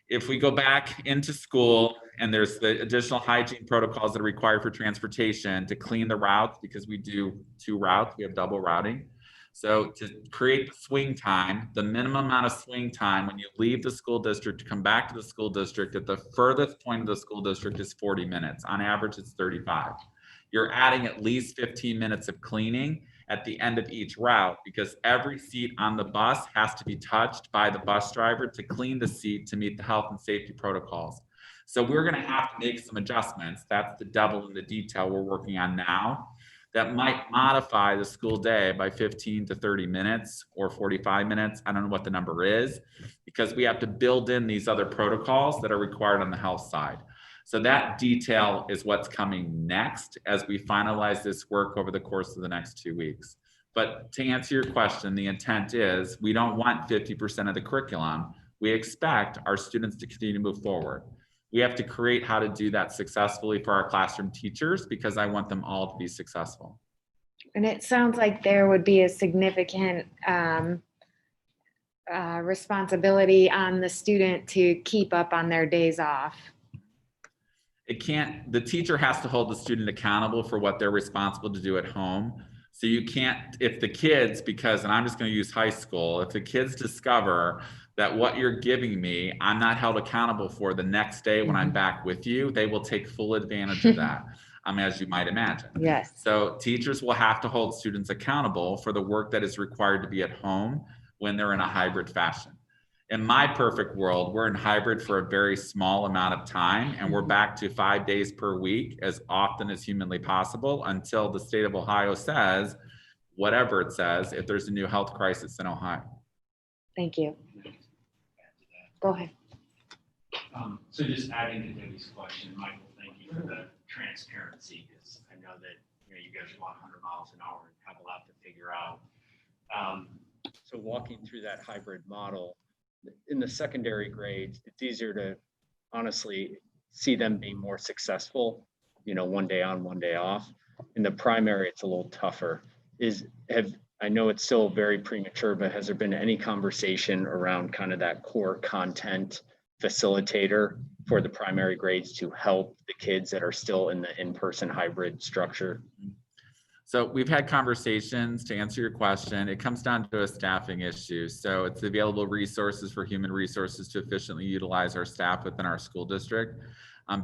If we go back into school and there's the additional hygiene protocols that are required for transportation to clean the routes, because we do 2 routes, we have double routing. So to create the swing time, the minimum amount of swing time when you leave the school district to come back to the school district at the furthest point of the school district is 40 minutes. On average, it's 35. You're adding at least 15 minutes of cleaning at the end of each route, because every seat on the bus has to be touched by the bus driver to clean the seat to meet the health and safety protocols. So we're going to have to make some adjustments. That's the devil in the detail we're working on now. That might modify the school day by 15 to 30 minutes or 45 minutes. I don't know what the number is, because we have to build in these other protocols that are required on the health side. So that detail is what's coming next as we finalize this work over the course of the next 2 weeks. But to answer your question, the intent is we don't want 50% of the curriculum. We expect our students to continue to move forward. We have to create how to do that successfully for our classroom teachers, because I want them all to be successful. And it sounds like there would be a significant responsibility on the student to keep up on their days off. It can't, the teacher has to hold the student accountable for what they're responsible to do at home. So you can't, if the kids, because, and I'm just going to use high school, if the kids discover that what you're giving me, I'm not held accountable for the next day when I'm back with you, they will take full advantage of that, as you might imagine. Yes. So teachers will have to hold students accountable for the work that is required to be at home when they're in a hybrid fashion. In my perfect world, we're in hybrid for a very small amount of time, and we're back to 5 days per week as often as humanly possible until the state of Ohio says, whatever it says, if there's a new health crisis in Ohio. Thank you. Go ahead. So just adding to Debbie's question, Michael, thank you for the transparency, because I know that you guys are 100 miles an hour and have a lot to figure out. So walking through that hybrid model, in the secondary grades, it's easier to honestly see them being more successful, 1 day on, 1 day off. In the primary, it's a little tougher. I know it's still very premature, but has there been any conversation around kind of that core content facilitator for the primary grades to help the kids that are still in the in-person hybrid structure? So we've had conversations. To answer your question, it comes down to a staffing issue. So it's available resources for human resources to efficiently utilize our staff within our school district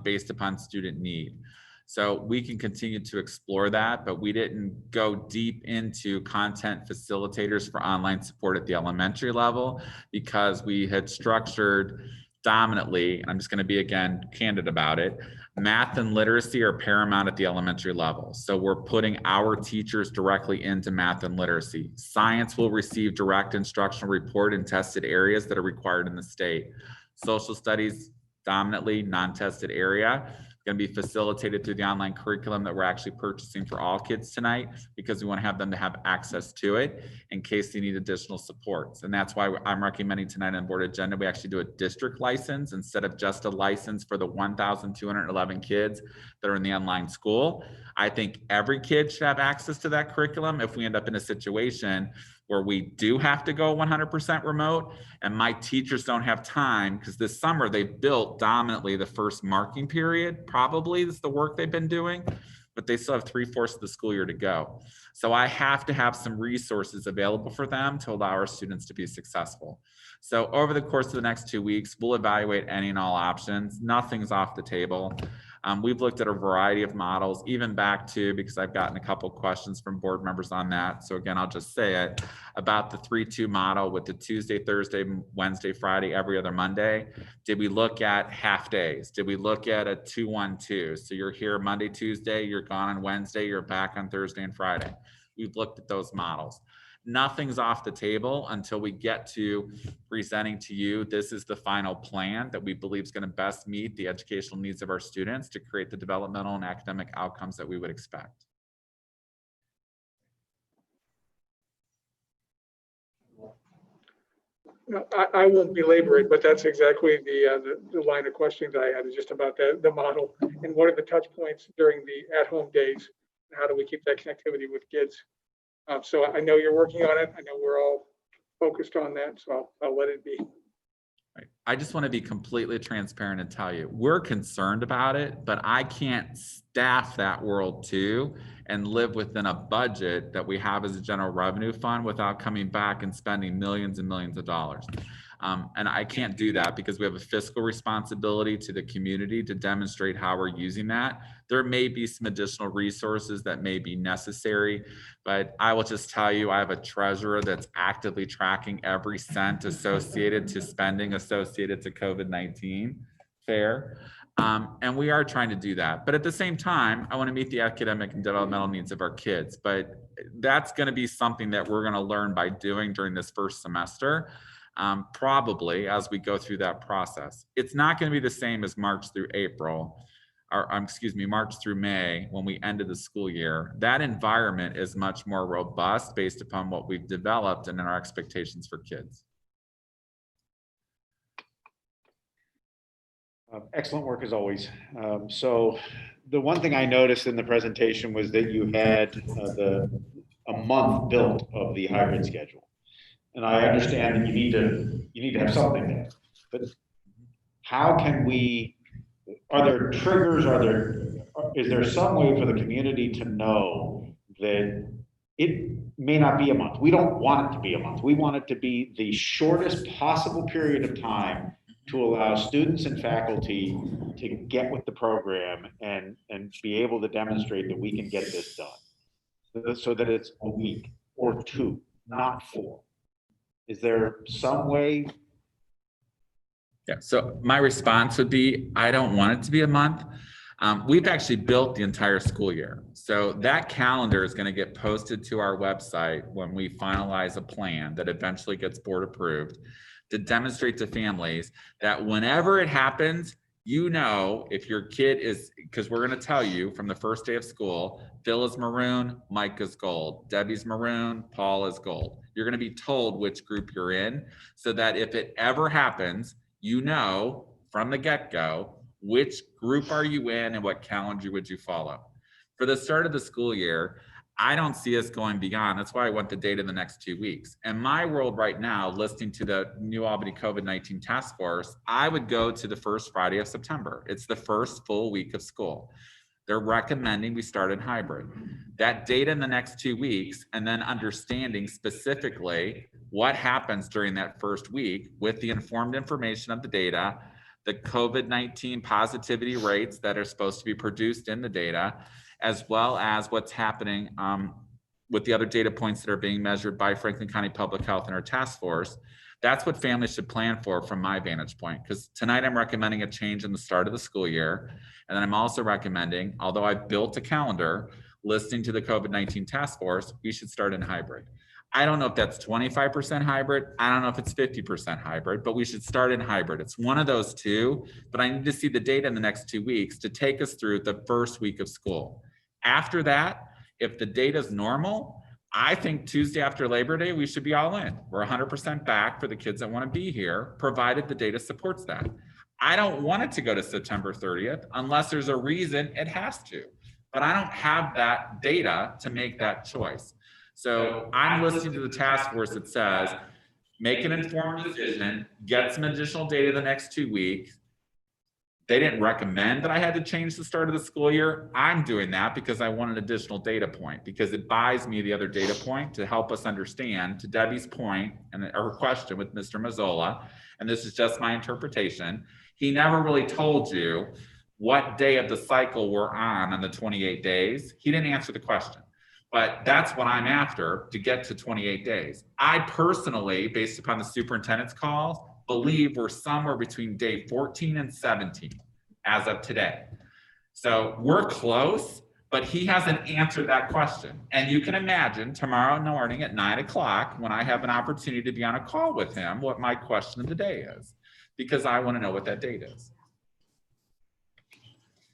based upon student need. So we can continue to explore that, but we didn't go deep into content facilitators for online support at the elementary level, because we had structured dominantly, and I'm just going to be, again, candid about it, math and literacy are paramount at the elementary level. So we're putting our teachers directly into math and literacy. Science will receive direct instructional report in tested areas that are required in the state. Social studies, dominantly non-tested area, going to be facilitated through the online curriculum that we're actually purchasing for all kids tonight, because we want to have them to have access to it in case they need additional supports. And that's why I'm recommending tonight on board agenda, we actually do a district license instead of just a license for the 1,211 kids that are in the online school. I think every kid should have access to that curriculum if we end up in a situation where we do have to go 100% remote, and my teachers don't have time, because this summer they built dominantly the first marking period, probably is the work they've been doing, but they still have 3/4 of the school year to go. So I have to have some resources available for them to allow our students to be successful. So over the course of the next 2 weeks, we'll evaluate any and all options. Nothing's off the table. We've looked at a variety of models, even back to, because I've gotten a couple questions from board members on that. So again, I'll just say it, about the 3-2 model with the Tuesday, Thursday, Wednesday, Friday, every other Monday. Did we look at half days? Did we look at a 2-1-2? So you're here Monday, Tuesday, you're gone on Wednesday, you're back on Thursday and Friday. We've looked at those models. Nothing's off the table until we get to presenting to you, this is the final plan that we believe is going to best meet the educational needs of our students to create the developmental and academic outcomes that we would expect. I won't belabor it, but that's exactly the line of questioning that I had, is just about the model and what are the touch points during the at-home days, and how do we keep that connectivity with kids? So I know you're working on it. I know we're all focused on that, so I'll let it be. Right. I just want to be completely transparent and tell you, we're concerned about it, but I can't staff that world too and live within a budget that we have as a general revenue fund without coming back and spending millions and millions of dollars. And I can't do that because we have a fiscal responsibility to the community to demonstrate how we're using that. There may be some additional resources that may be necessary, but I will just tell you, I have a treasurer that's actively tracking every cent associated to spending associated to COVID-19 fair. And we are trying to do that. But at the same time, I want to meet the academic and developmental needs of our kids. But that's going to be something that we're going to learn by doing during this first semester. Probably as we go through that process. It's not going to be the same as March through April, or excuse me, March through May when we ended the school year. That environment is much more robust based upon what we've developed and in our expectations for kids. Excellent work as always. So the one thing I noticed in the presentation was that you had a month built of the hybrid schedule. And I understand that you need to have something there, but how can we, are there triggers, is there some way for the community to know that it may not be a month? We don't want it to be a month. We want it to be the shortest possible period of time to allow students and faculty to get with the program and be able to demonstrate that we can get this done. So that it's a week or 2, not 4. Is there some way? Yeah, so my response would be, I don't want it to be a month. We've actually built the entire school year. So that calendar is going to get posted to our website when we finalize a plan that eventually gets board approved to demonstrate to families that whenever it happens, you know, if your kid is, because we're going to tell you from the first day of school, Phil is maroon, Mike is gold, Debbie's maroon, Paul is gold. You're going to be told which group you're in so that if it ever happens, you know from the get-go, which group are you in and what calendar would you follow. For the start of the school year, I don't see us going beyond. That's why I want the data in the next 2 weeks. In my world right now, listening to the New Albany COVID-19 task force, I would go to the first Friday of September. It's the first full week of school. They're recommending we start in hybrid. That data in the next 2 weeks, and then understanding specifically what happens during that first week with the informed information of the data, the COVID-19 positivity rates that are supposed to be produced in the data, as well as what's happening with the other data points that are being measured by Franklin County Public Health and our task force. That's what families should plan for from my vantage point, because tonight I'm recommending a change in the start of the school year. And then I'm also recommending, although I built a calendar, listening to the COVID-19 task force, we should start in hybrid. I don't know if that's 25% hybrid. I don't know if it's 50% hybrid, but we should start in hybrid. It's one of those two, but I need to see the data in the next 2 weeks to take us through the first week of school. After that, if the data is normal, I think Tuesday after Labor Day, we should be all in. We're 100% back for the kids that want to be here, provided the data supports that. I don't want it to go to September 30th unless there's a reason it has to, but I don't have that data to make that choice. So I'm listening to the task force that says, make an informed decision, get some additional data the next 2 weeks. They didn't recommend that I had to change the start of the school year. I'm doing that because I want an additional data point, because it buys me the other data point to help us understand, to Debbie's point and her question with Mr. Mazzola, and this is just my interpretation, he never really told you what day of the cycle we're on the 28 days. He didn't answer the question. But that's what I'm after to get to 28 days. I personally, based upon the superintendent's calls, believe we're somewhere between day 14 and 17 as of today. So we're close, but he hasn't answered that question. And you can imagine tomorrow morning at 9 o'clock, when I have an opportunity to be on a call with him, what my question of the day is, because I want to know what that date is.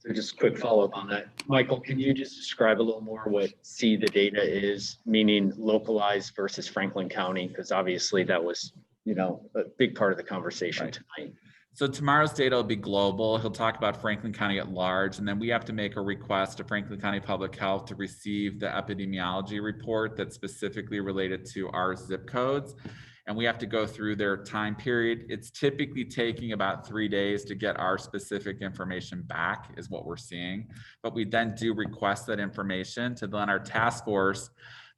So just a quick follow-up on that. Michael, can you just describe a little more what see the data is, meaning localized versus Franklin County? Because obviously that was, you know, a big part of the conversation tonight. So tomorrow's data will be global. He'll talk about Franklin County at large, and then we have to make a request to Franklin County Public Health to receive the epidemiology report that's specifically related to our zip codes. And we have to go through their time period. It's typically taking about 3 days to get our specific information back, is what we're seeing. But we then do request that information to then our task force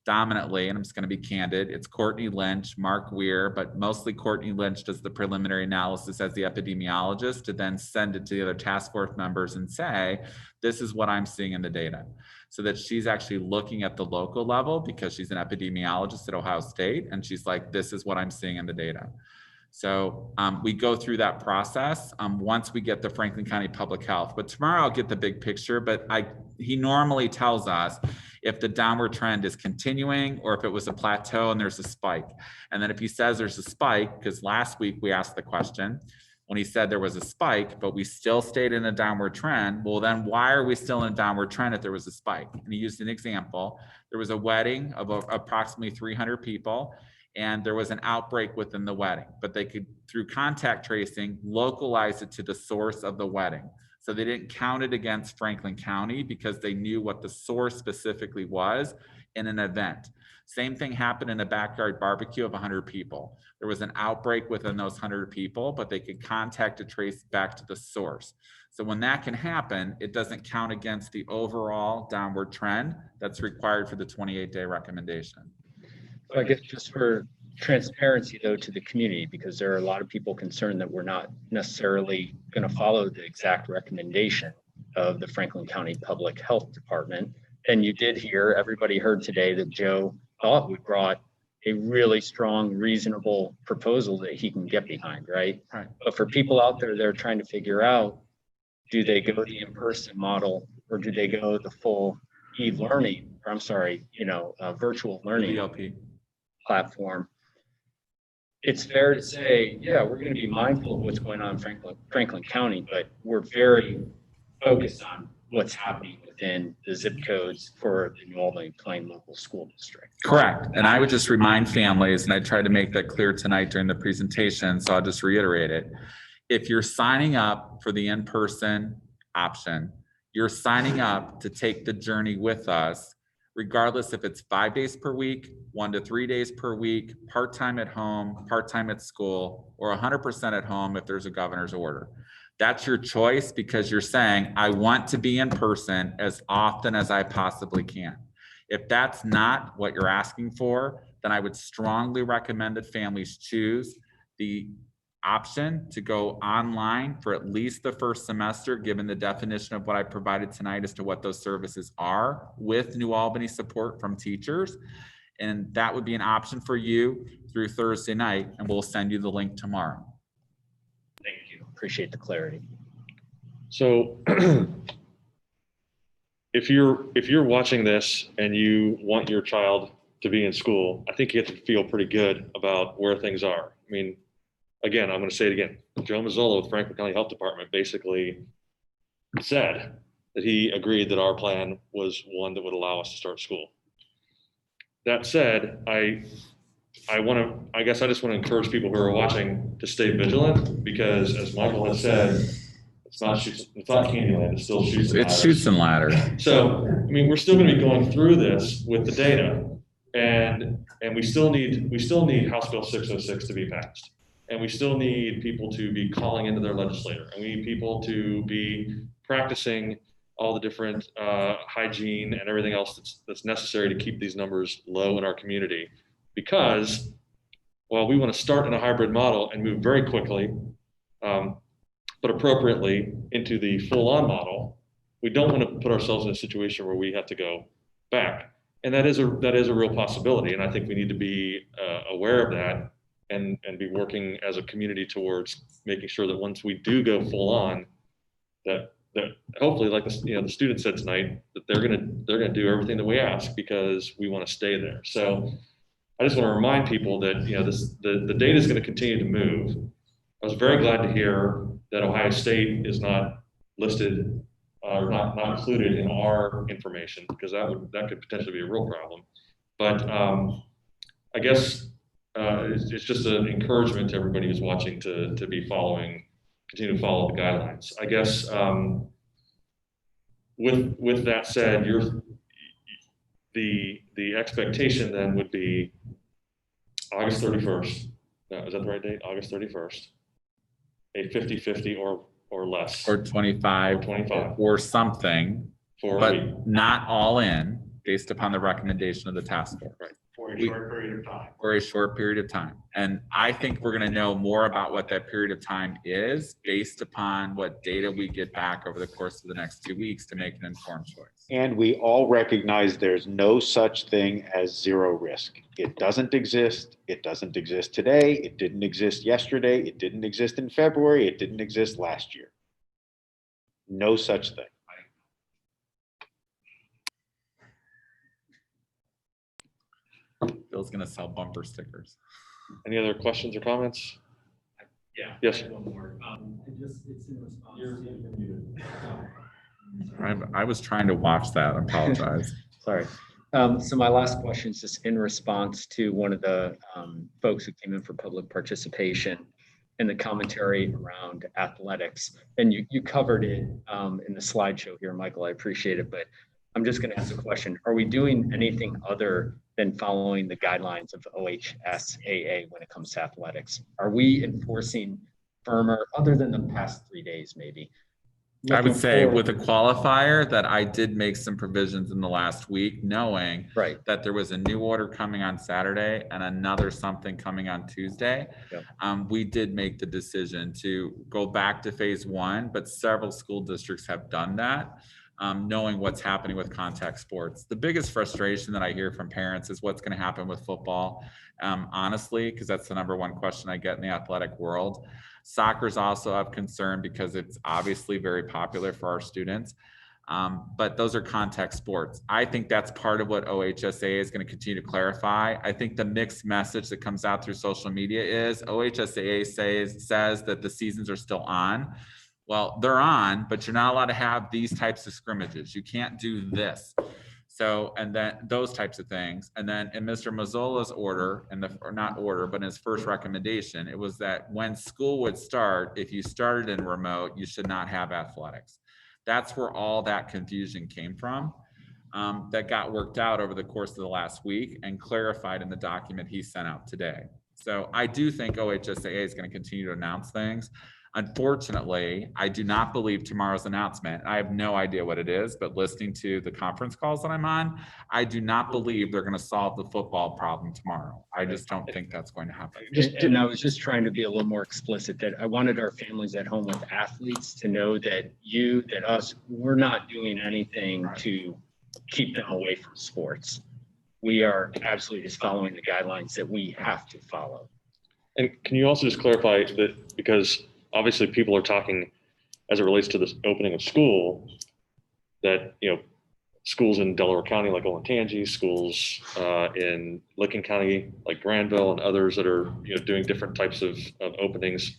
dominantly, and I'm just going to be candid, it's Courtney Lynch, Mark Weir, but mostly Courtney Lynch does the preliminary analysis as the epidemiologist to then send it to the other task force members and say, this is what I'm seeing in the data. So that she's actually looking at the local level because she's an epidemiologist at Ohio State. And she's like, this is what I'm seeing in the data. So we go through that process once we get the Franklin County Public Health. But tomorrow I'll get the big picture, but he normally tells us if the downward trend is continuing or if it was a plateau and there's a spike. And then if he says there's a spike, because last week we asked the question, when he said there was a spike, but we still stayed in a downward trend, well, then why are we still in a downward trend if there was a spike? And he used an example. There was a wedding of approximately 300 people, and there was an outbreak within the wedding, but they could, through contact tracing, localize it to the source of the wedding. So they didn't count it against Franklin County because they knew what the source specifically was in an event. Same thing happened in a backyard barbecue of 100 people. There was an outbreak within those 100 people, but they could contact a trace back to the source. So when that can happen, it doesn't count against the overall downward trend that's required for the 28-day recommendation. So I guess just for transparency though to the community, because there are a lot of people concerned that we're not necessarily going to follow the exact recommendation of the Franklin County Public Health Department. And you did hear, everybody heard today that Joe thought we brought a really strong, reasonable proposal that he can get behind, right? Right. But for people out there, they're trying to figure out, do they go the in-person model or do they go the full e-learning, or I'm sorry, virtual learning VLP platform? It's fair to say, yeah, we're going to be mindful of what's going on in Franklin County, but we're very focused on what's happening within the zip codes for the New Albany Plain local school district. Correct. And I would just remind families, and I tried to make that clear tonight during the presentation, so I'll just reiterate it. If you're signing up for the in-person option, you're signing up to take the journey with us, regardless if it's 5 days per week, 1 to 3 days per week, part-time at home, part-time at school, or 100% at home if there's a governor's order. That's your choice because you're saying, I want to be in person as often as I possibly can. If that's not what you're asking for, then I would strongly recommend that families choose the option to go online for at least the first semester, given the definition of what I provided tonight as to what those services are, with New Albany support from teachers. And that would be an option for you through Thursday night, and we'll send you the link tomorrow. Thank you. Appreciate the clarity. So if you're watching this and you want your child to be in school, I think you have to feel pretty good about where things are. I mean, again, I'm going to say it again. Joe Mazzola with Franklin County Health Department basically said that he agreed that our plan was one that would allow us to start school. That said, I guess I just want to encourage people who are watching to stay vigilant, because as Michael had said, it's not Candyland, it still shoots and ladders. It shoots and ladders. So, I mean, we're still going to be going through this with the data. And we still need House Bill 606 to be passed. And we still need people to be calling into their legislator. And we need people to be practicing all the different hygiene and everything else that's necessary to keep these numbers low in our community. Because while we want to start in a hybrid model and move very quickly, but appropriately into the full-on model, we don't want to put ourselves in a situation where we have to go back. And that is a real possibility. And I think we need to be aware of that and be working as a community towards making sure that once we do go full-on, that hopefully, like the student said tonight, that they're gonna do everything that we ask because we want to stay there. So I just want to remind people that the data is going to continue to move. I was very glad to hear that Ohio State is not listed or not included in our information, because that could potentially be a real problem. But I guess it's just an encouragement to everybody who's watching to continue to follow the guidelines. I guess with that said, the expectation then would be August 31st. No, is that the right date? August 31st. A 50-50 or less. Or 25. Or something, but not all in, based upon the recommendation of the task force. Right. For a short period of time. For a short period of time. And I think we're going to know more about what that period of time is based upon what data we get back over the course of the next 2 weeks to make an informed choice. And we all recognize there's no such thing as zero risk. It doesn't exist. It doesn't exist today. It didn't exist yesterday. It didn't exist in February. It didn't exist last year. No such thing. Bill's going to sell bumper stickers. Any other questions or comments? Yeah. Yes. One more. It's in response to. I was trying to watch that. I apologize. Sorry. So my last question is just in response to one of the folks who came in for public participation and the commentary around athletics. And you covered it in the slideshow here, Michael. I appreciate it, but I'm just going to ask a question. Are we doing anything other than following the guidelines of OHSAA when it comes to athletics? Are we enforcing firmer, other than the past 3 days, maybe? I would say with a qualifier that I did make some provisions in the last week, knowing that there was a new order coming on Saturday and another something coming on Tuesday. Yep. We did make the decision to go back to phase 1, but several school districts have done that. Knowing what's happening with contact sports. The biggest frustration that I hear from parents is what's going to happen with football, honestly, because that's the #1 question I get in the athletic world. Soccer's also of concern because it's obviously very popular for our students, but those are contact sports. I think that's part of what OHSAA is going to continue to clarify. I think the mixed message that comes out through social media is OHSAA says that the seasons are still on. Well, they're on, but you're not allowed to have these types of scrimmages. You can't do this. So, and then those types of things. And then in Mr. Mazzola's order, or not order, but in his first recommendation, it was that when school would start, if you started in remote, you should not have athletics. That's where all that confusion came from. That got worked out over the course of the last week and clarified in the document he sent out today. So I do think OHSAA is going to continue to announce things. Unfortunately, I do not believe tomorrow's announcement. I have no idea what it is, but listening to the conference calls that I'm on, I do not believe they're going to solve the football problem tomorrow. I just don't think that's going to happen. And I was just trying to be a little more explicit that I wanted our families at home with athletes to know that us, we're not doing anything to keep them away from sports. We are absolutely just following the guidelines that we have to follow. And can you also just clarify that, because obviously people are talking as it relates to this opening of school, that, schools in Delaware County like Olentangy, schools in Licking County like Granville, and others that are doing different types of openings.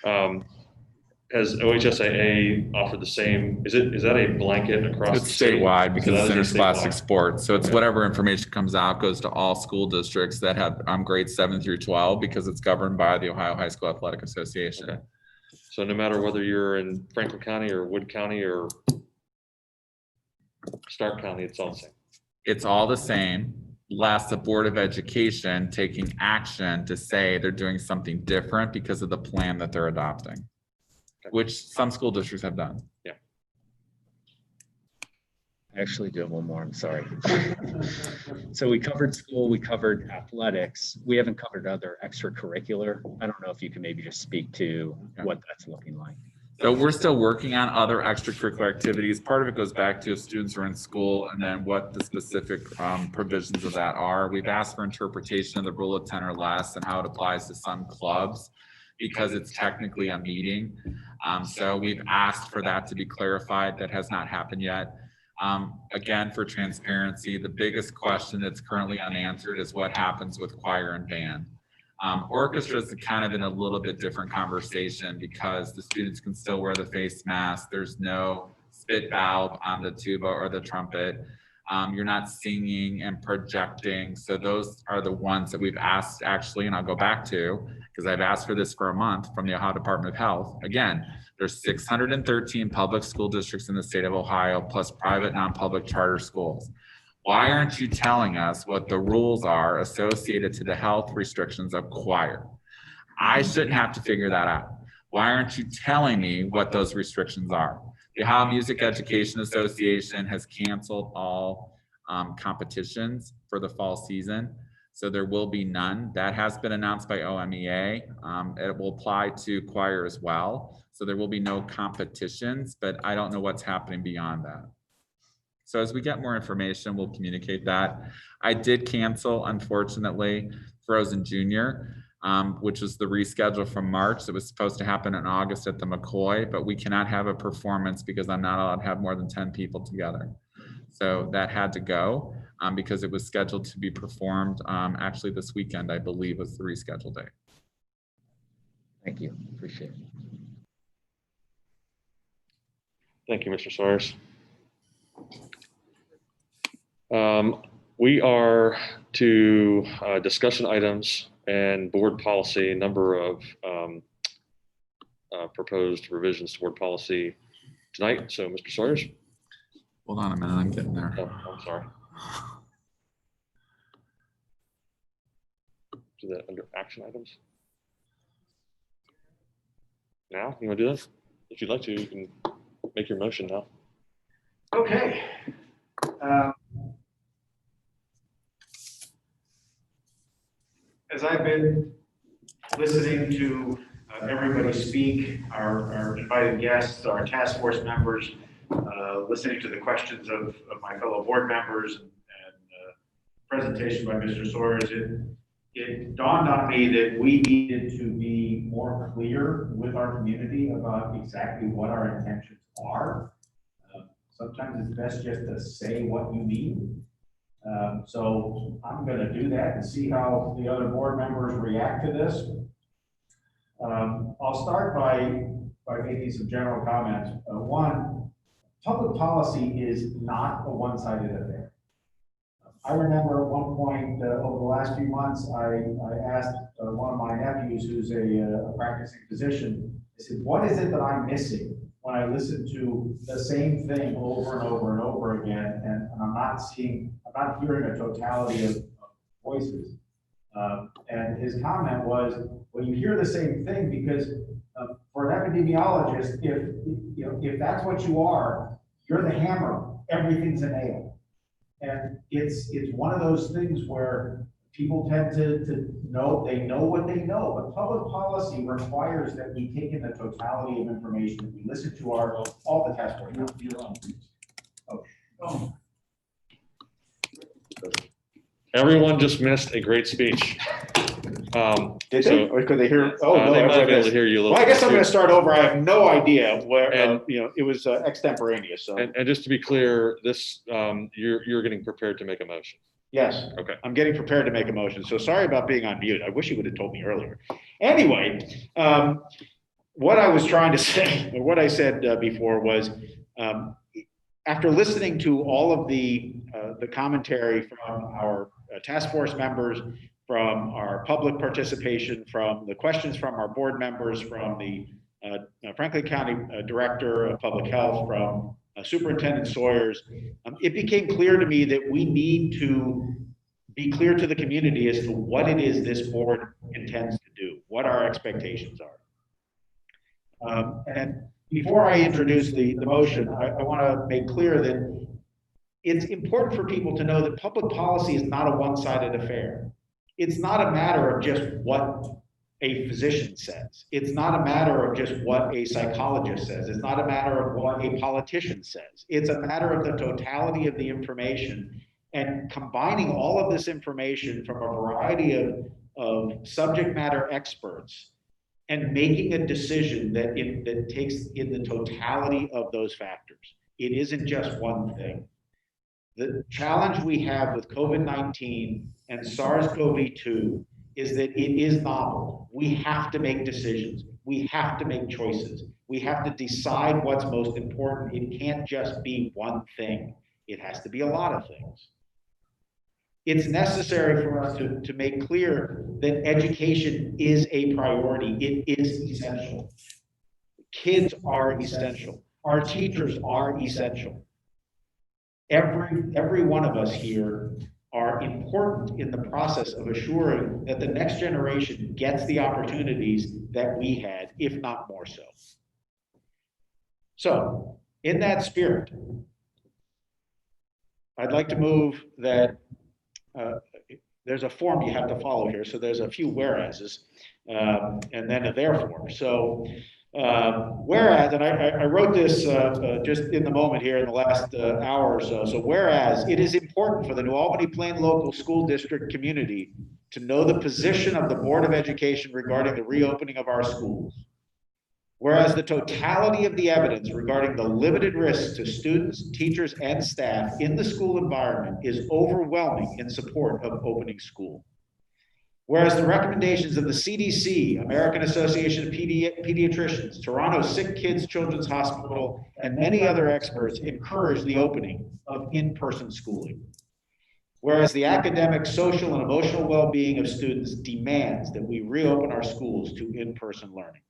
Has OHSAA offered the same? Is that a blanket across the state? It's statewide because it's interscholastic sports. So it's whatever information comes out goes to all school districts that have grades 7 through 12 because it's governed by the Ohio High School Athletic Association. Okay. So no matter whether you're in Franklin County or Wood County or Stark County, it's all the same. It's all the same. less the Board of Education taking action to say they're doing something different because of the plan that they're adopting, which some school districts have done. Yeah. I actually do have one more, I'm sorry. So we covered school, we covered athletics. We haven't covered other extracurricular. I don't know if you can maybe just speak to what that's looking like. So we're still working on other extracurricular activities. Part of it goes back to if students are in school and then what the specific provisions of that are. We've asked for interpretation of the rule of 10 or less and how it applies to some clubs because it's technically a meeting. So we've asked for that to be clarified. That has not happened yet. Again, for transparency, the biggest question that's currently unanswered is what happens with choir and band. Orchestras are kind of in a little bit different conversation because the students can still wear the face mask. There's no spit valve on the tuba or the trumpet. You're not singing and projecting. So those are the ones that we've asked actually, and I'll go back to, because I've asked for this for a month from the Ohio Department of Health. Again, there's 613 public school districts in the state of Ohio, plus private non-public charter schools. Why aren't you telling us what the rules are associated to the health restrictions of choir? I shouldn't have to figure that out. Why aren't you telling me what those restrictions are? The Ohio Music Education Association has canceled all competitions for the fall season, so there will be none. That has been announced by OMEA. It will apply to choir as well, so there will be no competitions, but I don't know what's happening beyond that. So as we get more information, we'll communicate that. I did cancel, unfortunately, Frozen Junior, which was the reschedule from March. It was supposed to happen in August at the McCoy, but we cannot have a performance because I'm not allowed to have more than 10 people together. So that had to go because it was scheduled to be performed actually this weekend, I believe was the rescheduled date. Thank you, appreciate it. Thank you, Mr. Sawyers. We are to discussion items and board policy, a number of proposed revisions to board policy tonight. So, Mr. Sawyers. Hold on a minute, I'm getting there. Oh, I'm sorry. Do that under action items. Now, you want to do this? If you'd like to, you can make your motion now. Okay. As I've been listening to everybody speak, our invited guests, our task force members, listening to the questions of my fellow board members and presentation by Mr. Sawyers, it dawned on me that we needed to be more clear with our community about exactly what our intentions are. Sometimes it's best just to say what you mean. So I'm going to do that and see how the other board members react to this. I'll start by making some general comments. One, public policy is not a one-sided affair. I remember at one point over the last few months, I asked one of my nephews who's a practicing physician, I said, what is it that I'm missing when I listen to the same thing over and over and over again, and I'm not hearing a totality of voices. And his comment was, well, you hear the same thing because for an epidemiologist, if that's what you are, you're the hammer, everything's a nail. And it's one of those things where people tend to know, they know what they know, but public policy requires that we take in the totality of information, that we listen to all the task force. Oh. Everyone just missed a great speech. Did they? Or could they hear? Oh, no, they might be able to hear you a little. Well, I guess I'm too. going to start over. I have no idea where, it was extemporaneous. So. And just to be clear, this you're getting prepared to make a motion. Yes. Okay. I'm getting prepared to make a motion. So sorry about being on mute. I wish you would have told me earlier. Anyway, what I was trying to say, or what I said before was, after listening to all of the commentary from our task force members, from our public participation, from the questions from our board members, from the Franklin County Director of Public Health, from Superintendent Sawyers, it became clear to me that we need to be clear to the community as to what it is this board intends to do, what our expectations are. And before I introduce the motion, I want to make clear that it's important for people to know that public policy is not a one-sided affair. It's not a matter of just what a physician says. It's not a matter of just what a psychologist says. It's not a matter of what a politician says. It's a matter of the totality of the information and combining all of this information from a variety of subject matter experts and making a decision that takes in the totality of those factors. It isn't just one thing. The challenge we have with COVID-19 and SARS-CoV-2 is that it is novel. We have to make decisions. We have to make choices. We have to decide what's most important. It can't just be one thing. It has to be a lot of things. It's necessary for us to make clear that education is a priority. It is essential. Kids are essential. Our teachers are essential. Every one of us here are important in the process of assuring that the next generation gets the opportunities that we had, if not more so. So, in that spirit, I'd like to move that there's a form you have to follow here. So there's a few whereases and then a therefore. So whereas, and I wrote this just in the moment here in the last hour or so. So whereas it is important for the New Albany Plain Local School District community to know the position of the Board of Education regarding the reopening of our schools. Whereas the totality of the evidence regarding the limited risks to students, teachers, and staff in the school environment is overwhelming in support of opening school. Whereas the recommendations of the CDC, American Association of Pediatricians, Toronto Sick Kids Children's Hospital, and many other experts encourage the opening of in-person schooling. Whereas the academic, social, and emotional well-being of students demands that we reopen our schools to in-person learning.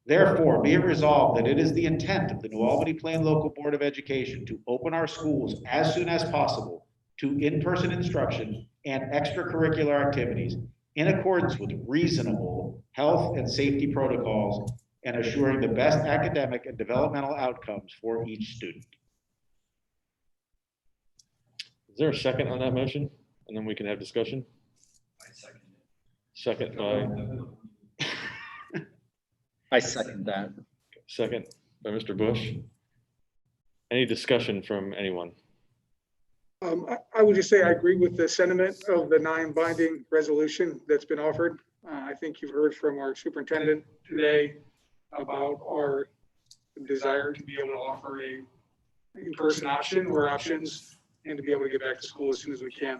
Therefore, be it resolved that it is the intent of the New Albany Plain Local Board of Education to open our schools as soon as possible to in-person instruction and extracurricular activities in accordance with reasonable health and safety protocols and assuring the best academic and developmental outcomes for each student. Is there a second on that motion? And then we can have discussion? I second it. Second by? I second that. Second by Mr. Bush. Any discussion from anyone? I would just say I agree with the sentiment of the non-binding resolution that's been offered. I think you've heard from our superintendent today about our desire to be able to offer a in-person option or options and to be able to get back to school as soon as we can.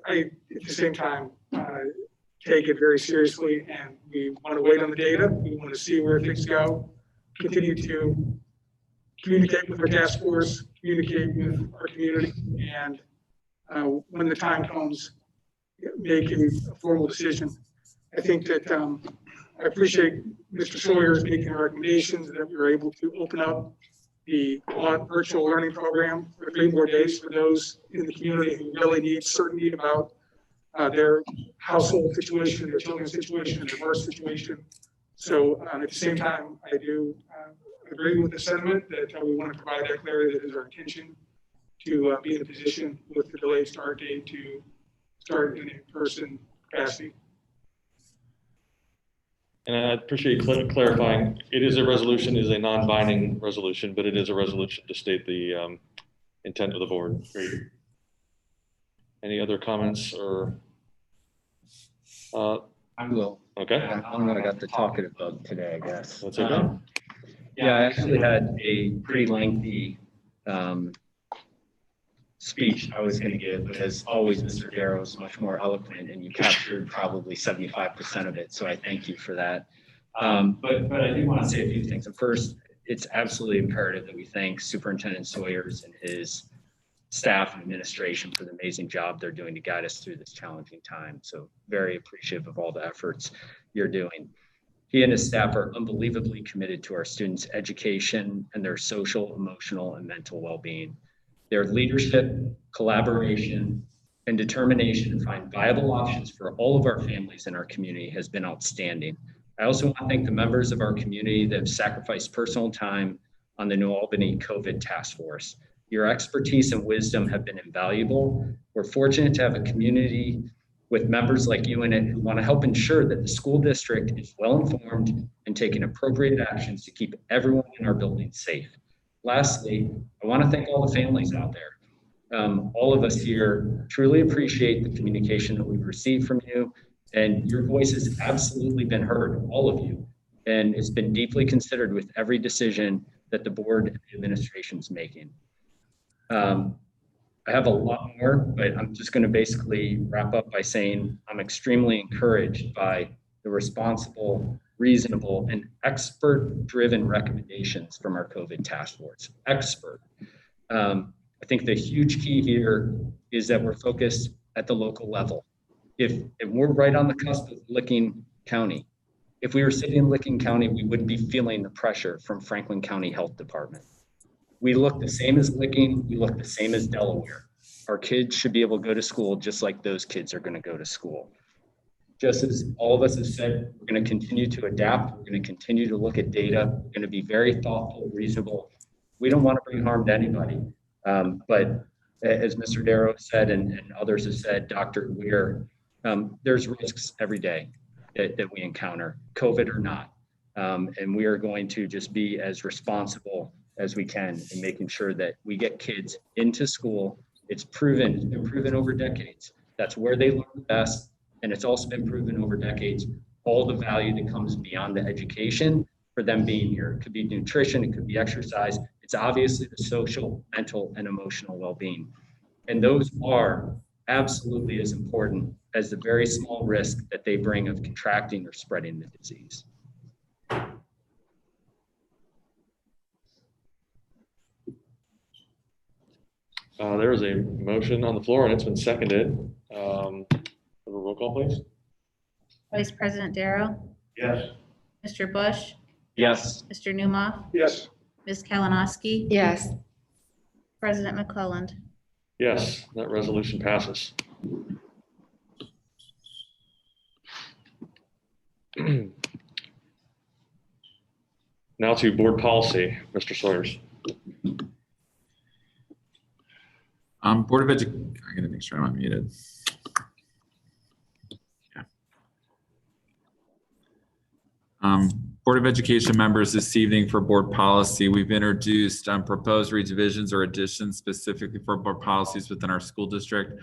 I at the same time, take it very seriously, and we want to wait on the data. We want to see where things go, continue to communicate with our task force, communicate with our community, and when the time comes, make a formal decision. I think that I appreciate Mr. Sawyer's making recommendations that we were able to open up the virtual learning program for 3 more days for those in the community who really need certainty about their household situation, their children's situation, their work situation. So at the same time, I do agree with the sentiment that we want to provide that clarity that is our intention to be in a position with the delayed start date to start in in-person capacity. And I appreciate clarifying. It is a resolution, is a non-binding resolution, but it is a resolution to state the intent of the board. Great. Any other comments or? I will. Okay. I'm gonna got the talkative bug today, I guess. That's okay. Yeah, I actually had a pretty lengthy speech I was going to give, but as always, Mr. Darrow is much more eloquent, and you captured probably 75% of it. So I thank you for that. But I do want to say a few things. First, it's absolutely imperative that we thank Superintendent Sawyers and his staff and administration for the amazing job they're doing to guide us through this challenging time. So very appreciative of all the efforts you're doing. He and his staff are unbelievably committed to our students' education and their social, emotional, and mental well-being. Their leadership, collaboration, and determination to find viable options for all of our families in our community has been outstanding. I also want to thank the members of our community that have sacrificed personal time on the New Albany COVID Task Force. Your expertise and wisdom have been invaluable. We're fortunate to have a community with members like you in it who want to help ensure that the school district is well-informed and taking appropriate actions to keep everyone in our building safe. Lastly, I want to thank all the families out there. All of us here truly appreciate the communication that we've received from you, and your voice has absolutely been heard, all of you, and it's been deeply considered with every decision that the board and the administration is making. I have a lot more, but I'm just going to basically wrap up by saying I'm extremely encouraged by the responsible, reasonable, and expert-driven recommendations from our COVID task force. Expert. I think the huge key here is that we're focused at the local level. If we're right on the cusp of Licking County, if we were sitting in Licking County, we wouldn't be feeling the pressure from Franklin County Health Department. We look the same as Licking, we look the same as Delaware. Our kids should be able to go to school just like those kids are going to go to school. Just as all of us have said, we're going to continue to adapt, we're going to continue to look at data, we're going to be very thoughtful, reasonable. We don't want to bring harm to anybody. But as Mr. Darrow said, and others have said, Dr. Weir, there's risks every day that we encounter, COVID or not. And we are going to just be as responsible as we can in making sure that we get kids into school. It's been proven over decades. That's where they learn the best. And it's also been proven over decades, all the value that comes beyond the education for them being here. It could be nutrition, it could be exercise. It's obviously the social, mental, and emotional well-being. And those are absolutely as important as the very small risk that they bring of contracting or spreading the disease. There is a motion on the floor and it's been seconded. A roll call, please. Vice President Darrow? Yes. Mr. Bush? Yes. Mr. Newmoff? Yes. Ms. Kalinowski? Yes. President McClelland? Yes, that resolution passes. Now to board policy, Mr. Sawyers. Board of Education, I'm gonna make sure I'm unmuted. Yeah. Board of Education members, this evening for board policy, we've introduced proposed revisions or additions specifically for board policies within our school district.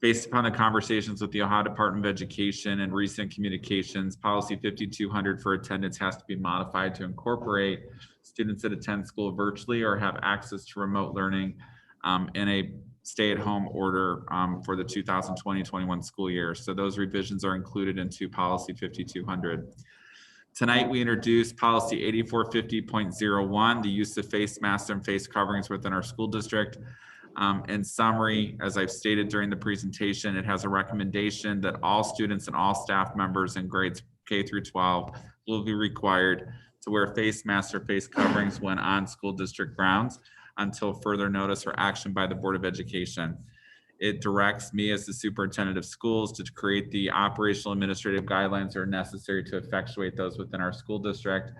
Based upon the conversations with the Ohio Department of Education and recent communications, policy 5200 for attendance has to be modified to incorporate students that attend school virtually or have access to remote learning in a stay-at-home order for the 2020-21 school year. So those revisions are included into policy 5200. Tonight, we introduced policy 8450.01, the use of face masks and face coverings within our school district. In summary, as I've stated during the presentation, it has a recommendation that all students and all staff members in grades K through 12 will be required to wear face masks or face coverings when on school district grounds until further notice or action by the Board of Education. It directs me as the superintendent of schools to create the operational administrative guidelines that are necessary to effectuate those within our school district.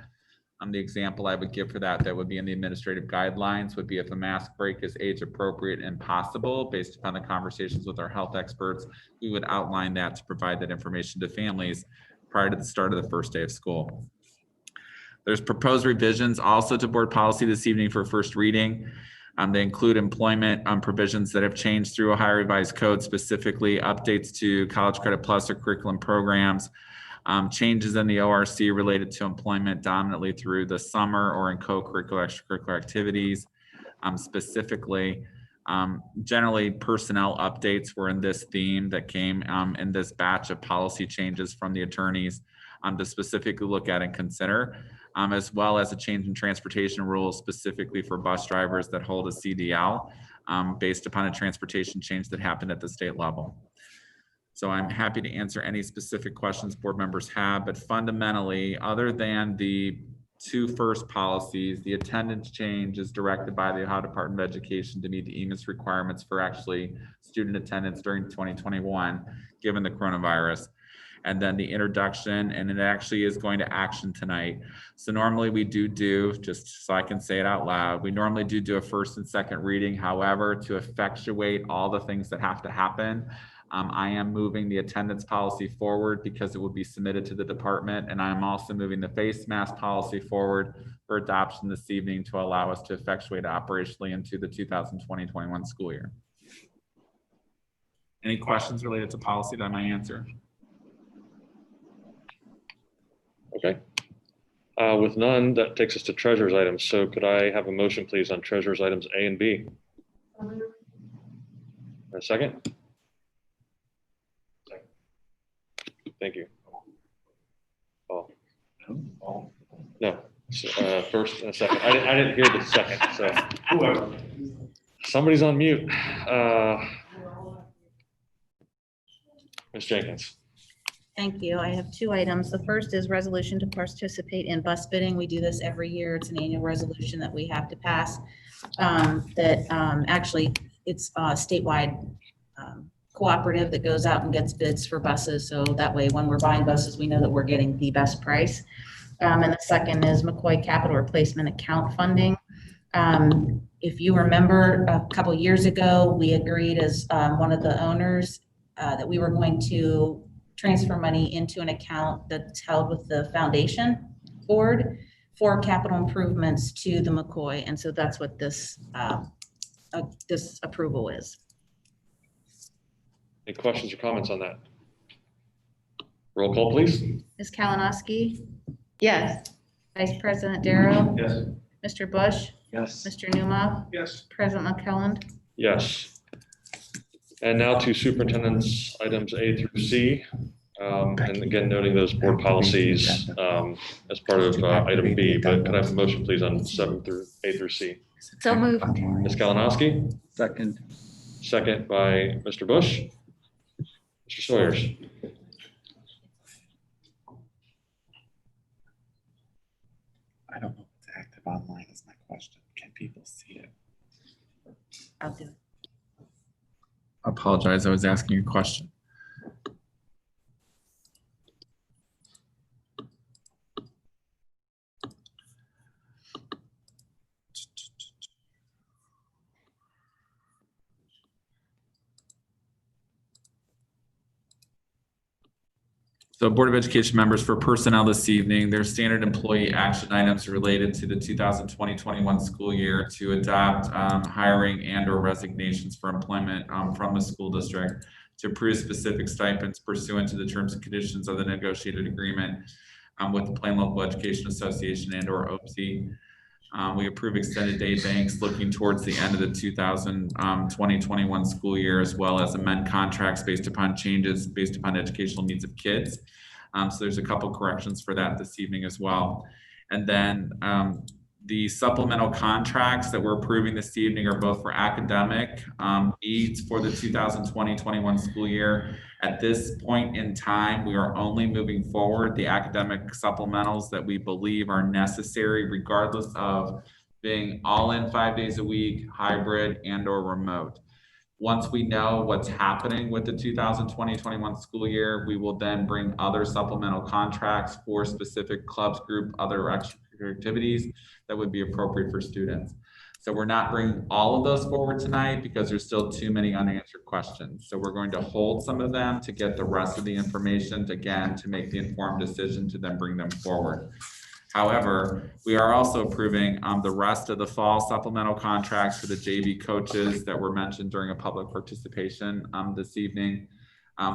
The example I would give for that would be in the administrative guidelines would be if a mask break is age appropriate and possible based upon the conversations with our health experts, we would outline that to provide that information to families prior to the start of the first day of school. There's proposed revisions also to board policy this evening for first reading. They include employment provisions that have changed through Ohio Revised Code, specifically updates to College Credit Plus or curriculum programs, changes in the ORC related to employment dominantly through the summer or in co-curricular extracurricular activities. Specifically, generally personnel updates were in this theme that came in this batch of policy changes from the attorneys to specifically look at and consider. As well as a change in transportation rules specifically for bus drivers that hold a CDL based upon a transportation change that happened at the state level. So I'm happy to answer any specific questions board members have, but fundamentally, other than the two first policies. The attendance change is directed by the Ohio Department of Education to meet the EMIS requirements for actually student attendance during 2021, given the coronavirus. And then the introduction, and it actually is going to action tonight. So normally we do, just so I can say it out loud, we normally do a first and second reading. However, to effectuate all the things that have to happen, I am moving the attendance policy forward because it will be submitted to the department. And I'm also moving the face mask policy forward for adoption this evening to allow us to effectuate operationally into the 2020-21 school year. Any questions related to policy that I might answer? Okay. With none, that takes us to treasurer's items. So could I have a motion, please, on treasurer's items A and B? A second? Thank you. Oh. No, first and a second. I didn't hear the second, so. Whoever. Somebody's on mute. Ms. Jenkins. Thank you. I have two items. The first is resolution to participate in bus bidding. We do this every year. It's an annual resolution that we have to pass. Actually, it's a statewide cooperative that goes out and gets bids for buses. So that way, when we're buying buses, we know that we're getting the best price. And the second is McCoy Capital Replacement Account funding. If you remember, a couple years ago, we agreed as one of the owners that we were going to transfer money into an account that's held with the foundation board for capital improvements to the McCoy. And so that's what this approval is. Any questions or comments on that? Roll call, please. Ms. Kalinowski? Yes. Vice President Darrow? Yes. Mr. Bush? Yes. Mr. Newmoff? Yes. President McClelland? Yes. And now to superintendent's items A through C. And again, noting those board policies as part of item B, but could I have a motion, please, on A through C? So moved. Ms. Kalinowski? Second. Second by Mr. Bush. Mr. Sawyers. I don't know if it's active online is my question. Can people see it? I'll do it. I apologize. I was asking a question. So Board of Education members, for personnel this evening, their standard employee action items related to the 2020-21 school year to adopt hiring and or resignations for employment from the school district, to approve specific stipends pursuant to the terms and conditions of the negotiated agreement with the Plain Local Education Association and or OPSE. We approve extended day banks looking towards the end of the 2020-21 school year, as well as amend contracts based upon changes based upon educational needs of kids. So there's a couple corrections for that this evening as well. And then the supplemental contracts that we're approving this evening are both for academic needs for the 2020-21 school year. At this point in time, we are only moving forward the academic supplementals that we believe are necessary, regardless of being all in 5 days a week, hybrid and or remote. Once we know what's happening with the 2020-21 school year, we will then bring other supplemental contracts for specific clubs, group, other extracurricular activities that would be appropriate for students. So we're not bringing all of those forward tonight because there's still too many unanswered questions. So we're going to hold some of them to get the rest of the information to, again, to make the informed decision to then bring them forward. However, we are also approving the rest of the fall supplemental contracts for the JV coaches that were mentioned during a public participation this evening.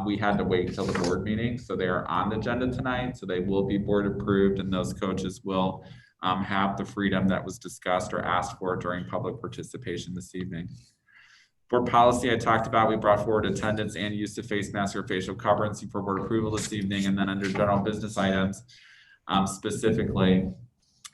We had to wait until the board meeting, so they are on the agenda tonight. So they will be board approved, and those coaches will have the freedom that was discussed or asked for during public participation this evening. For policy, I talked about, we brought forward attendance and use of face masks or facial coverings for board approval this evening. And then under general business items, specifically,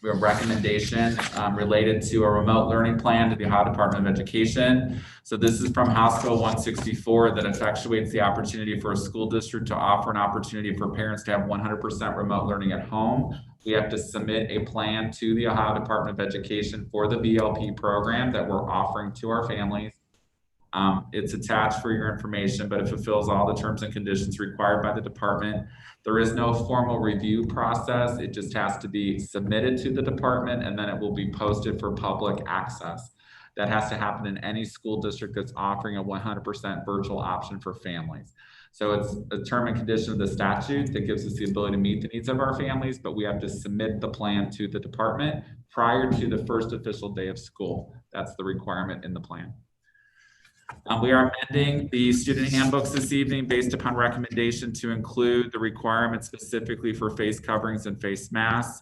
we have a recommendation related to a remote learning plan to the Ohio Department of Education. So this is from House Bill 164 that effectuates the opportunity for a school district to offer an opportunity for parents to have 100% remote learning at home We have to submit a plan to the Ohio Department of Education for the BLP program that we're offering to our families. It's attached for your information, but it fulfills all the terms and conditions required by the department. There is no formal review process. It just has to be submitted to the department, and then it will be posted for public access. That has to happen in any school district that's offering a 100% virtual option for families. So it's a term and condition of the statute that gives us the ability to meet the needs of our families, but we have to submit the plan to the department prior to the first official day of school. That's the requirement in the plan. We are amending the student handbooks this evening based upon recommendation to include the requirements specifically for face coverings and face masks.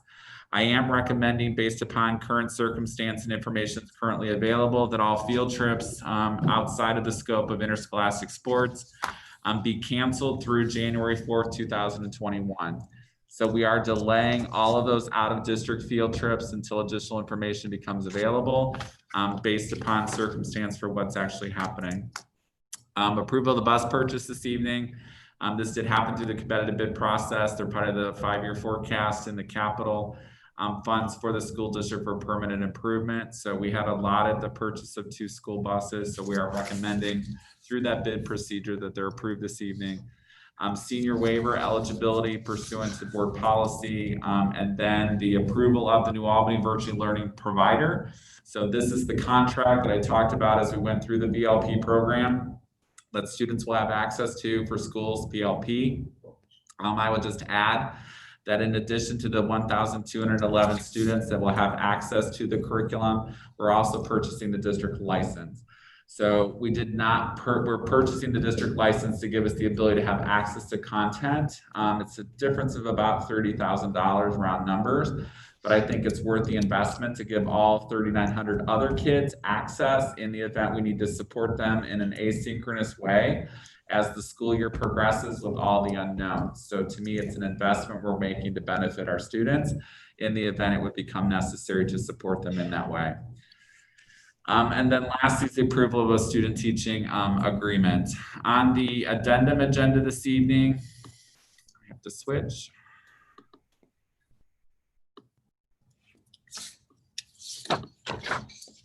I am recommending, based upon current circumstance and information that's currently available, that all field trips outside of the scope of interscholastic sports be canceled through January 4th, 2021. So we are delaying all of those out-of-district field trips until additional information becomes available based upon circumstance for what's actually happening. Approval of the bus purchase this evening. This did happen through the competitive bid process. They're part of the 5-year forecast in the capital funds for the school district for permanent improvement. So we had allotted the purchase of 2 school buses. So we are recommending through that bid procedure that they're approved this evening. Senior waiver eligibility pursuant to board policy, and then the approval of the New Albany Virtual Learning Provider. So this is the contract that I talked about as we went through the BLP program that students will have access to for schools BLP. I would just add that in addition to the 1,211 students that will have access to the curriculum, we're also purchasing the district license. So we did not, we're purchasing the district license to give us the ability to have access to content. It's a difference of about $30,000 round numbers, but I think it's worth the investment to give all 3,900 other kids access in the event we need to support them in an asynchronous way as the school year progresses with all the unknowns. So to me, it's an investment we're making to benefit our students in the event it would become necessary to support them in that way. And then lastly, the approval of a student teaching agreement. On the addendum agenda this evening, I have to switch.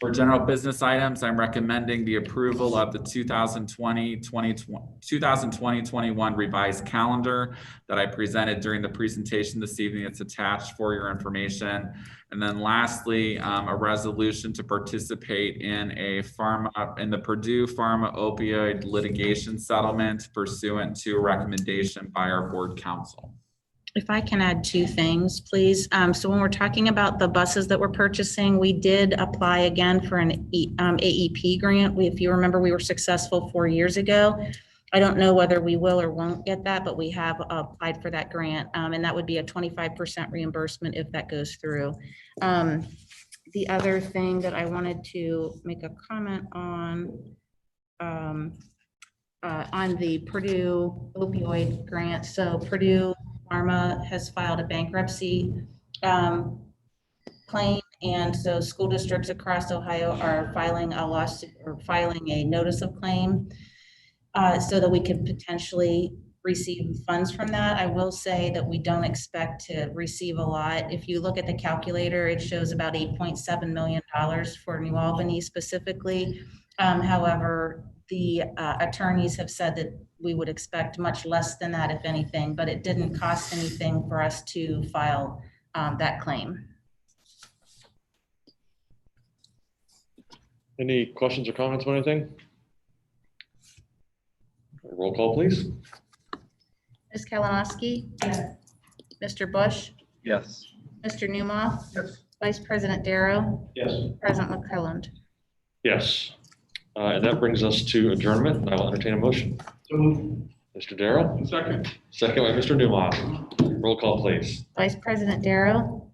For general business items, I'm recommending the approval of the 2020-21 revised calendar that I presented during the presentation this evening. It's attached for your information. And then lastly, a resolution to participate in the Purdue Pharma opioid litigation settlement pursuant to a recommendation by our board council. If I can add 2 things, please. So when we're talking about the buses that we're purchasing, we did apply again for an AEP grant. If you remember, we were successful 4 years ago. I don't know whether we will or won't get that, but we have applied for that grant, and that would be a 25% reimbursement if that goes through. The other thing that I wanted to make a comment on the Purdue opioid grant. So Purdue Pharma has filed a bankruptcy claim, and so school districts across Ohio are filing a lawsuit or filing a notice of claim so that we could potentially receive funds from that. I will say that we don't expect to receive a lot. If you look at the calculator, it shows about $8.7 million for New Albany specifically. However, the attorneys have said that we would expect much less than that, if anything, but it didn't cost anything for us to file that claim. Any questions or comments on anything? Roll call, please. Ms. Kalinowski? Yes. Mr. Bush? Yes. Mr. Newmoff? Yes. Vice President Darrow? Yes. President McClelland? Yes. And that brings us to adjournment, and I will entertain a motion. So moved. Mr. Darrow? Second. Second by Mr. Newmoff. Roll call, please. Vice President Darrow?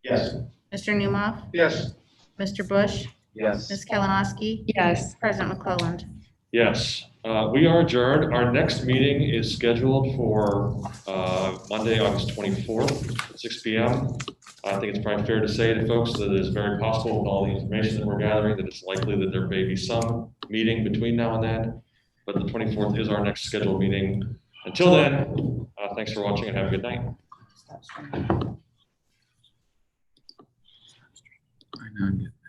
Yes. Mr. Newmoff? Yes. Mr. Bush? Yes. Ms. Kalinowski? Yes. President McClelland? Yes. We are adjourned. Our next meeting is scheduled for Monday, August 24th at 6 p.m. I think it's probably fair to say to folks that it is very possible with all the information that we're gathering that it's likely that there may be some meeting between now and then, but the 24th is our next scheduled meeting. Until then, thanks for watching and have a good night. I know I'm getting